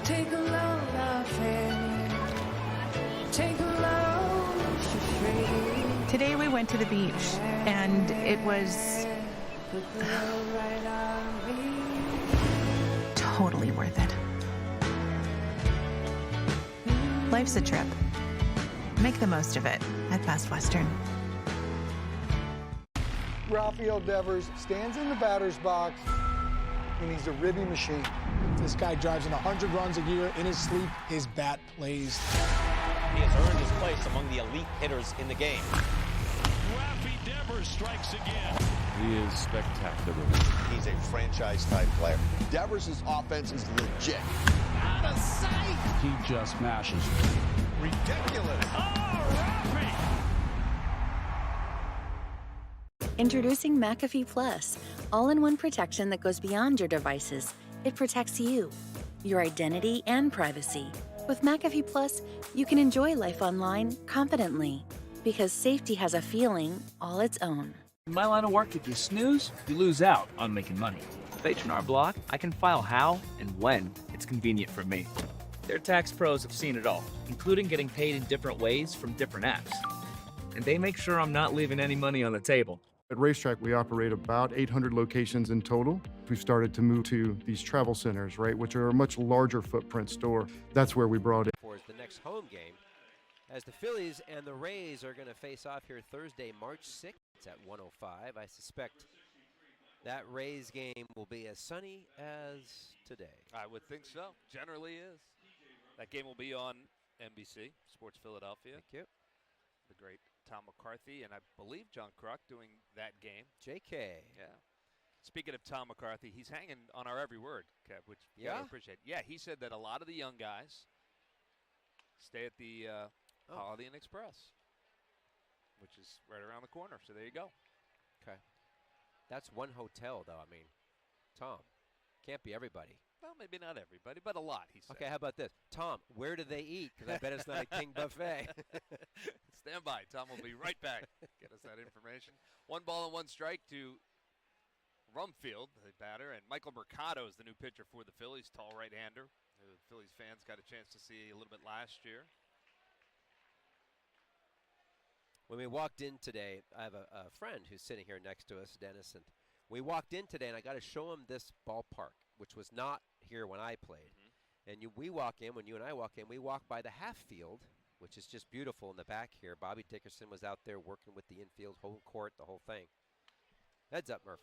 Take a load off it. Take a load for free. Today we went to the beach, and it was Totally worth it. Life's a trip. Make the most of it at Best Western. Rafael Devers stands in the batter's box, and he's a ribby machine. This guy drives in 100 runs a year. In his sleep, his bat plays. He has earned his place among the elite hitters in the game. Rafi Devers strikes again. He is spectacular. He's a franchise-type player. Devers' offense is legit. Out of sight. He just mashes. Ridiculous. Oh, Rafi. Introducing McAfee Plus, all-in-one protection that goes beyond your devices. It protects you, your identity, and privacy. With McAfee Plus, you can enjoy life online confidently, because safety has a feeling all its own. In my line of work, if you snooze, you lose out on making money. With H&R Block, I can file how and when it's convenient for me. Their tax pros have seen it all, including getting paid in different ways from different apps. And they make sure I'm not leaving any money on the table. At Racetrack, we operate about 800 locations in total. We've started to move to these travel centers, right, which are a much larger footprint store. That's where we brought it. For the next home game, as the Phillies and the Rays are going to face off here Thursday, March 6th at 1:05. I suspect that Rays game will be as sunny as today. I would think so. Generally is. That game will be on NBC, Sports Philadelphia. Thank you. The great Tom McCarthy, and I believe John Kruk doing that game. JK. Yeah. Speaking of Tom McCarthy, he's hanging on our every word, Kev, which I appreciate. Yeah, he said that a lot of the young guys stay at the Holiday Inn Express, which is right around the corner. So there you go. Okay. That's one hotel, though. I mean, Tom, can't be everybody. Well, maybe not everybody, but a lot, he said. Okay, how about this? Tom, where do they eat? Because I bet it's not a King buffet. Stand by. Tom will be right back. Get us that information. 1 ball and 1 strike to Rumfield, the batter, and Michael Mercado is the new pitcher for the Phillies, tall right-hander. The Phillies fans got a chance to see a little bit last year. When we walked in today, I have a friend who's sitting here next to us, Dennis, and we walked in today, and I got to show him this ballpark, which was not here when I played. And we walk in, when you and I walk in, we walk by the half field, which is just beautiful in the back here. Bobby Dickerson was out there working with the infield, home court, the whole thing. Heads up, Murph.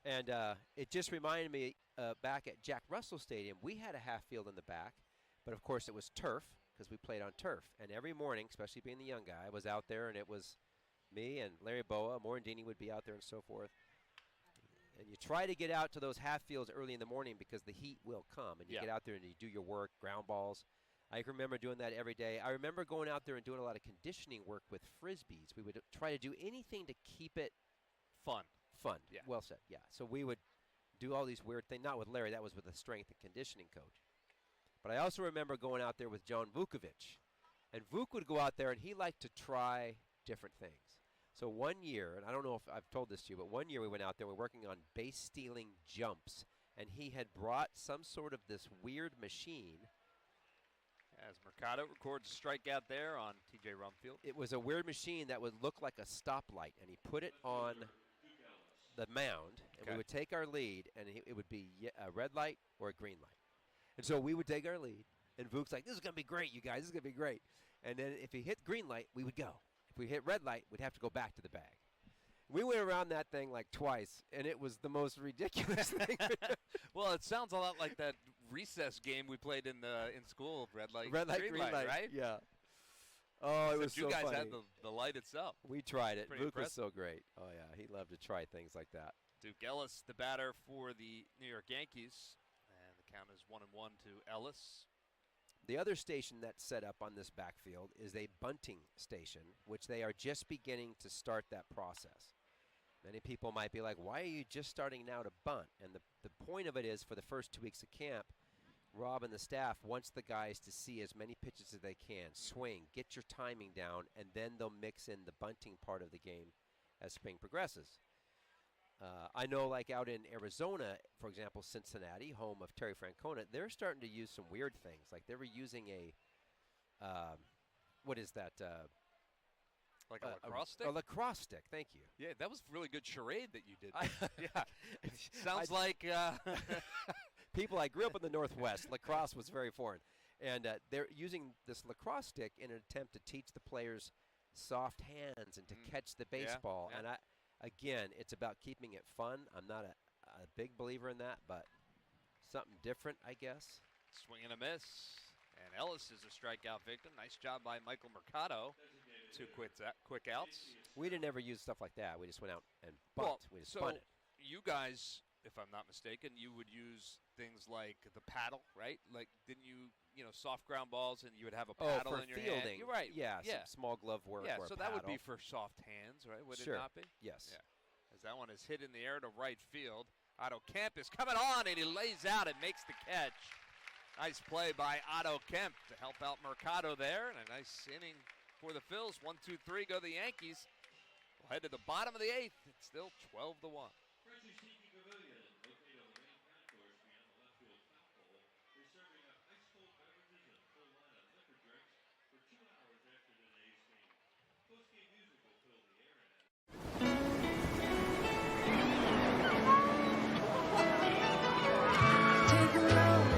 And it just reminded me back at Jack Russell Stadium, we had a half field in the back, but of course it was turf because we played on turf. And every morning, especially being the young guy, I was out there, and it was me and Larry Boa, Morandini would be out there and so forth. And you try to get out to those half fields early in the morning because the heat will come, and you get out there and you do your work, ground balls. I remember doing that every day. I remember going out there and doing a lot of conditioning work with Frisbees. We would try to do anything to keep it fun. Fun. Yeah. Well said. Yeah. So we would do all these weird things. Not with Larry. That was with a strength and conditioning coach. But I also remember going out there with John Vukovic. And Vuk would go out there, and he liked to try different things. So one year, and I don't know if I've told this to you, but one year we went out there, we were working on base stealing jumps, and he had brought some sort of this weird machine. As Mercado records a strikeout there on T.J. Rumfield. It was a weird machine that would look like a stoplight, and he put it on the mound, and we would take our lead, and it would be a red light or a green light. And so we would take our lead, and Vuk's like, this is going to be great, you guys, this is going to be great. And then if he hit green light, we would go. If we hit red light, we'd have to go back to the bag. We went around that thing like twice, and it was the most ridiculous thing. Well, it sounds a lot like that recess game we played in school, red light, green light, right? Yeah. Oh, it was so funny. You guys funny. had the light itself. We tried it. Pretty Luke was impressive. so great. Oh, yeah, he loved to try things like that. Duke Ellis, the batter for the New York Yankees, and the count is 1-1 to Ellis. The other station that's set up on this backfield is a bunting station, which they are just beginning to start that process. Many people might be like, why are you just starting now to bunt? And the point of it is, for the first 2 weeks of camp, Rob and the staff wants the guys to see as many pitches as they can, swing, get your timing down, and then they'll mix in the bunting part of the game as spring progresses. I know, like out in Arizona, for example, Cincinnati, home of Terry Francona, they're starting to use some weird things. Like they were using a, what is that? Like a lacrosse stick? A lacrosse stick, thank you. Yeah, that was really good charade that you did. Yeah. Sounds like people. I grew up in the Northwest. Lacrosse was very foreign. And they're using this lacrosse stick in an attempt to teach the players soft hands and to catch the baseball. Yeah. And again, it's about keeping it fun. I'm not a big believer in that, but something different, I guess. Swing and a miss. And Ellis is a strikeout victim. Nice job by Michael Mercado. 2 quick outs. We didn't ever use stuff like that. We just went out and bunt. Well, we just so spun it. you guys, if I'm not mistaken, you would use things like the paddle, right? Like, didn't you, soft ground balls, and you would have a paddle for in your fielding. hand? You're right. Yeah, some small glove work. Yeah, or so a that would paddle. be for soft hands, right? Would Sure. it not be? Yes. Yeah. As that one is hit in the air to right field. Otto Kemp is coming on, and he lays out and makes the catch. Nice play by Otto Kemp to help out Mercado there, and a nice inning for the Phils. 1, 2, 3 go the Yankees. We'll head to the bottom of the 8th. It's still 12-1. Frenchie's Tiki Pavilion, located on the main concourse beyond the left field top pole. They're serving up ice cold beverages and a full line of liquor drinks for 2 hours after today's game. Post-game music will fill the air and Take a road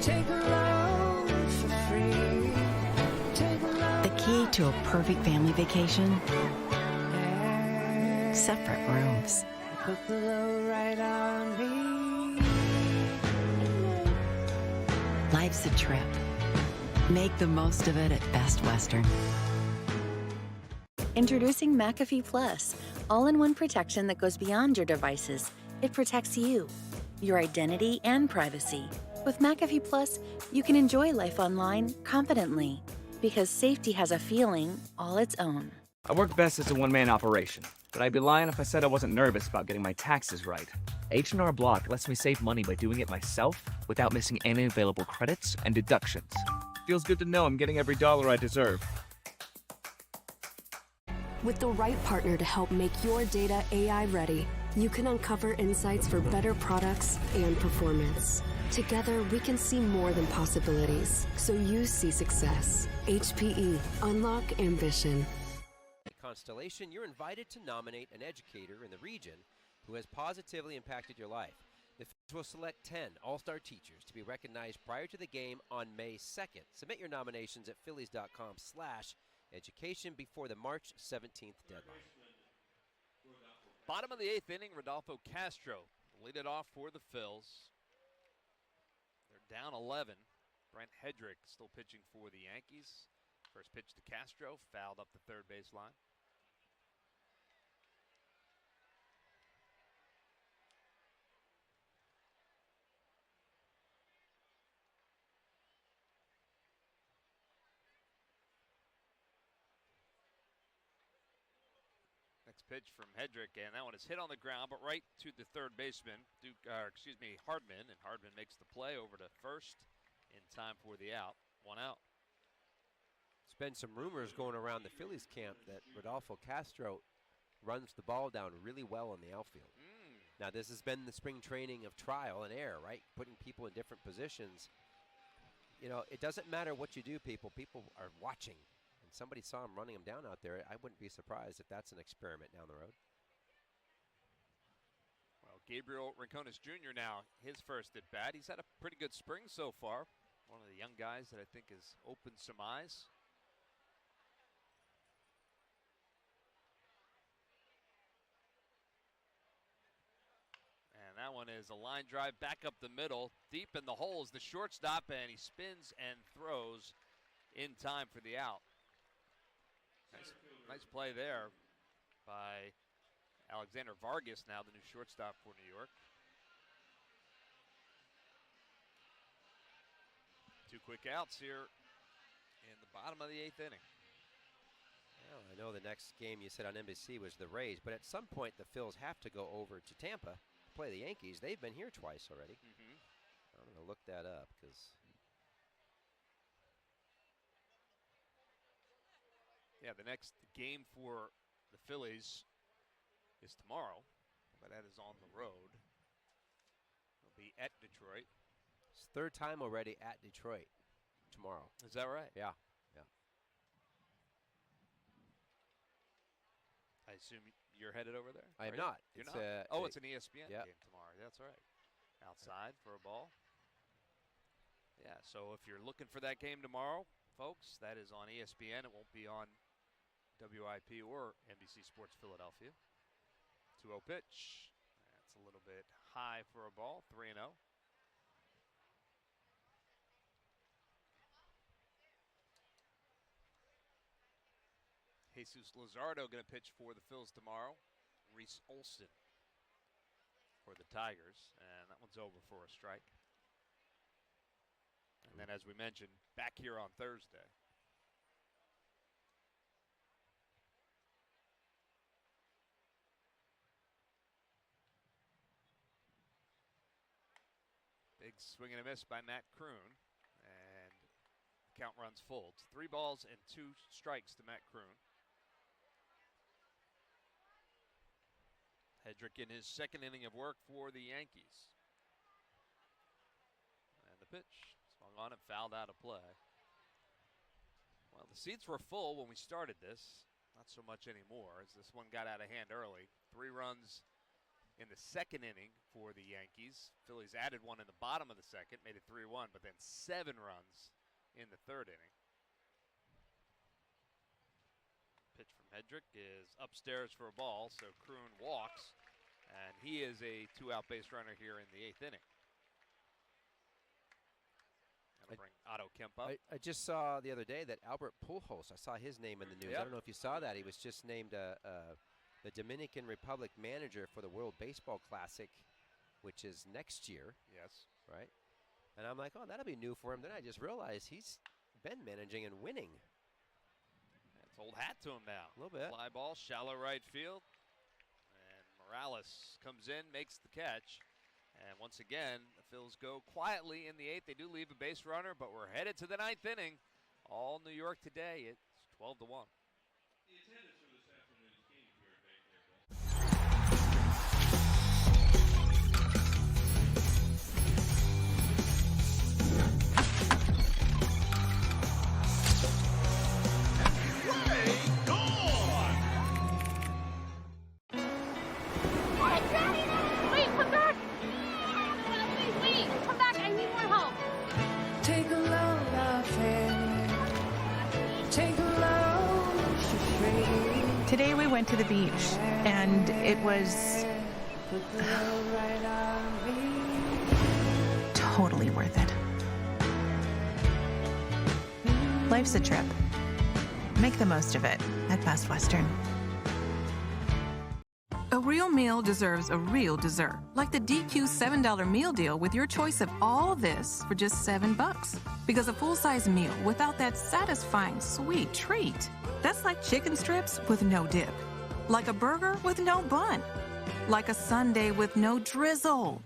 Take a road for free. Take a road. The key to a perfect family vacation? Separate rooms. Put the load right on me. Life's a trip. Make the most of it at Best Western. Introducing McAfee Plus, all-in-one protection that goes beyond your devices. It protects you, your identity, and privacy. With McAfee Plus, you can enjoy life online confidently, because safety has a feeling all its own. I work best as a one-man operation, but I'd be lying if I said I wasn't nervous about getting my taxes right. H&R Block lets me save money by doing it myself without missing any available credits and deductions. Feels good to know I'm getting every dollar I deserve. With the right partner to help make your data AI ready, you can uncover insights for better products and performance. Together, we can see more than possibilities, so you see success. HPE. Unlock ambition. Constellation, you're invited to nominate an educator in the region who has positively impacted your life. The Phillies will select 10 all-star teachers to be recognized prior to the game on May 2nd. Submit your nominations at phillies.com/education before the March 17th deadline. Bottom of the 8th inning, Rodolfo Castro lead it off for the Phils. They're down 11. Brent Hedrick still pitching for the Yankees. First pitch to Castro, fouled up the third base line. Next pitch from Hedrick, and that one is hit on the ground, but right to the third baseman, Hardman, and Hardman makes the play over to first in time for the out. 1 out. There's been some rumors going around the Phillies camp that Rodolfo Castro runs the ball down really well in the outfield. Now, this has been the spring training of trial and error, right? Putting people in different positions. It doesn't matter what you do, people. People are watching. Somebody saw him running him down out there. I wouldn't be surprised if that's an experiment down the road. Well, Gabriel Rincones Jr. now, his first at bat. He's had a pretty good spring so far. One of the young guys that I think has opened some eyes. And that one is a line drive back up the middle. Deep in the hole is the shortstop, and he spins and throws in time for the out. Nice play there by Alexander Vargas, now the new shortstop for New York. 2 quick outs here in the bottom of the 8th inning. Well, I know the next game you said on NBC was the Rays, but at some point the Phils have to go over to Tampa to play the Yankees. They've been here twice already. I'm going to look that up because... Yeah, the next game for the Phillies is tomorrow, but that is on the road. It'll be at Detroit. It's third time already at Detroit tomorrow. Is that right? Yeah. I assume you're headed over there? I am Are you? not. You're It's, not? Oh, it's an ESPN yep. game tomorrow. That's right. Outside for a ball. Yeah, so if you're looking for that game tomorrow, folks, that is on ESPN. It won't be on WIP or NBC Sports Philadelphia. 2-0 pitch. That's a little bit high for a ball. 3-0. Jesus Luzardo going to pitch for the Phils tomorrow. Reese Olson for the Tigers, and that one's over for a strike. And then, as we mentioned, back here on Thursday. Big swing and a miss by Matt Kroon, and the count runs full. It's 3 balls and 2 strikes to Matt Kroon. Hedrick in his second inning of work for the Yankees. And the pitch swung on and fouled out of play. Well, the seats were full when we started this. Not so much anymore, as this one got out of hand early. 3 runs in the second inning for the Yankees. Phillies added 1 in the bottom of the second, made it 3-1, but then 7 runs in the third inning. Pitch from Hedrick is upstairs for a ball, so Kroon walks, and he is a 2-out base runner here in the 8th inning. Gonna bring Otto Kemp up. I just saw the other day that Albert Pujols, I saw his name in the news. Yep. I don't know if you saw that. He was just named the Dominican Republic manager for the World Baseball Classic, which is next year. Yes. Right? And I'm like, oh, that'll be new for him. Then I just realized he's been managing and winning. It's old hat to him now. A little bit. Fly ball, shallow right field. And Morales comes in, makes the catch. And once again, the Phils go quietly in the 8th. They do leave a base runner, but we're headed to the 9th inning. All New York today. It's 12-1. The attendance for this afternoon's game here at Wait, come back! Wait, come back, I need more help. Take a load off it. Take a load for free. Today we went to the beach, and it was Put the load right on me. totally worth it. Life's a trip. Make the most of it at Best Western. A real meal deserves a real dessert, like the DQ $7 meal deal with your choice of all this for just $7. Because a full-size meal without that satisfying sweet treat, that's like chicken strips with no dip, like a burger with no bun, like a sundae with no drizzle.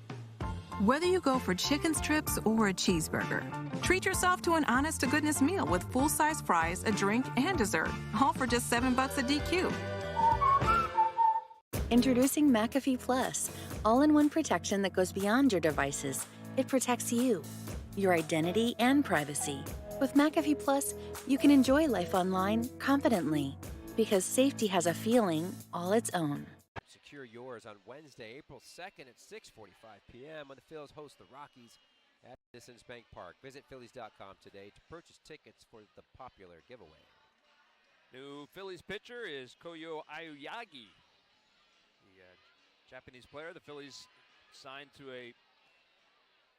Whether you go for chicken strips or a cheeseburger, treat yourself to an honest-to-goodness meal with full-size fries, a drink, and dessert, all for just $7 a DQ. Introducing McAfee Plus, all-in-one protection that goes beyond your devices. It protects you, your identity, and privacy. With McAfee Plus, you can enjoy life online confidently, because safety has a feeling all its own. Secure yours on Wednesday, April 2nd at 6:45 p.m. when the Phils host the Rockies at Citizens Bank Park. Visit Phillies.com today to purchase tickets for the popular giveaway. New Phillies pitcher is Koyo Aoyagi, the Japanese player. The Phillies signed to a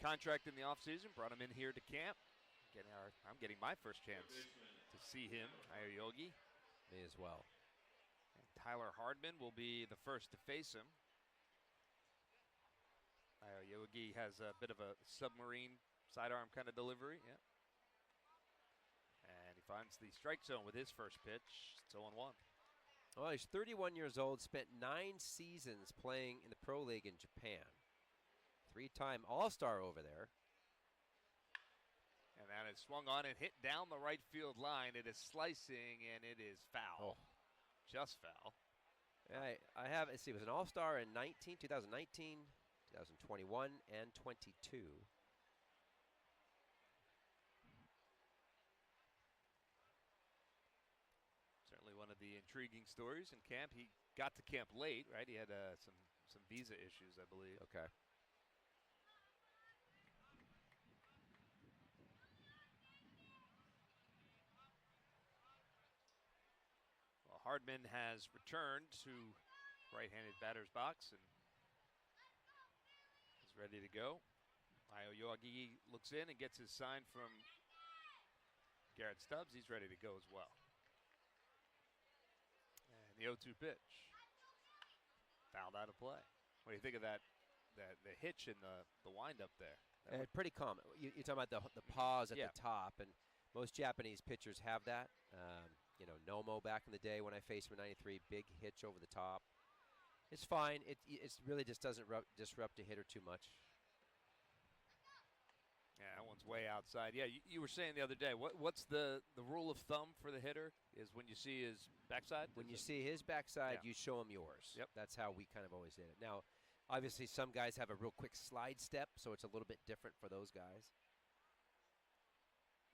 contract in the offseason, brought him in here to camp. I'm getting my first chance to see him, Aoyagi. Me as well. And Tyler Hardman will be the first to face him. Aoyagi has a bit of a submarine sidearm kind of delivery, yeah. And he finds the strike zone with his first pitch. It's 0-1. Well, he's 31 years old, spent 9 seasons playing in the Pro League in Japan. 3-time All-Star over there. And that is swung on and hit down the right field line. It is slicing, and it is foul. Oh. Just foul. I have, let's see, it was an All-Star in 2019, 2021, and 22. Certainly one of the intriguing stories in camp. He got to camp late, right? He had some visa issues, I believe. Okay. Well, Hardman has returned to right-handed batter's box and is ready to go. Aoyagi looks in and gets his sign from Garrett Stubbs. He's ready to go as well. And the 0-2 pitch. Fouled out of play. What do you think of that? The hitch in the windup there? Pretty common. You're talking about the pause at Yeah. the top, and most Japanese pitchers have that. You know, Nomo back in the day when I faced him in '93, big hitch over the top. It's fine. It really just doesn't disrupt a hitter too much. Yeah, that one's way outside. Yeah, you were saying the other day, what's the rule of thumb for the hitter is when you see his backside? When you see his backside, Yeah. you show him yours. Yep. That's how we kind of always did it. Now, obviously, some guys have a real quick slide step, so it's a little bit different for those guys.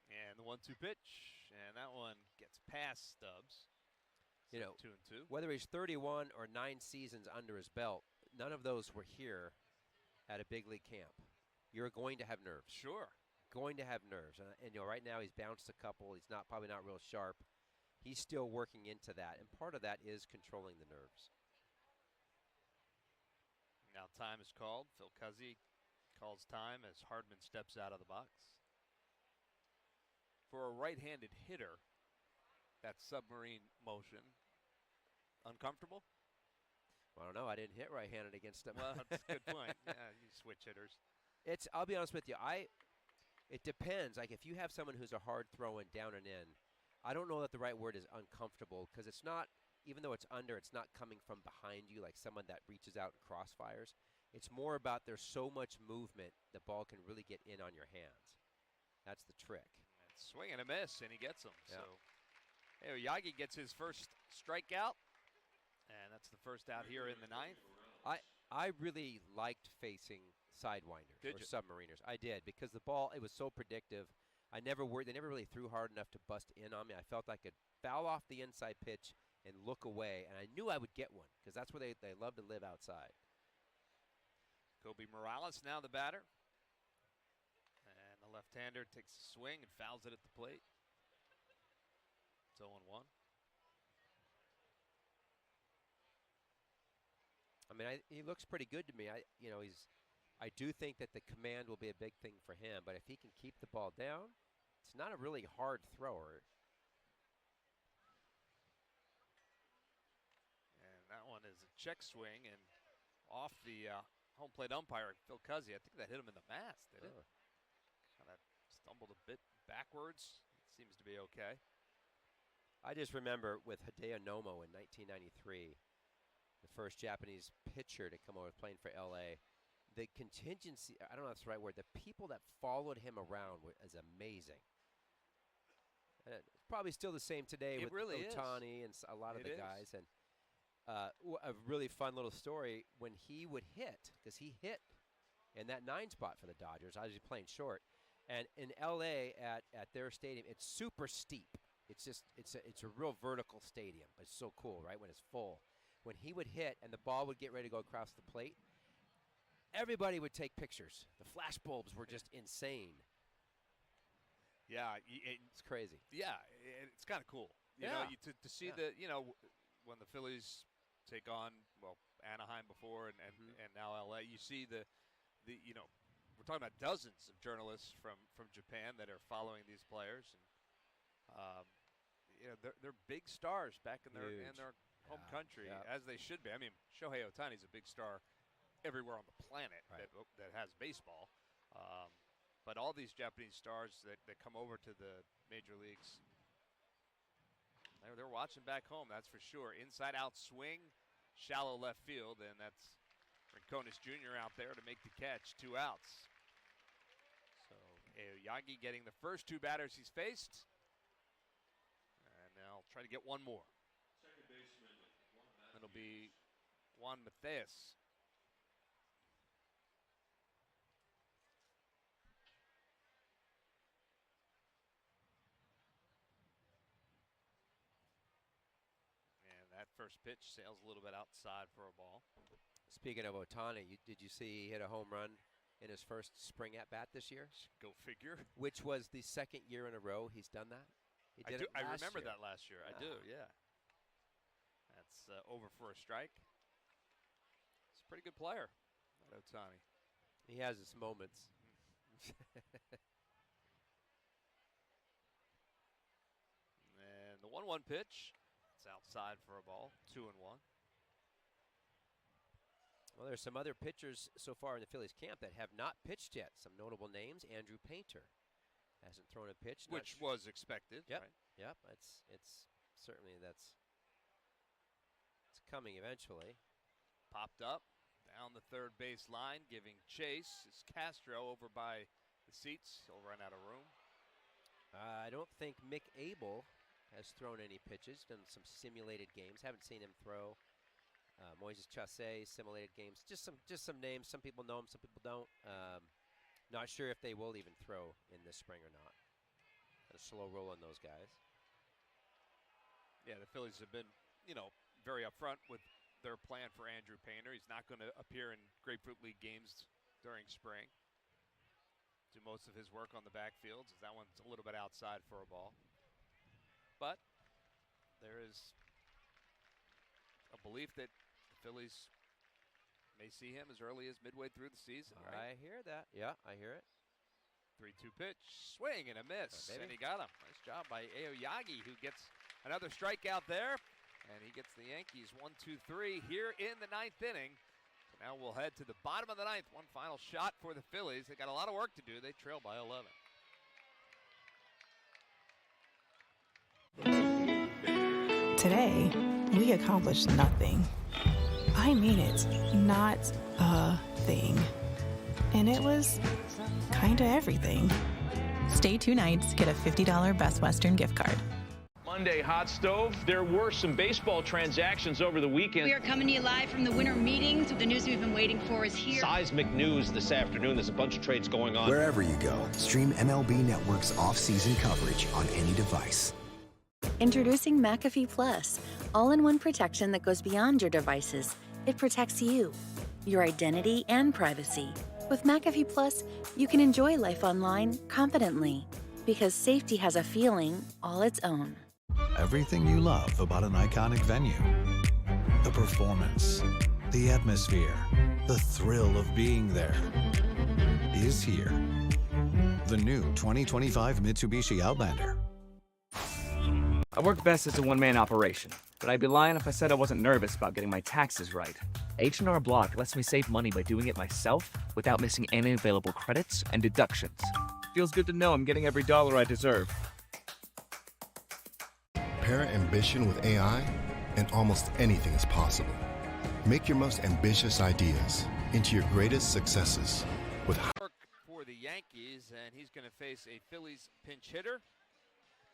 And the 1-2 pitch, and that one gets past Stubbs. You know, 2-2. whether he's 31 or 9 seasons under his belt, none of those were here at a big league camp. You're going to have nerves. Sure. Going to have nerves. And you know, right now he's bounced a couple. He's probably not real sharp. He's still working into that, and part of that is controlling the nerves. Now time is called. Phil Cuzzy calls time as Hardman steps out of the box. For a right-handed hitter, that submarine motion, uncomfortable? I don't know. I didn't hit right-handed against him. Well, that's a good point. Yeah, you switch hitters. I'll be honest with you. It depends. Like if you have someone who's a hard throwing down and in, I don't know that the right word is uncomfortable because it's not. Even though it's under, it's not coming from behind you like someone that reaches out and crossfires. It's more about there's so much movement, the ball can really get in on your hands. That's the trick. And swing and a miss, and he gets them. Yeah. So Aoyagi gets his first strikeout, and that's the first out here in the ninth. I really liked facing sidewinders Did or you? submariners. I did because the ball, it was so predictive. I never worried. They never really threw hard enough to bust in on me. I felt I could foul off the inside pitch and look away, and I knew I would get one because that's where they love to live outside. Kobe Morales now the batter. And the left-hander takes a swing and fouls it at the plate. It's 0-1. I mean, he looks pretty good to me. I do think that the command will be a big thing for him, but if he can keep the ball down, it's not a really hard thrower. And that one is a check swing and off the home plate umpire, Phil Cuzzy. I think that hit him in the mast, did it? Kind of stumbled a bit backwards. It seems to be okay. I just remember with Hideo Nomo in 1993, the first Japanese pitcher to come over playing for LA, the contingency, I don't know if that's the right word, the people that followed him around is amazing. And it's probably still the same today It with really Ohtani and a lot of It the is. guys. And a really fun little story, when he would hit, because he hit in that 9 spot for the Dodgers. I was just playing short. And in LA at their stadium, it's super steep. It's a real vertical stadium. It's so cool, right, when it's full. When he would hit and the ball would get ready to go across the plate, everybody would take pictures. The flash bulbs were just insane. Yeah. It's crazy. Yeah, it's kind of cool. You know, to see when the Phillies take on, well, Anaheim before and now LA, you see the we're talking about dozens of journalists from Japan that are following these players, and they're big stars back in their home country, as they should be. I mean, Shohei Ohtani's a big star everywhere on the planet that has baseball, but all these Japanese stars that come over to the major leagues, they're watching back home, that's for sure. Inside out swing, shallow left field, and that's Rincones Jr. out there to make the catch. 2 outs. So Aoyagi getting the first 2 batters he's faced. And now try to get one more. Second baseman, It'll be Juan Matheus. First pitch sails a little bit outside for a ball. Speaking of Ohtani, did you see he hit a home run in his first spring at bat this year? Go figure. Which was the second year in a row he's done that. He did I remember that last year. I do, yeah. That's over for a strike. He's a pretty good player, that Ohtani. He has his moments. And the 1-1 pitch. It's outside for a ball. 2-1. Well, there's some other pitchers so far in the Phillies camp that have not pitched yet. Some notable names. Andrew Painter hasn't thrown a pitch. Which was expected. Yep. Right? Yep. It's certainly it's coming eventually. Popped up down the third base line, giving chase. It's Castro over by the seats. He'll run out of room. I don't think Mick Abel has thrown any pitches. Done some simulated games. Haven't seen him throw. Moises Chassé, simulated games. Just some names. Some people know him, some people don't. Not sure if they will even throw in this spring or not. A slow roll on those guys. Yeah, the Phillies have been, very upfront with their plan for Andrew Painter. He's not going to appear in Grapefruit League games during spring. Do most of his work on the backfields. That one's a little bit outside for a ball. But there is a belief that the Phillies may see him as early as midway through the season, right? I hear that. Yeah, I hear it. 3-2 pitch, swing and a miss, and he got him. Nice job by Aoyagi, who gets another strikeout there, and he gets the Yankees 1-2-3 here in the ninth inning. So now we'll head to the bottom of the ninth. One final shot for the Phillies. They got a lot of work to do. They trail by 11. Today, we accomplished nothing. I mean it, not a thing. And it was kind of everything. Stay 2 nights, get a $50 Best Western gift card. Monday hot stove. There were some baseball transactions over the weekend. We are coming to you live from the winter meetings. The news we've been waiting for is here. Seismic news this afternoon. There's a bunch of trades going on. Wherever you go, stream MLB Network's off-season coverage on any device. Introducing McAfee Plus, all-in-one protection that goes beyond your devices. It protects you, your identity, and privacy. With McAfee Plus, you can enjoy life online confidently, because safety has a feeling all its own. Everything you love about an iconic venue. The performance, the atmosphere, the thrill of being there is here. The new 2025 Mitsubishi Outlander. I work best as a one-man operation, but I'd be lying if I said I wasn't nervous about getting my taxes right. H&R Block lets me save money by doing it myself without missing any available credits and deductions. Feels good to know I'm getting every dollar I deserve. Pair ambition with AI, and almost anything is possible. Make your most ambitious ideas into your greatest successes with work for the Yankees, and he's going to face a Phillies pinch hitter.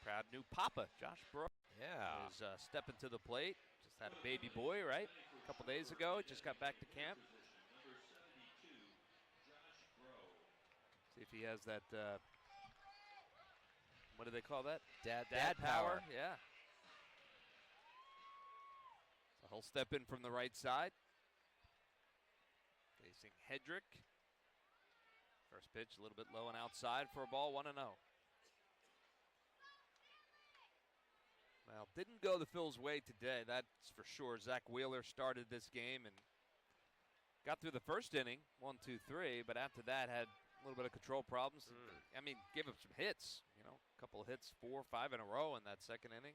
Proud new papa, Josh Breaux. Yeah. Is stepping to the plate. Just had a baby boy, right? A couple days ago. Just got back to camp. See if he has that, what do they call that? Dad power. Yeah. So he'll step in from the right side. Facing Hedrick. First pitch a little bit low and outside for a ball, 1-0. Well, didn't go the Phil's way today, that's for sure. Zach Wheeler started this game and got through the first inning, 1-2-3, but after that had a little bit of control problems. I mean, gave up some hits, a couple of hits, 4 or 5 in a row in that second inning.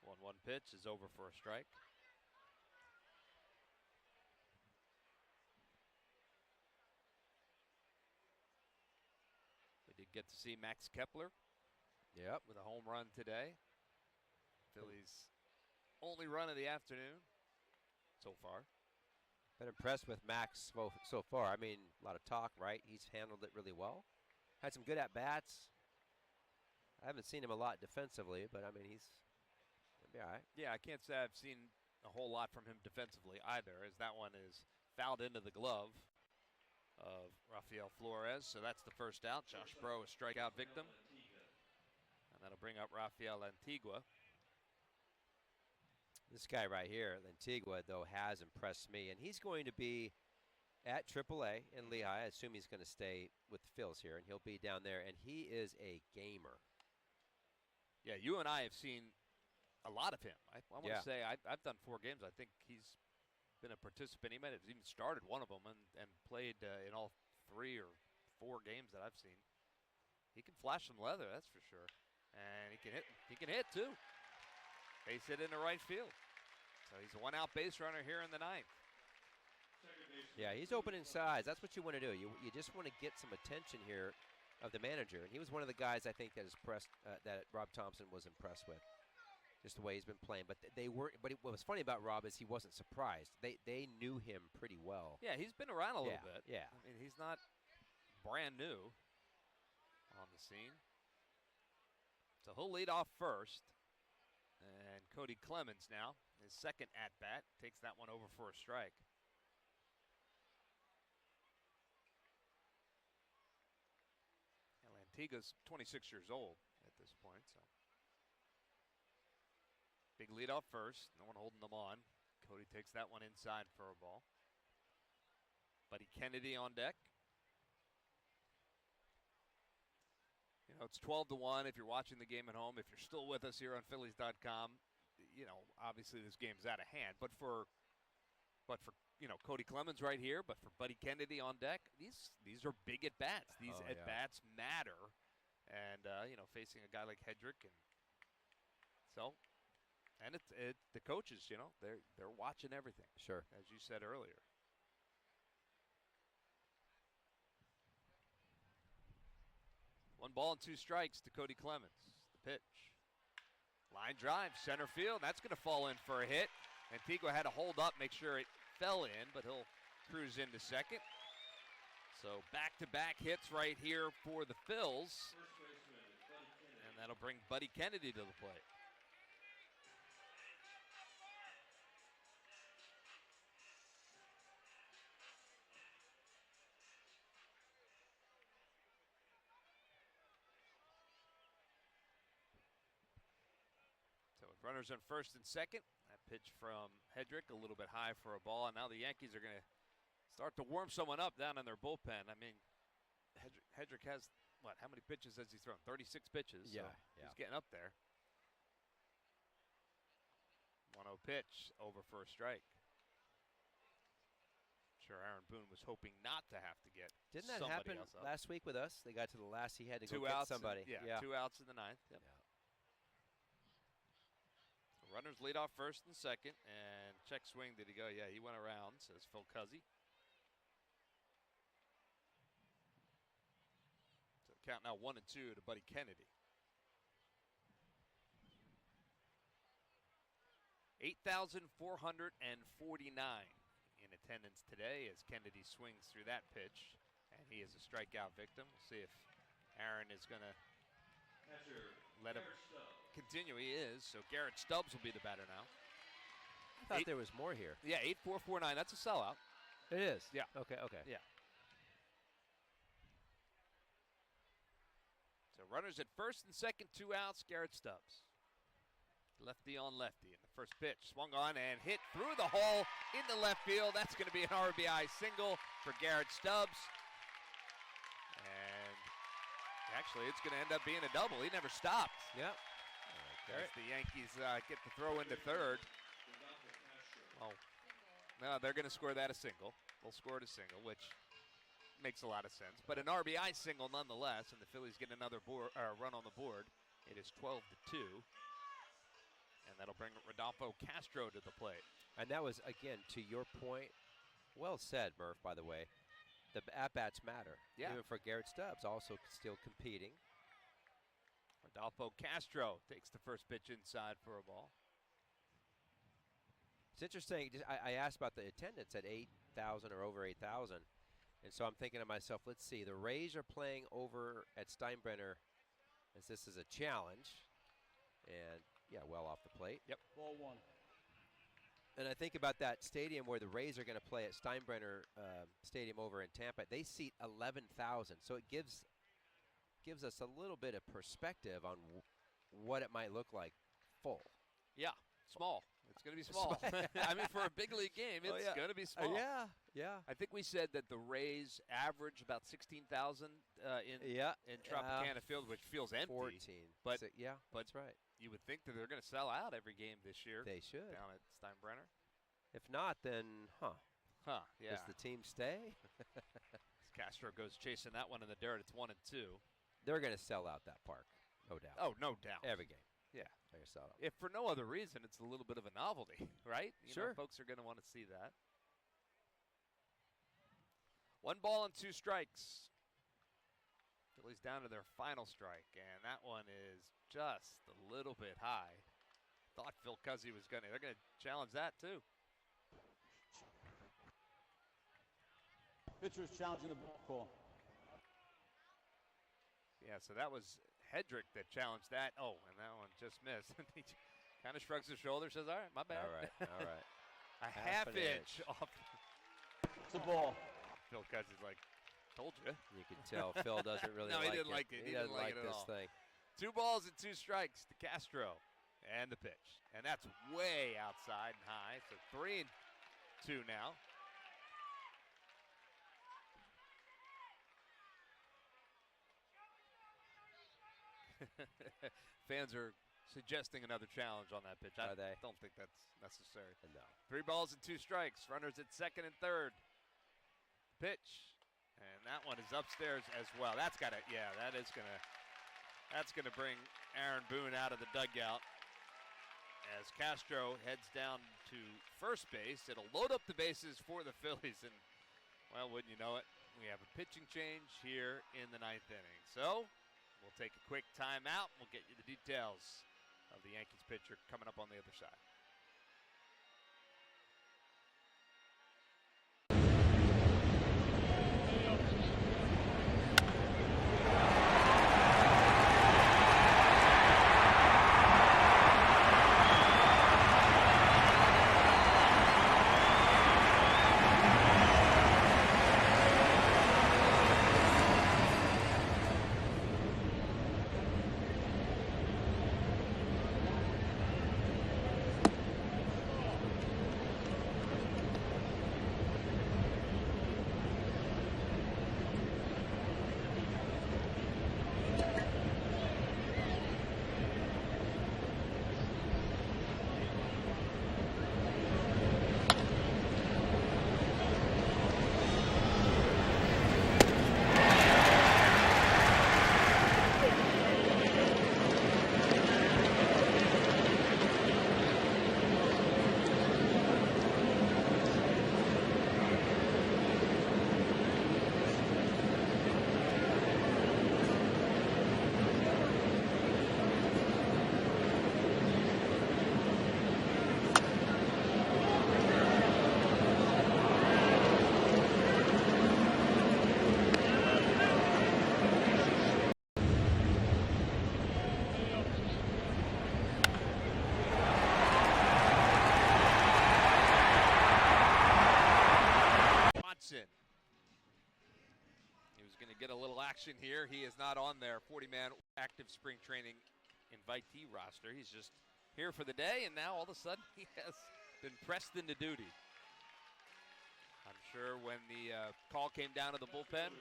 1-1 pitch is over for a strike. We did get to see Max Kepler. Yep. With a home run today. Phillies' only run of the afternoon so far. Been impressed with Max so far. I mean, a lot of talk, right? He's handled it really well. Had some good at-bats. I haven't seen him a lot defensively, but I mean, he'll be all right. Yeah, I can't say I've seen a whole lot from him defensively either, as that one is fouled into the glove of Rafael Flores. So that's the first out. Josh Breaux, a strikeout victim. And that'll bring up Rafael Antigua. This guy right here, Antigua, though, has impressed me, and he's going to be at AAA in Lehigh. I assume he's going to stay with the Phillies here, and he'll be down there, and he is a gamer. Yeah, you and I have seen a lot of him. I want Yeah. to say I've done 4 games. I think he's been a participant. He might have even started one of them and played in all 3 or 4 games that I've seen. He can flash some leather, that's for sure. And he can hit. He can hit too. Base hit into right field. So he's a 1-out base runner here in the 9th. Yeah, he's opening sides. That's what you want to do. You just want to get some attention here of the manager. And he was one of the guys I think that is that Rob Thompson was impressed with, just the way he's been playing. But they weren't. But what was funny about Rob is he wasn't surprised. They knew him pretty well. Yeah, he's been around a little bit. Yeah. I mean, he's not brand new on the scene. So he'll lead off first. And Cody Clemens now, his second at-bat, takes that one over for a strike. And Antigua's 26 years old at this point, so. Big lead off first, no one holding them on. Cody takes that one inside for a ball. Buddy Kennedy on deck. You know, it's 12-1 if you're watching the game at home. If you're still with us here on Phillies.com, you know, obviously this game's out of hand. But for you know, Cody Clemens right here, but for Buddy Kennedy on deck, these are big at-bats. These at-bats matter. And, you know, facing a guy like Hedrick. And so, and the coaches, you know, they're watching everything. Sure. As you said earlier. One ball and 2 strikes to Cody Clemens. The pitch. Line drive, center field. That's going to fall in for a hit. Antigua had to hold up, make sure it fell in, but he'll cruise into second. So back-to-back hits right here for the Phils. And that'll bring Buddy Kennedy to the plate. So with runners on first and second, that pitch from Hedrick a little bit high for a ball, and now the Yankees are going to start to warm someone up down in their bullpen. I mean, Hedrick has, what, how many pitches has he thrown? 36 pitches. Yeah, so he's getting up there. 1-0 pitch, over for a strike. Sure, Aaron Boone was hoping not to have to get Didn't that somebody happen else up. last week with us? They got to the last, he had to 2 go outs get somebody. And, 2 outs in the 9th. Yep. Yeah. Runners lead off first and second, and check swing, did he go? Yeah, he went around, says Phil Cuzzy. So count now 1-2 to Buddy Kennedy. 8,449 in attendance today as Kennedy swings through that pitch, and he is a strikeout victim. We'll see if Aaron is going to let him continue. He is. So Garrett Stubbs will be the batter now. I thought there was more here. Yeah, 8,449. That's a sellout. It is? Yeah. Okay. Yeah. So runners at first and second, 2 outs, Garrett Stubbs. Lefty on lefty in the first pitch. Swung on and hit through the hole into left field. That's going to be an RBI single for Garrett Stubbs. And actually, it's going to end up being a double. He never stopped. Yep. As the Yankees get the throw into third. Oh, no, they're going to score that a single. They'll score it a single, which makes a lot of sense. But an RBI single nonetheless, and the Phillies get another run on the board. It is 12-2. And that'll bring Rodolfo Castro to the plate. And that was, again, to your point, well said, Murph, by the way. The at-bats matter. Yeah. Even for Garrett Stubbs, also still competing. Rodolfo Castro takes the first pitch inside for a ball. It's interesting. I asked about the attendance at 8,000 or over 8,000. And so I'm thinking to myself, let's see. The Rays are playing over at Steinbrenner as this is a challenge. And, yeah, well off the plate. Yep. Ball 1. And I think about that stadium where the Rays are going to play at Steinbrenner Stadium over in Tampa. They seat 11,000. So it gives us a little bit of perspective on what it might look like full. Yeah, small. It's going to be small. I mean, for a big league game, it's going to be small. Yeah. I think we said that the Rays average about 16,000 in Tropicana Field, which feels empty. 14. But yeah, that's right. You would think that they're going to sell out every game this year. They should. Down at Steinbrenner. If not, then, yeah. Does the team stay? Castro goes chasing that one in the dirt. It's 1-2. They're going to sell out that park, no doubt. Oh, no doubt. Every game. Yeah. They're going to sell out. If for no other reason, it's a little bit of a novelty, right? You know, Sure. folks are going to want to see that. 1 ball and 2 strikes. Phillies down to their final strike, and that one is just a little bit high. Thought Phil Cuzzy was going to. They're going to challenge that, too. Pitcher's challenging the ball call. Yeah, so that was Hedrick that challenged that. Oh, and that one just missed. He kind of shrugs his shoulders, says, all right, my bad. All right. A half inch off. It's a ball. Phil Cuzzy's like, told you. You can tell Phil doesn't really no, like it. he didn't like it. He doesn't like it at this all. thing. 2 balls and 2 strikes to Castro. And the pitch. And that's way outside and high. So 3-2 now. Fans are suggesting another challenge on that pitch. I don't think that's necessary. No. 3 balls and 2 strikes. Runners at second and third. Pitch. And that one is upstairs as well. That's gonna bring Aaron Boone out of the dugout as Castro heads down to first base. It'll load up the bases for the Phillies, and well, wouldn't you know it, we have a pitching change here in the 9th inning. So we'll take a quick timeout. We'll get you the details of the Yankees pitcher coming up on the other side. He was going to get a little action here. He is not on their 40-man active spring training invitee roster. He's just here for the day, and now all of a sudden he has been pressed into duty. I'm sure when the call came down to the bullpen,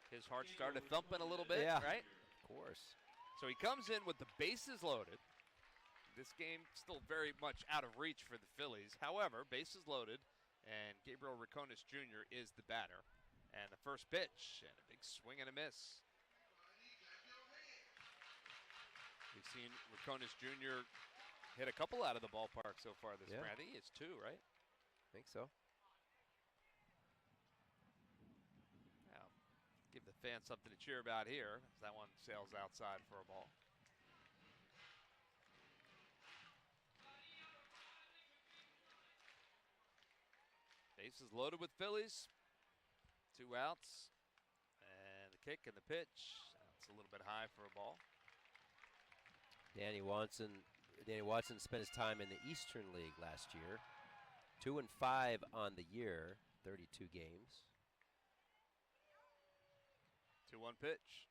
his heart started thumping a little bit, right? Of course. So he comes in with the bases loaded. This game still very much out of reach for the Phillies. However, bases loaded, and Gabriel Riconis Jr. is the batter. And the first pitch, and a big swing and a miss. We've seen Riconis Jr. hit a couple out of the ballpark so far this spring. I think it's 2, right? I think so. Now, give the fans something to cheer about here, as that one sails outside for a ball. Bases loaded with Phillies. 2 outs. And the kick and the pitch. That's a little bit high for a ball. Danny Watson spent his time in the Eastern League last year. 2-5 on the year, 32 games. 2-1 pitch.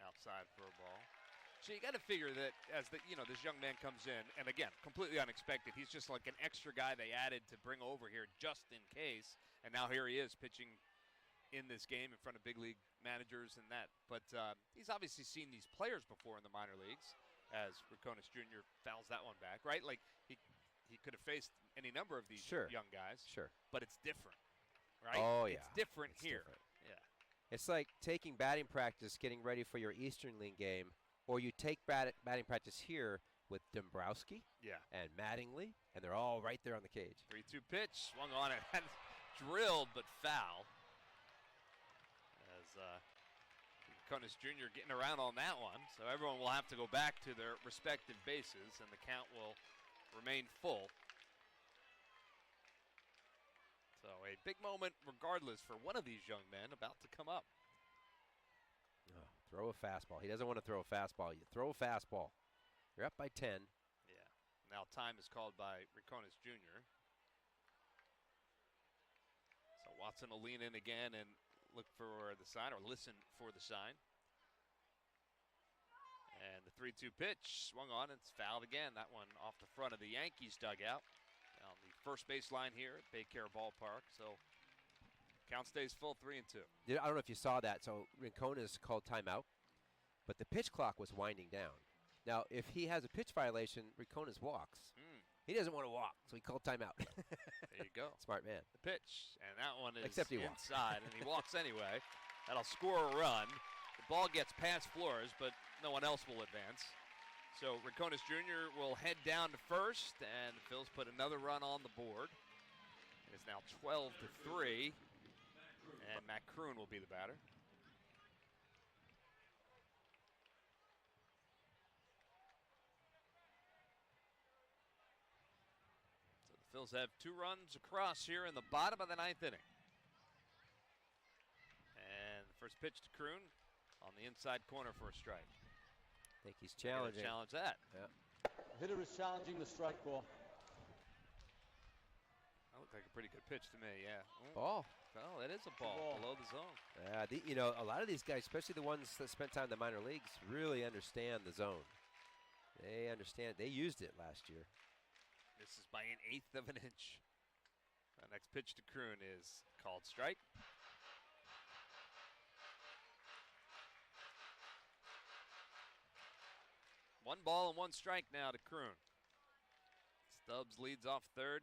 Outside for a ball. So you got to figure that as this young man comes in, and again, completely unexpected. He's just like an extra guy they added to bring over here just in case. And now here he is pitching in this game in front of big league managers and that. But he's obviously seen these players before in the minor leagues, as Rincones Jr. fouls that one back, right? Like he could have faced any number of these young guys. Sure. But it's different, right? Oh, yeah. It's different here. Different. Yeah. It's like taking batting practice, getting ready for your Eastern League game, or you take batting practice here with Dombrowski and Mattingly, and they're all right there on the cage. 3-2 pitch, swung on it, drilled but foul. As Rincones Jr. getting around on that one, so everyone will have to go back to their respective bases, and the count will remain full. So a big moment regardless for one of these young men about to come up. Oh, throw a fastball. He doesn't want to throw a fastball. You throw a fastball. You're up by 10. Yeah. Now time is called by Rincones Jr. So Watson will lean in again and look for the sign, or listen for the sign. And the 3-2 pitch swung on and it's fouled again. That one off the front of the Yankees dugout on the first base line here at Baycare Ballpark. So count stays full, 3-2. I don't know if you saw that. So Rincones called timeout, but the pitch clock was winding down. Now, if he has a pitch violation, Rincones walks. He doesn't want to walk, so he called timeout. There you go. Smart man. The pitch, and that one is Except he inside, and he walks anyway. That'll score a run. The ball gets past Flores, but no one else will advance. So Rincones Jr. will head down to first, and the Phils put another run on the board. It's now 12-3, and Matt Kroon will be the batter. So the Phils have 2 runs across here in the bottom of the 9th inning. And the first pitch to Kroon on the inside corner for a strike. I think he's challenging. Challenge that. Yeah. Hitter is challenging the strike ball. That looked like a pretty good pitch to me, yeah. Ball. Oh, that is a ball below the zone. Yeah, a lot of these guys, especially the ones that spent time in the minor leagues, really understand the zone. They understand. They used it last year. This is by 1/8 of an inch. The next pitch to Kroon is called strike. One ball and 1 strike now to Kroon. Stubbs leads off third.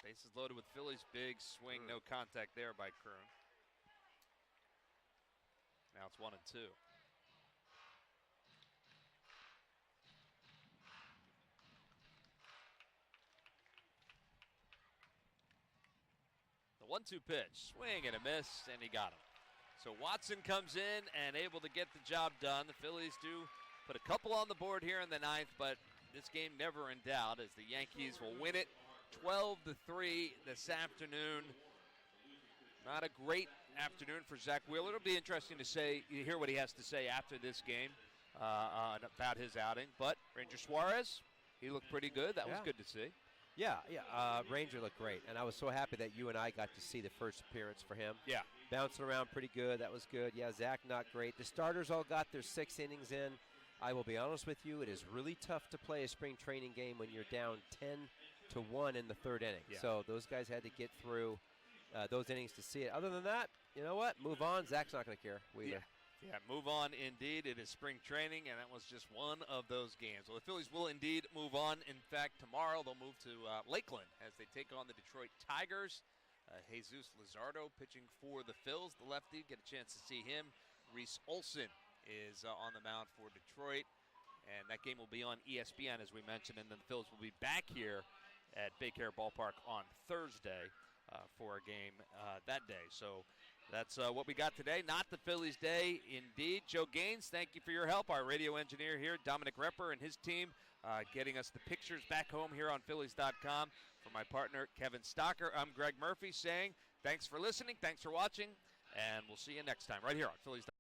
Bases loaded with Phillies. Big swing, no contact there by Kroon. Now it's 1-2. The 1-2 pitch, swing and a miss, and he got him. So Watson comes in and able to get the job done. The Phillies do put a couple on the board here in the 9th, but this game never in doubt as the Yankees will win it 12-3 this afternoon. Not a great afternoon for Zach Wheeler. It'll be interesting to hear what he has to say after this game about his outing. But Ranger Suarez, he looked pretty good. That was good to see. Yeah. Ranger looked great, and I was so happy that you and I got to see the first appearance for him. Yeah. Bouncing around pretty good. That was good. Yeah, Zach not great. The starters all got their 6 innings in. I will be honest with you, it is really tough to play a spring training game when you're down 10-1 in the 3rd inning. Yeah. So those guys had to get through those innings to see it. Other than that, you know what? Move on. Zach's not going to care. Yeah, move on indeed. It is spring training, and that was just one of those games. Well, the Phillies will indeed move on. In fact, tomorrow they'll move to Lakeland as they take on the Detroit Tigers. Jesus Luzardo pitching for the Phils, the lefty. Get a chance to see him. Reese Olson is on the mound for Detroit, and that game will be on ESPN, as we mentioned, and then the Phillies will be back here at Baycare Ballpark on Thursday for a game that day. So that's what we got today. Not the Phillies day, indeed. Joe Gaines, thank you for your help. Our radio engineer here, Dominic Repper, and his team getting us the pictures back home here on Phillies.com. For my partner, Kevin Stocker, I'm Greg Murphy saying thanks for listening, thanks for watching, and we'll see you next time right here on Phillies.com.